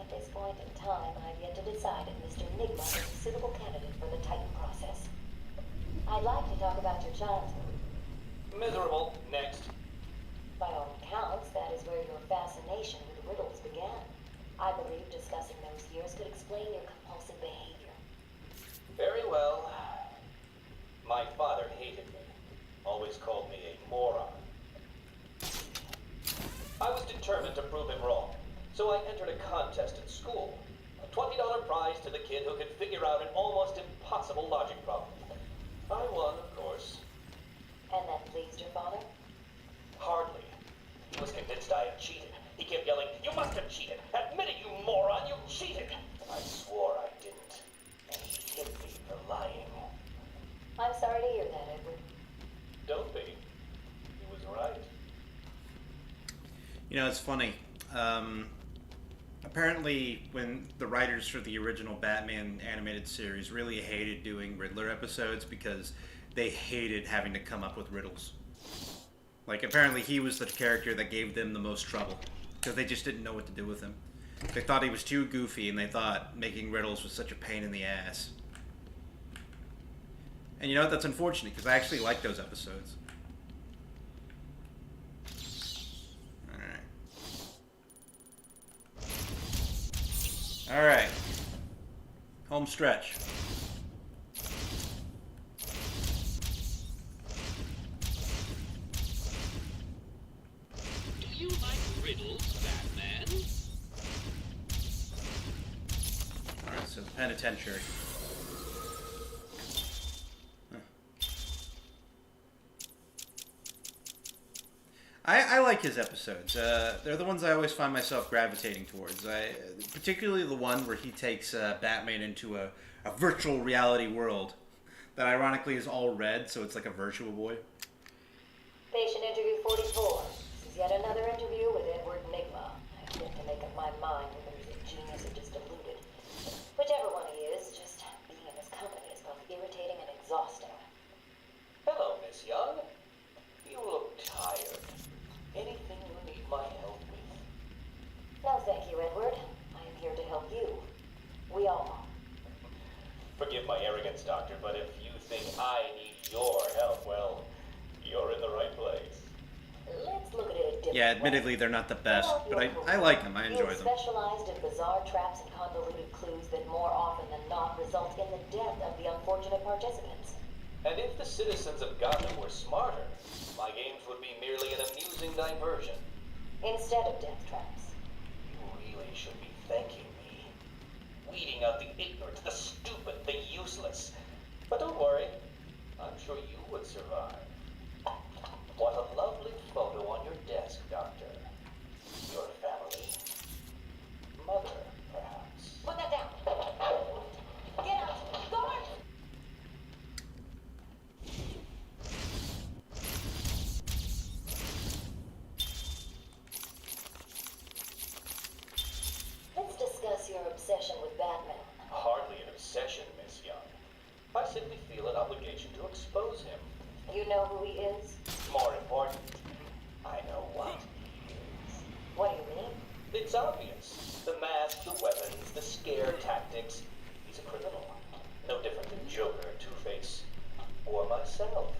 S5: At this point in time, I've yet to decide if Mr. Nigma is a suitable candidate for the Titan process. I'd like to talk about your childhood.
S8: Miserable. Next.
S5: By all accounts, that is where your fascination with riddles began. I believe discussing those years could explain your compulsive behavior.
S8: Very well. My father hated me. Always called me a moron. I was determined to prove him wrong, so I entered a contest at school. A $20 prize to the kid who could figure out an almost impossible logic problem. I won, of course.
S5: And that pleased your father?
S8: Hardly. He was convinced I had cheated. He kept yelling, "You must have cheated! Admit it, you moron! You cheated!" I swore I didn't, and he hit me for lying.
S5: I'm
S1: You know, it's funny. Apparently, when the writers for the original Batman animated series really hated doing Riddler episodes because they hated having to come up with riddles. Like, apparently he was the character that gave them the most trouble because they just didn't know what to do with him. They thought he was too goofy, and they thought making riddles was such a pain in the ass. And you know what? That's unfortunate because I actually like those episodes. Alright. Home stretch.
S2: Do you like riddles, Batman?
S1: Alright, so penitentiary. Huh. I like his episodes. They're the ones I always find myself gravitating towards. Particularly the one where he takes Batman into a virtual reality world that ironically is all red, so it's like a virtual boy.
S5: Patient interview 44. This is yet another interview with Edward Nigma. I hope to make up my mind whether he's a genius or just deluded. Whichever one he is, just being in his company is both irritating and exhausting.
S8: Hello, Miss Young. You look tired. Anything you need my help with?
S5: No, thank you, Edward. I am here to help you. We all are.
S8: Forgive my arrogance, Doctor, but if you think I need your help, well, you're in the right place.
S5: Let's look at it a different
S1: Yeah, admittedly they're not the best, but I like them. I enjoy
S5: You've
S1: them.
S5: specialized in bizarre traps and convoluted clues that more often than not result in the death of the unfortunate participants.
S8: And if the citizens of Gotham were smarter, my games would be merely an amusing diversion.
S5: Instead of death traps.
S8: You really should be thanking me. Weeding out the ignorant, the stupid, the useless. But don't worry, I'm sure you would survive. What a lovely photo on your desk, Doctor. Your family. Mother, perhaps.
S5: Put that down. Get out. Guard! Let's discuss your obsession with Batman.
S8: Hardly an obsession, Miss Young. I simply feel an obligation to expose him.
S5: You know who he is?
S8: More important, I know what he is.
S5: What do you mean?
S8: It's obvious. The mask, the weapons, the scare tactics. He's a criminal. No different than Joker, Two-Face, or myself.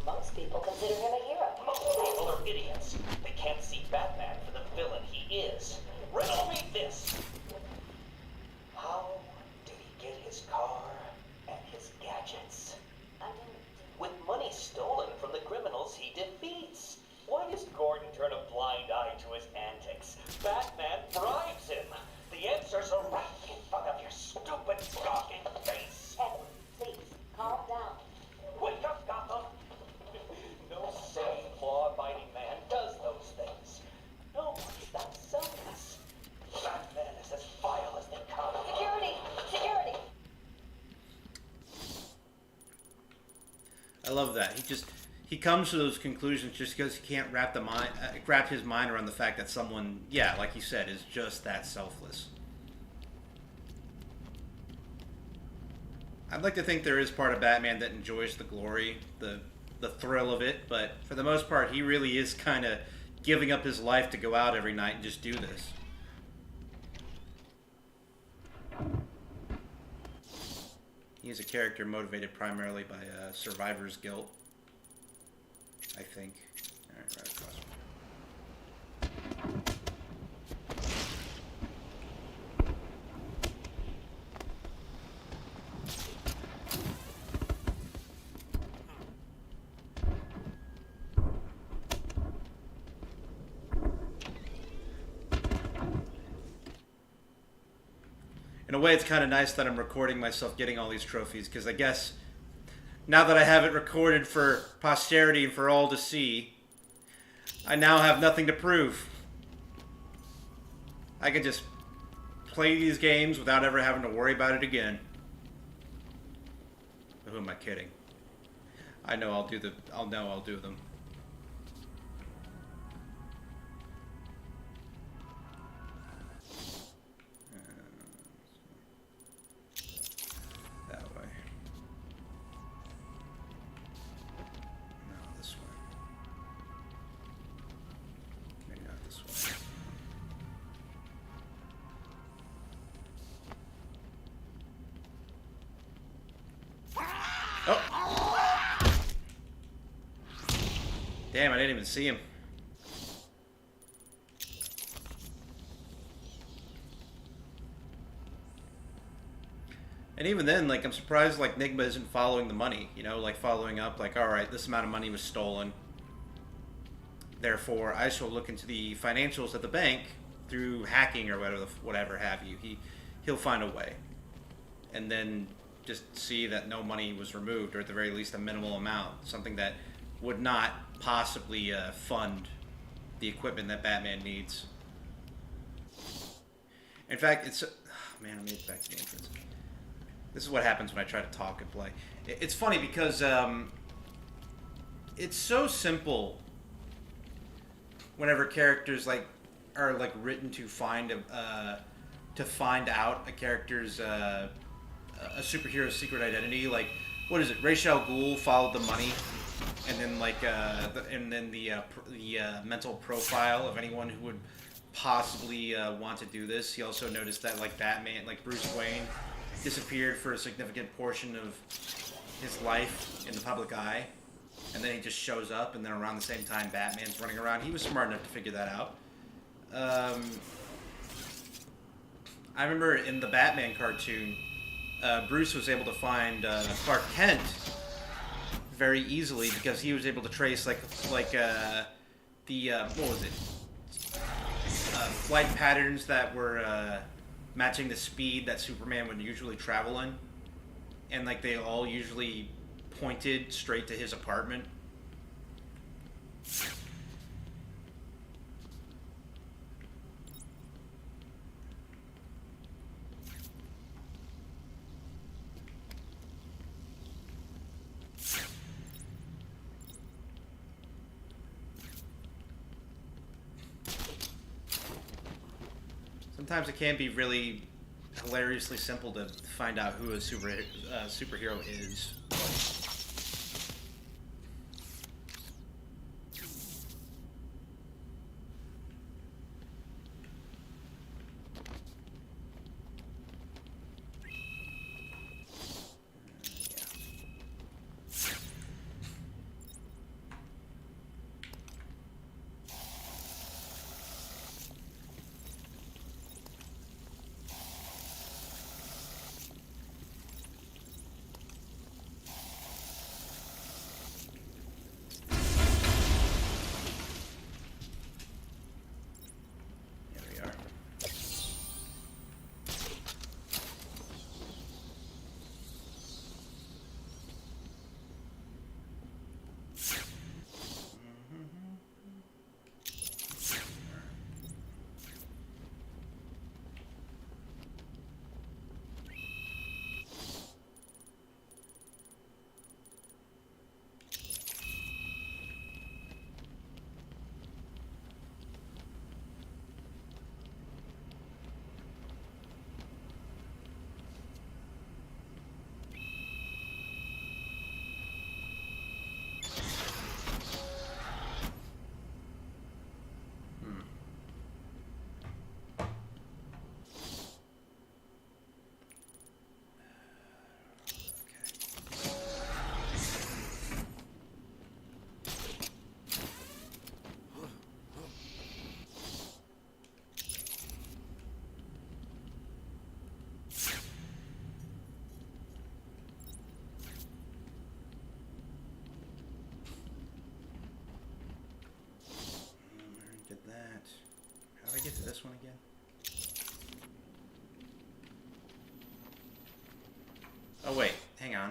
S5: Most people consider him a hero.
S8: Most people are idiots. They can't see Batman for the villain he is. Riddle me this. How did he get his car and his gadgets? With money stolen from the criminals he defeats. Why does Gordon turn a blind eye to his antics? Batman bribes him. The answers are right in front of your stupid, gawking face.
S5: Edward, please, calm down.
S8: Wake up, Gotham! No sane, law-abiding man does those things. No one's that selfless. Batman is as vile as they come.
S5: Security! Security!
S1: I love that. He comes to those conclusions just because he can't wrap his mind around the fact that someone, yeah, like you said, is just that selfless. I'd like to think there is part of Batman that enjoys the glory, the thrill of it, but for the most part, he really is kind of giving up his life to go out every night and just do this. He's a character motivated primarily by survivor's guilt, I think. Alright, right across. In a way, it's kind of nice that I'm recording myself getting all these trophies, because I guess now that I have it recorded for posterity and for all to see, I now have nothing to prove. I can just play these games without ever having to worry about it again. Who am I kidding? I know I'll do them. Oh! Damn, I didn't even see him. And even then, like, I'm surprised, like, Nigma isn't following the money, you know, like, following up, like, alright, this amount of money was stolen. Therefore, I shall look into the financials of the bank through hacking or whatever have you. He'll find a way. And then just see that no money was removed, or at the very least a minimal amount. Something that would not possibly fund the equipment that Batman needs. In fact, it's... Oh, man, let me get back to the entrance. This is what happens when I try to talk and play. It's funny because it's so simple whenever characters are written to find out a character's a superhero's secret identity. Like, what is it? Ra's al Ghul followed the money, and then the mental profile of anyone who would possibly want to do this. He also noticed that Batman, Bruce Wayne, disappeared for a significant portion of his life in the public eye, and then he just shows up, and then around the same time Batman's running around. He was smart enough to figure that out. I remember in the Batman cartoon, Bruce was able to find Clark Kent very easily because he was able to trace what was it? Flight patterns that were matching the speed that Superman would usually travel in, and they all usually pointed straight to his apartment. Sometimes it can be really hilariously simple to find out who a superhero is. How do I get to this one again? Oh wait, hang on.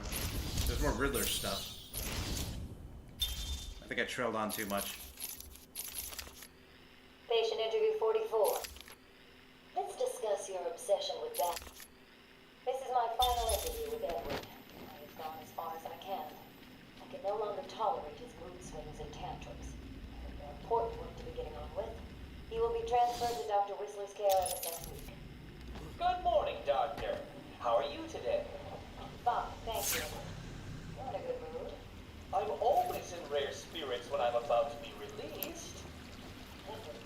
S1: There's more Riddler stuff. I think I trailed on too much.
S5: Patient interview 44. Let's discuss your obsession with that. This is my final interview with Edward. I've gone as far as I can. I can no longer tolerate his mood swings and tantrums. I have more important work to be getting on with. He will be transferred to Dr. Whistler's care as of next week.
S6: Good morning, Doctor. How are you today?
S5: Fine, thank you. You're in a good mood.
S6: I'm always in rare spirits when I'm about to be released.
S5: Edward,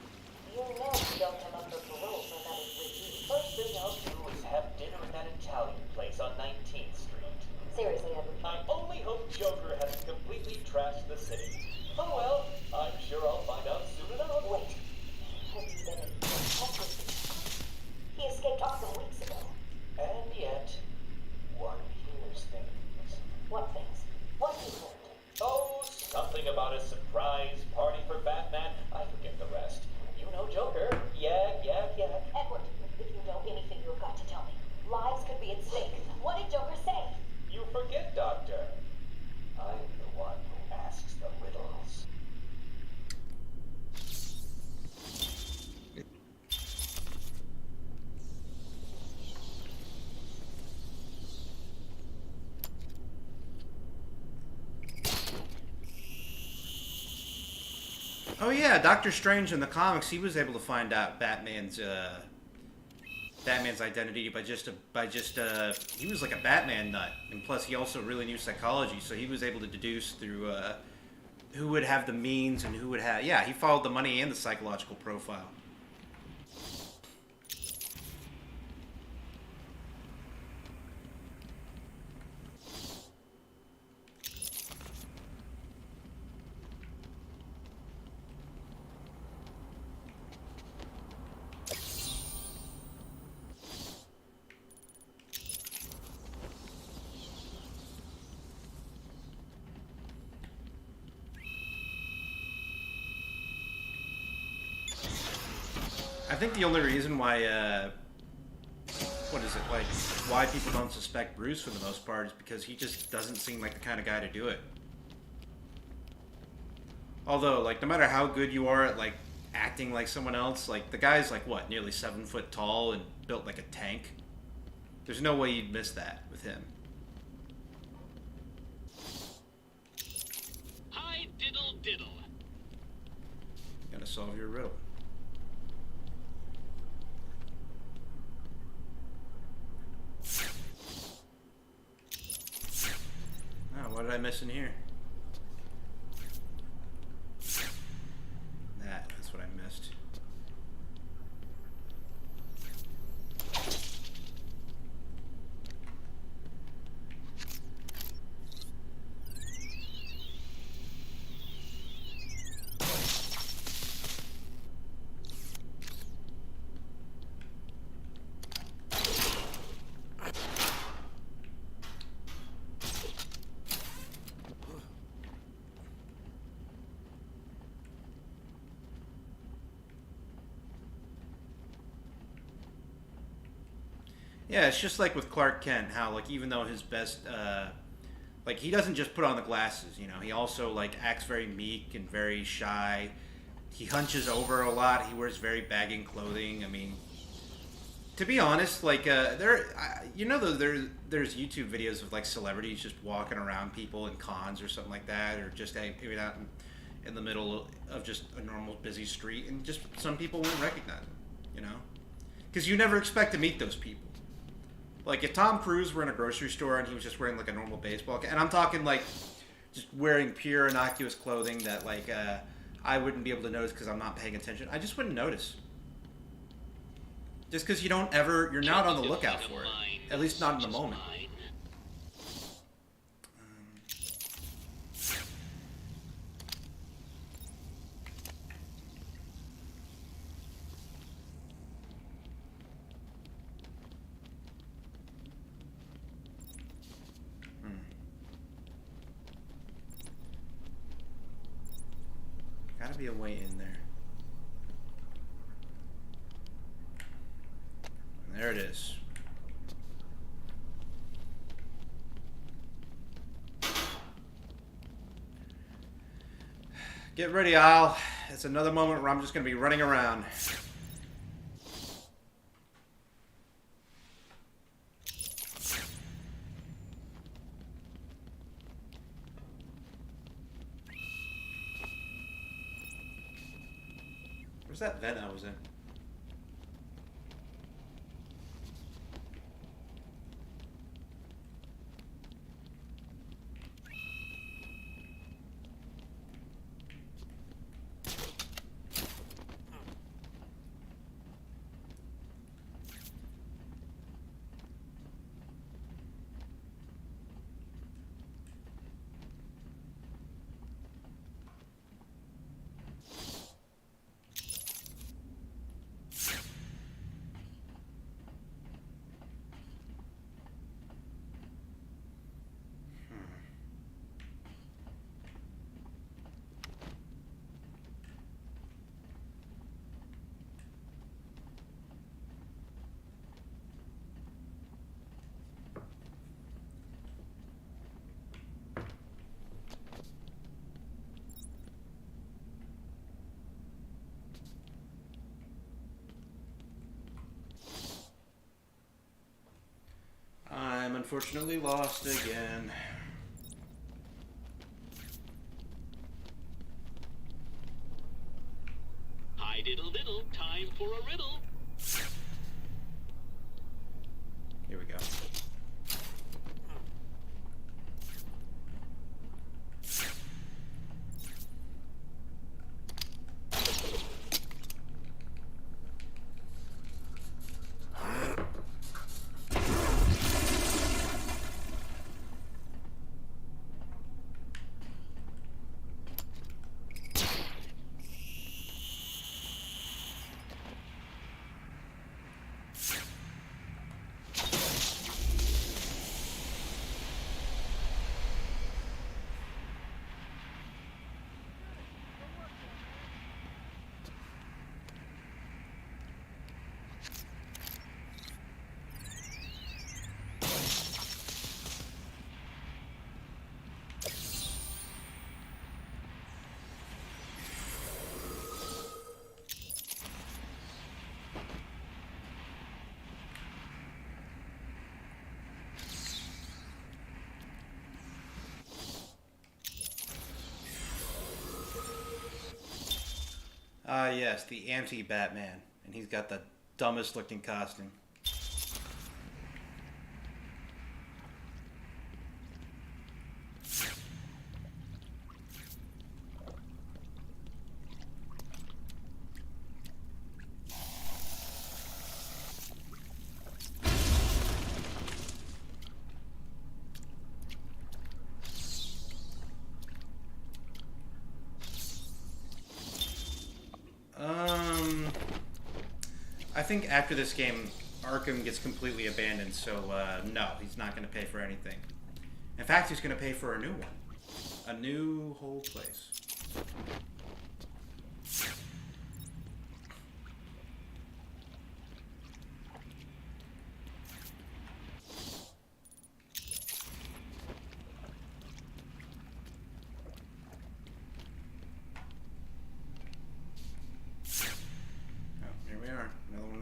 S5: you know you don't come up for parole for another 3 years.
S6: First thing I'll do is have dinner at that Italian place on 19th Street.
S5: Seriously, Edward.
S6: I only
S1: Oh yeah, Doctor Strange in the comics, he was able to find out Batman's identity by just he was like a Batman nut, and plus he also really knew psychology, so he was able to deduce through who would have the means and who would have. Yeah, he followed the money and the psychological profile. I think the only reason why, why people don't suspect Bruce for the most part is because he just doesn't seem like the kind of guy to do it. Although, like, no matter how good you are at, like, acting like someone else, like, the guy's, like, what, nearly 7 foot tall and built like a tank? There's no way you'd miss that with him.
S2: Hi, diddle diddle.
S1: Gotta solve your riddle. Oh, what did I miss in here? That's what I missed. Yeah, it's just like with Clark Kent, how, like, even though his best, like, he doesn't just put on the glasses, you know, he also, like, acts very meek and very shy. He hunches over a lot, he wears very bagging clothing. I mean, to be honest, like, there's YouTube videos of, like, celebrities just walking around people in cons or something like that, or just maybe out in the middle of just a normal busy street, and just some people won't recognize them, you know? Because you never expect to meet those people. Like, if Tom Cruise were in a grocery store and he was just wearing, like, a normal baseball cap, and I'm talking, like, just wearing pure, innocuous clothing that, like, I wouldn't be able to notice because I'm not paying attention, I just wouldn't notice. Just because you're not on the lookout for it. At least not in the moment. Gotta be a way in there. And there it is. Get ready, Al. It's another moment where I'm just gonna be running around. Where's that vent I was in? I'm unfortunately lost again.
S2: time for a riddle.
S1: Here we go. Ah, yes, the anti-Batman. And he's got the dumbest looking costume. I think after this game, Arkham gets completely abandoned, so no, he's not going to pay for anything. In fact, he's going to pay for a new one. A new whole place.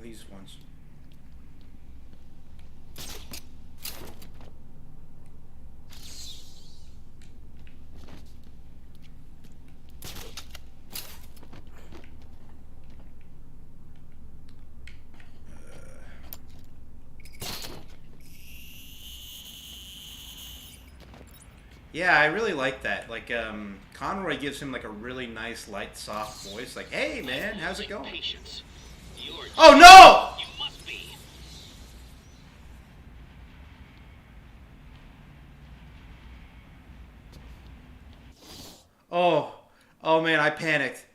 S1: These ones. Yeah, I really like that. Like, Conroy gives him like a really nice, light, soft voice. Like, hey man, how's it going?
S2: Patience.
S1: Oh no!
S2: You must be.
S1: Oh man, I panicked.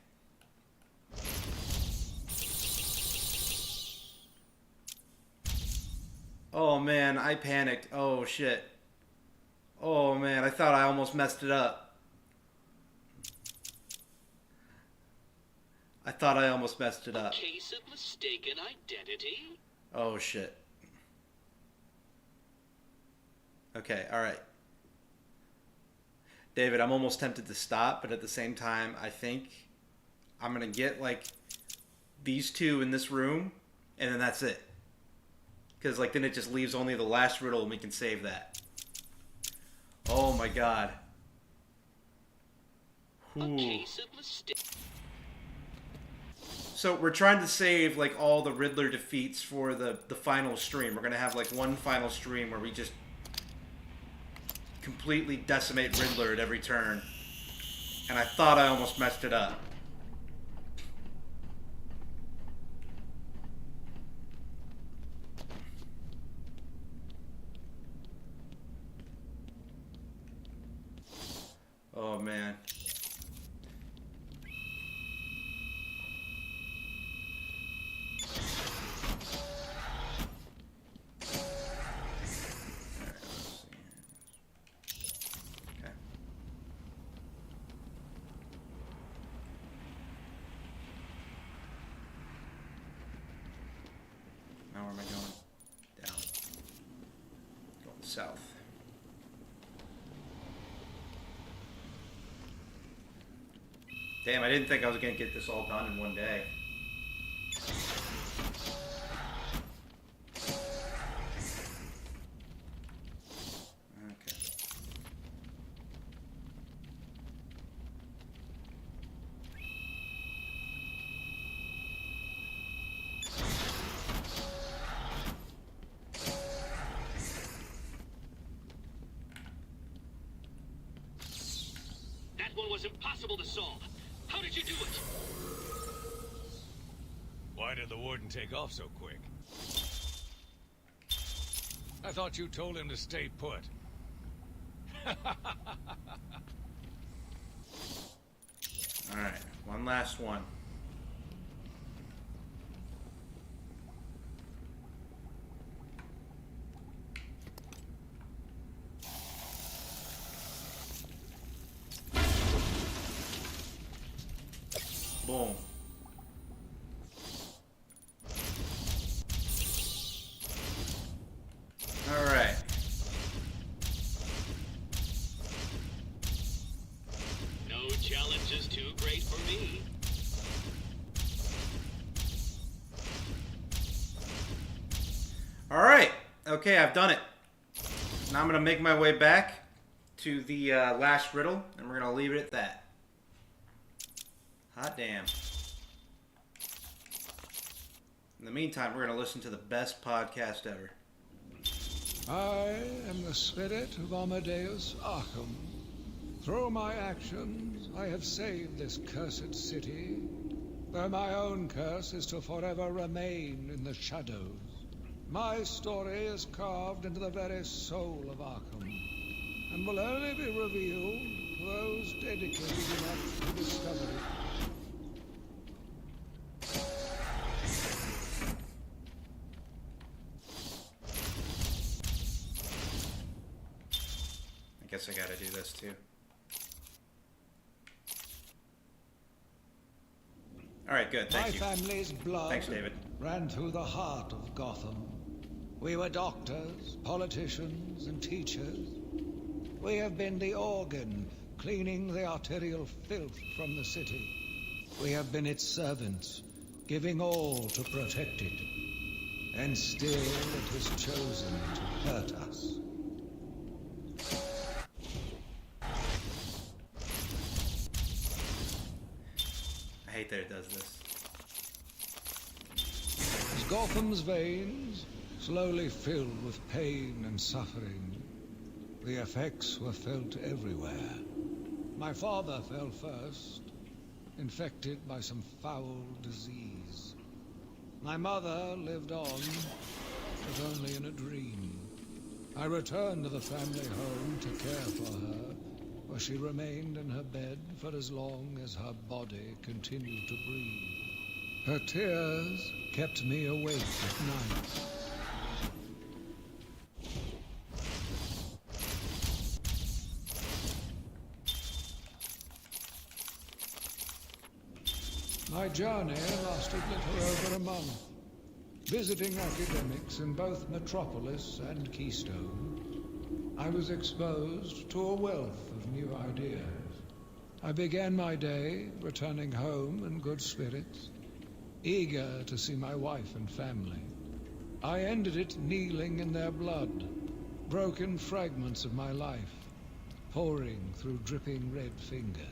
S1: Oh man, I panicked. Oh shit. Oh man, I thought I almost messed it up. I thought I almost messed it up.
S2: A case of mistaken identity?
S1: Oh shit. Okay, alright. David, I'm almost tempted to stop, but at the same time, I think I'm gonna get like these two in this room, and then that's it. Because like then it just leaves only the last riddle and we can save that. Oh my god. Ooh.
S2: A case of mistake.
S1: So we're trying to save like all the Riddler defeats for the final stream. We're gonna have like one final stream where we just completely decimate Riddler at every turn. And I thought I almost messed it up. Oh man. Now where am I going? Down. Going south. Damn, I didn't think I was going to get this all done in one day. Okay.
S2: was impossible to solve. How did you do it?
S12: Why did the warden take off so quick? I thought you told him to stay put.
S1: Alright, one last one. Boom. Alright.
S2: No challenge is too great for me.
S1: Alright. Okay, I've done it. Now I'm going to make my way back to the last riddle, and we're going to leave it at that. Hot damn. In the meantime, we're going to listen to the best podcast ever.
S13: I am the spirit of Amadeus Arkham. Through my actions, I have saved this cursed city, though my own curse is to forever remain in the shadows. My story is carved into the very soul of Arkham, and will only be revealed to those dedicated enough to discover it.
S1: I guess I gotta do this too. Alright, good, thank you.
S13: My family's blood
S1: Thanks, David.
S13: ran through the heart of Gotham. We were doctors, politicians, and teachers. We have been the organ cleaning the arterial filth from the city. We have been its servants, giving all to protect it. And still it has chosen to hurt us.
S1: I hate that it does this.
S13: As Gotham's veins slowly filled with pain and suffering, the effects were felt everywhere. My father fell first, infected by some foul disease. My mother lived on, but only in a dream. I returned to the family home to care for her, where she remained in her bed for as long as her body continued to breathe. Her tears kept me awake at night. My journey lasted little over a month, visiting academics in both Metropolis and Keystone. I was exposed to a wealth of new ideas. I began my day returning home in good spirits, eager to see my wife and family. I ended it kneeling in their blood, broken fragments of my life, pouring through dripping red fingers.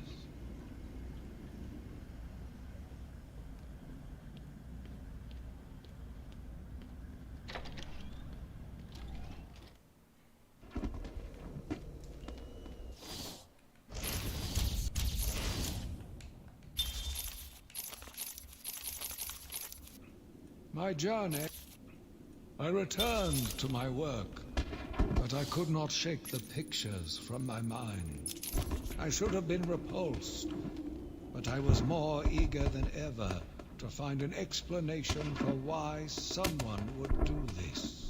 S13: My journey, I returned to my work, but I could not shake the pictures from my mind. I should have been repulsed, but I was more eager than ever to find an explanation for why someone would do this.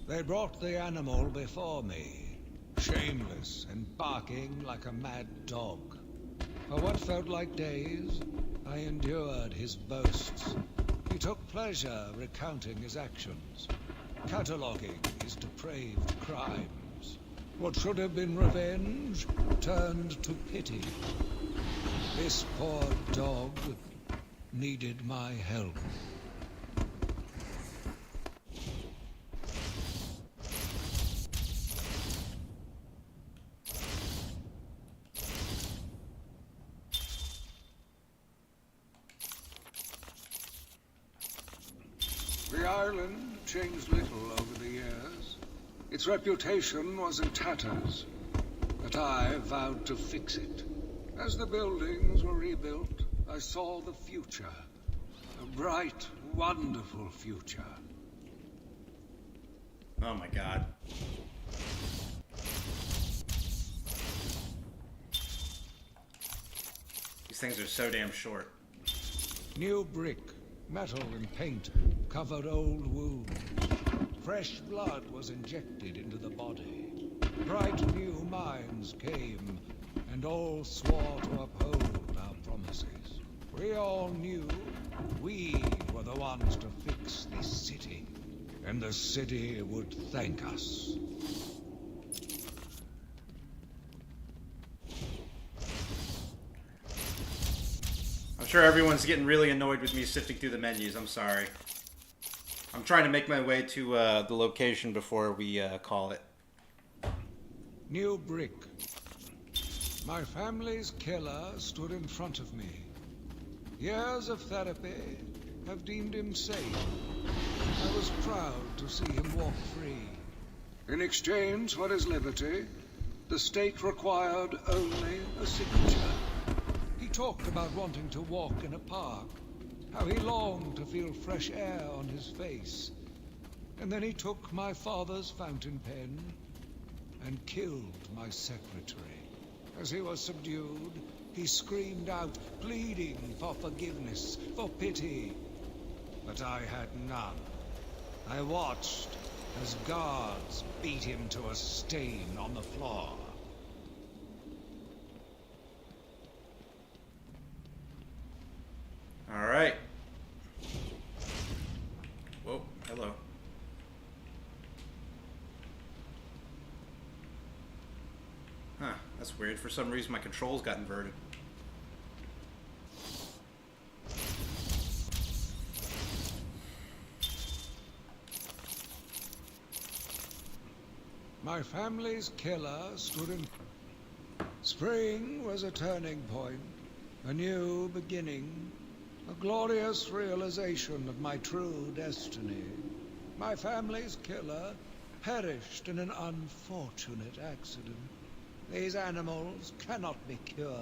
S13: They brought the animal before me, shameless and barking like a mad dog. For what felt like days, I endured his boasts. He took pleasure recounting his actions, cataloguing his depraved crimes. What should have been revenge turned to pity. This poor dog needed my help. The island changed little over the years. Its reputation was in tatters, but I vowed to fix it. As the buildings were rebuilt, I saw the future. A bright, wonderful future.
S1: Oh my god. These things are so damn short.
S13: New brick, metal and paint covered old wounds. Fresh blood was injected into the body. Bright new minds came, and all swore to uphold our promises. We all knew we were the ones to fix this city, and the city would thank us.
S1: I'm sure everyone's getting really annoyed with me sifting through the menus. I'm sorry. I'm trying to make my way to the location before we call it.
S13: New brick. My family's killer stood in front of me. Years of therapy have deemed him safe. I was proud to see him walk free. In exchange for his liberty, the state required only a signature. He talked about wanting to walk in a park, how he longed to feel fresh air on his face. And then he took my father's fountain pen and killed my secretary. As he was subdued, he screamed out, pleading for forgiveness, for pity. But I had none. I watched as guards beat him to a stain on the floor.
S1: All right. Whoa, hello. Huh, that's weird. For some reason, my controls got inverted.
S13: My family's killer stood in... Spring was a turning point, a new beginning, a glorious realization of my true destiny. My family's killer perished in an unfortunate accident. These animals cannot be cured.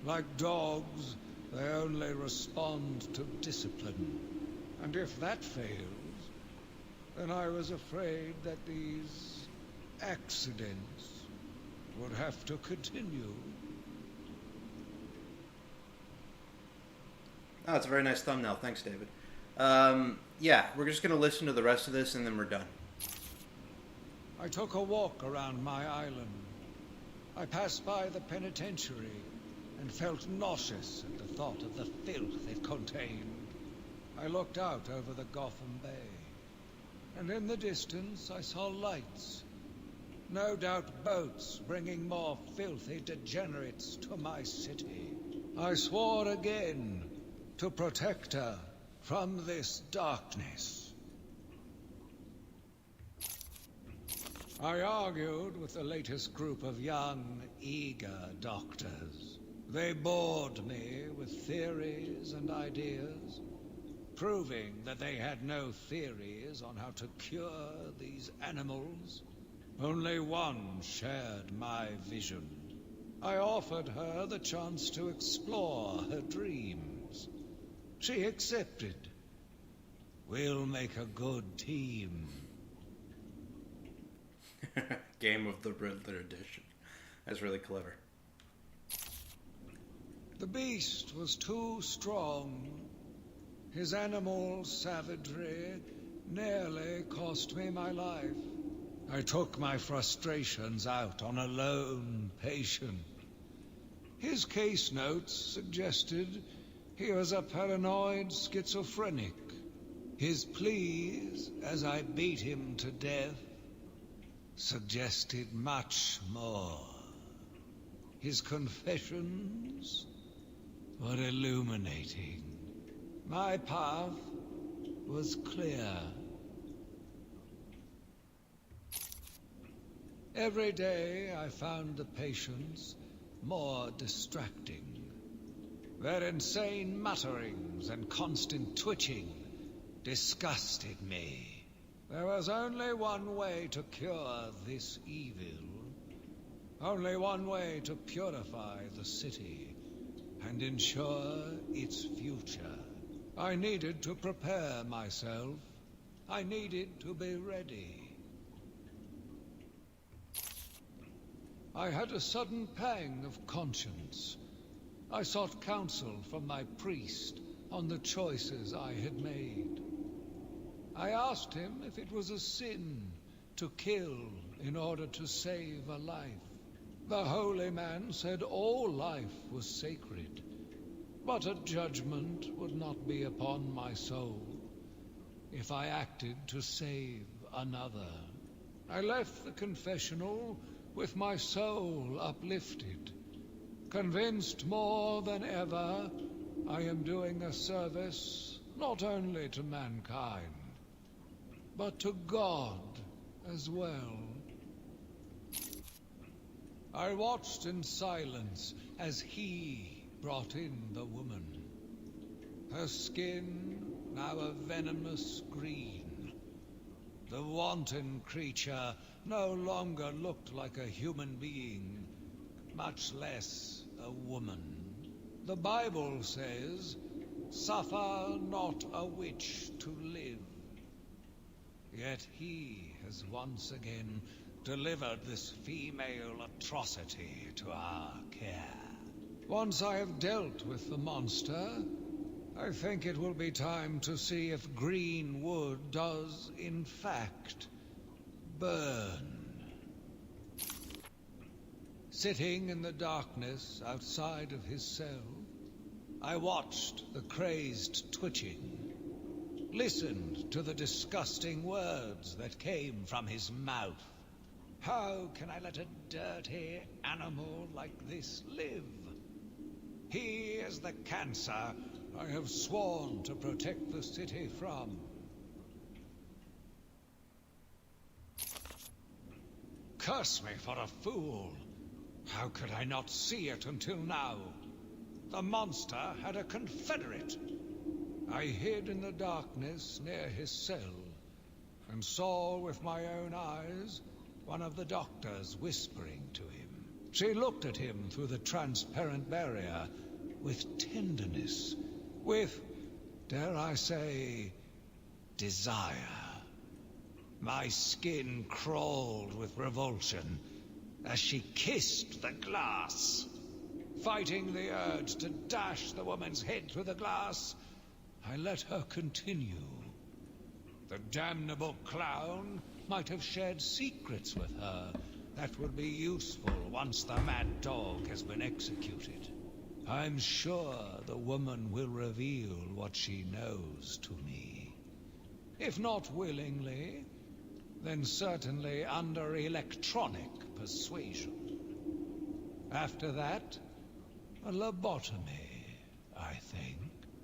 S13: Like dogs, they only respond to discipline. And if that fails, then I was afraid that these accidents would have to continue.
S1: Oh, it's a very nice thumbnail. Thanks, David. Yeah, we're just going to listen to the rest of this and then we're done.
S13: I took a walk around my island. I passed by the penitentiary and felt nauseous at the thought of the filth it contained. I looked out over the Gotham Bay, and in the distance I saw lights. No doubt boats bringing more filthy degenerates to my city. I swore again to protect her from this darkness. I argued with the latest group of young, eager doctors. They bored me with theories and ideas, proving that they had no theories on how to cure these animals. Only one shared my vision. I offered her the chance to explore her dreams. She accepted. We'll make a good team.
S1: Game of the Riddler edition. That's really clever.
S13: The beast was too strong. His animal savagery nearly cost me my life. I took my frustrations out on a lone patient. His case notes suggested he was a paranoid schizophrenic. His pleas, as I beat him to death, suggested much more. His confessions were illuminating. My path was clear. Every day I found the patients more distracting. Their insane mutterings and constant twitching disgusted me. There was only one way to cure this evil. Only one way to purify the city and ensure its future. I needed to prepare myself. I needed to be ready. I had a sudden pang of conscience. I sought counsel from my priest on the choices I had made. I asked him if it was a sin to kill in order to save a life. The holy man said all life was sacred, but a judgment would not be upon my soul if I acted to save another. I left the confessional with my soul uplifted, convinced more than ever I am doing a service not only to mankind, but to God as well. I watched in silence as he brought in the woman. Her skin now a venomous green. The wanton creature no longer looked like a human being, much less a woman. The Bible says, "Suffer not a witch to live." Yet he has once again delivered this female atrocity to our care. Once I have dealt with the monster, I think it will be time to see if green wood does, in fact, burn. Sitting in the darkness outside of his cell, I watched the crazed twitching, listened to the disgusting words that came from his mouth. How can I let a dirty animal like this live? He is the cancer I have sworn to protect the city from. Curse me for a fool! How could I not see it until now? The monster had a confederate. I hid in the darkness near his cell, and saw with my own eyes one of the doctors whispering to him. She looked at him through the transparent barrier with tenderness, with, dare I say, desire. My skin crawled with revulsion as she kissed the glass. Fighting the urge to dash the woman's head through the glass, I let her continue. The damnable clown might have shared secrets with her that would be useful once the mad dog has been executed. I'm sure the woman will reveal what she knows to me. If not willingly, then certainly under electronic persuasion. After that, a lobotomy, I think.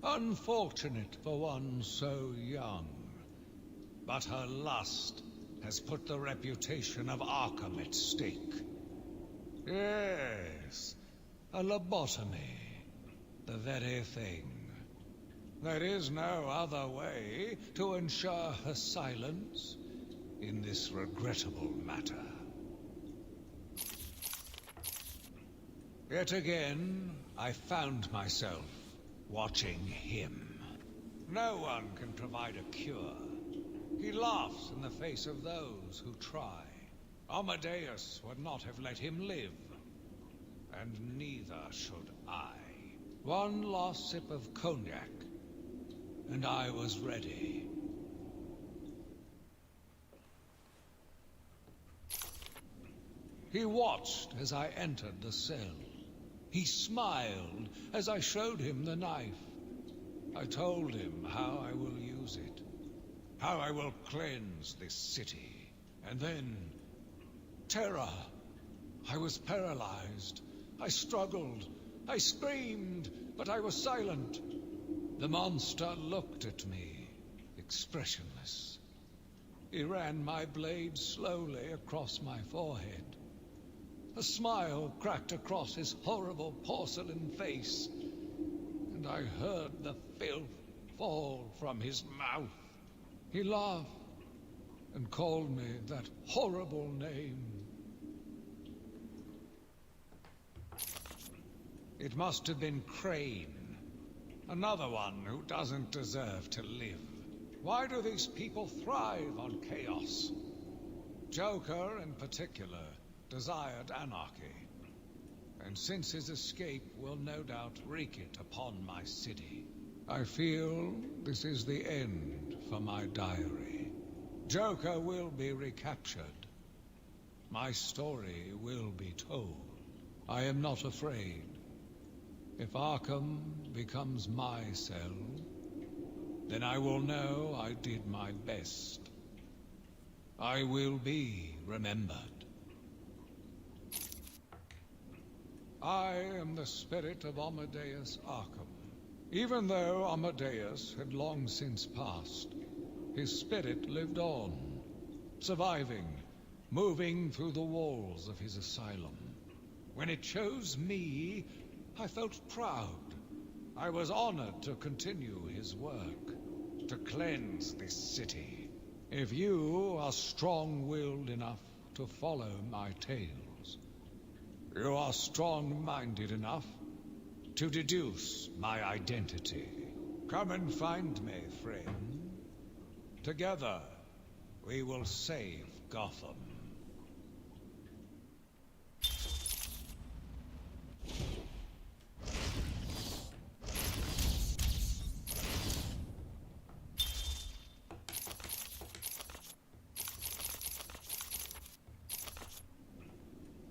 S13: Unfortunate for one so young. But her lust has put the reputation of Arkham at stake. Yes, a lobotomy. The very thing. There is no other way to ensure her silence in this regrettable matter. Yet again, I found myself watching him. No one can provide a cure. He laughs in the face of those who try. Amadeus would not have let him live, and neither should I. One last sip of cognac, and I was ready. He watched as I entered the cell. He smiled as I showed him the knife. I told him how I will use it, how I will cleanse this city. And then, terror. I was paralyzed. I struggled. I screamed, but I was silent. The monster looked at me, expressionless. He ran my blade slowly across my forehead. A smile cracked across his horrible porcelain face, and I heard the filth fall from his mouth. He laughed and called me that horrible name. It must have been Crane, another one who doesn't deserve to live. Why do these people thrive on chaos? Joker, in particular, desired anarchy, and since his escape will no doubt wreak it upon my city. I feel this is the end for my diary. Joker will be recaptured. My story will be told. I am not afraid. If Arkham becomes my cell, then I will know I did my best. I will be remembered. I am the spirit of Amadeus Arkham. Even though Amadeus had long since passed, his spirit lived on, surviving, moving through the walls of his asylum. When it chose me, I felt proud. I was honored to continue his work, to cleanse this city. If you are strong-willed enough to follow my tales, you are strong-minded enough to deduce my identity. Come and find me, friend. Together, we will save Gotham.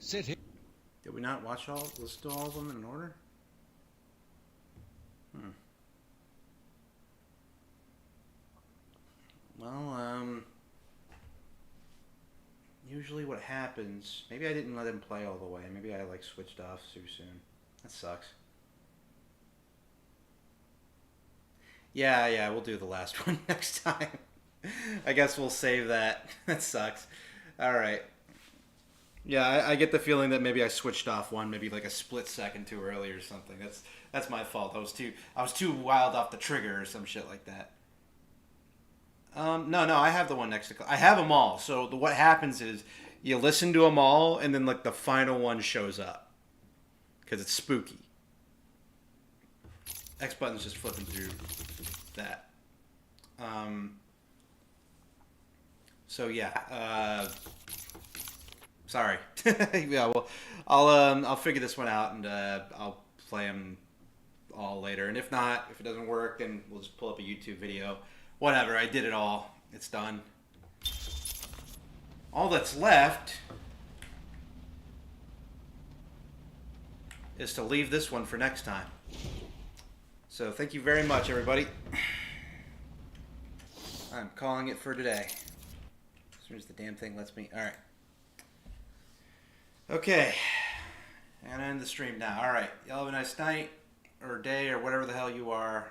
S13: Sit here.
S1: Did we not watch listen to all of them in order? Well, usually what happens, maybe I didn't let him play all the way. Maybe I, like, switched off too soon. That sucks. Yeah, we'll do the last one next time. I guess we'll save that. That sucks. Alright. Yeah, I get the feeling that maybe I switched off one, maybe like a split second too early or something. That's my fault. I was too wild off the trigger or some shit like that. No, I have the one next to. I have them all. So what happens is you listen to them all, and then like the final one shows up because it's spooky. X button's just flipping through that. So yeah. Sorry. Yeah. Well, I'll figure this one out, and I'll play them all later. And if not, if it doesn't work, then we'll just pull up a YouTube video. Whatever, I did it all. It's done. All that's left is to leave this one for next time. So thank you very much, everybody. I'm calling it for today. As soon as the damn thing lets me. Alright. Okay. I'm going to end the stream now. Alright. Y'all have a nice night or day or whatever the hell you are.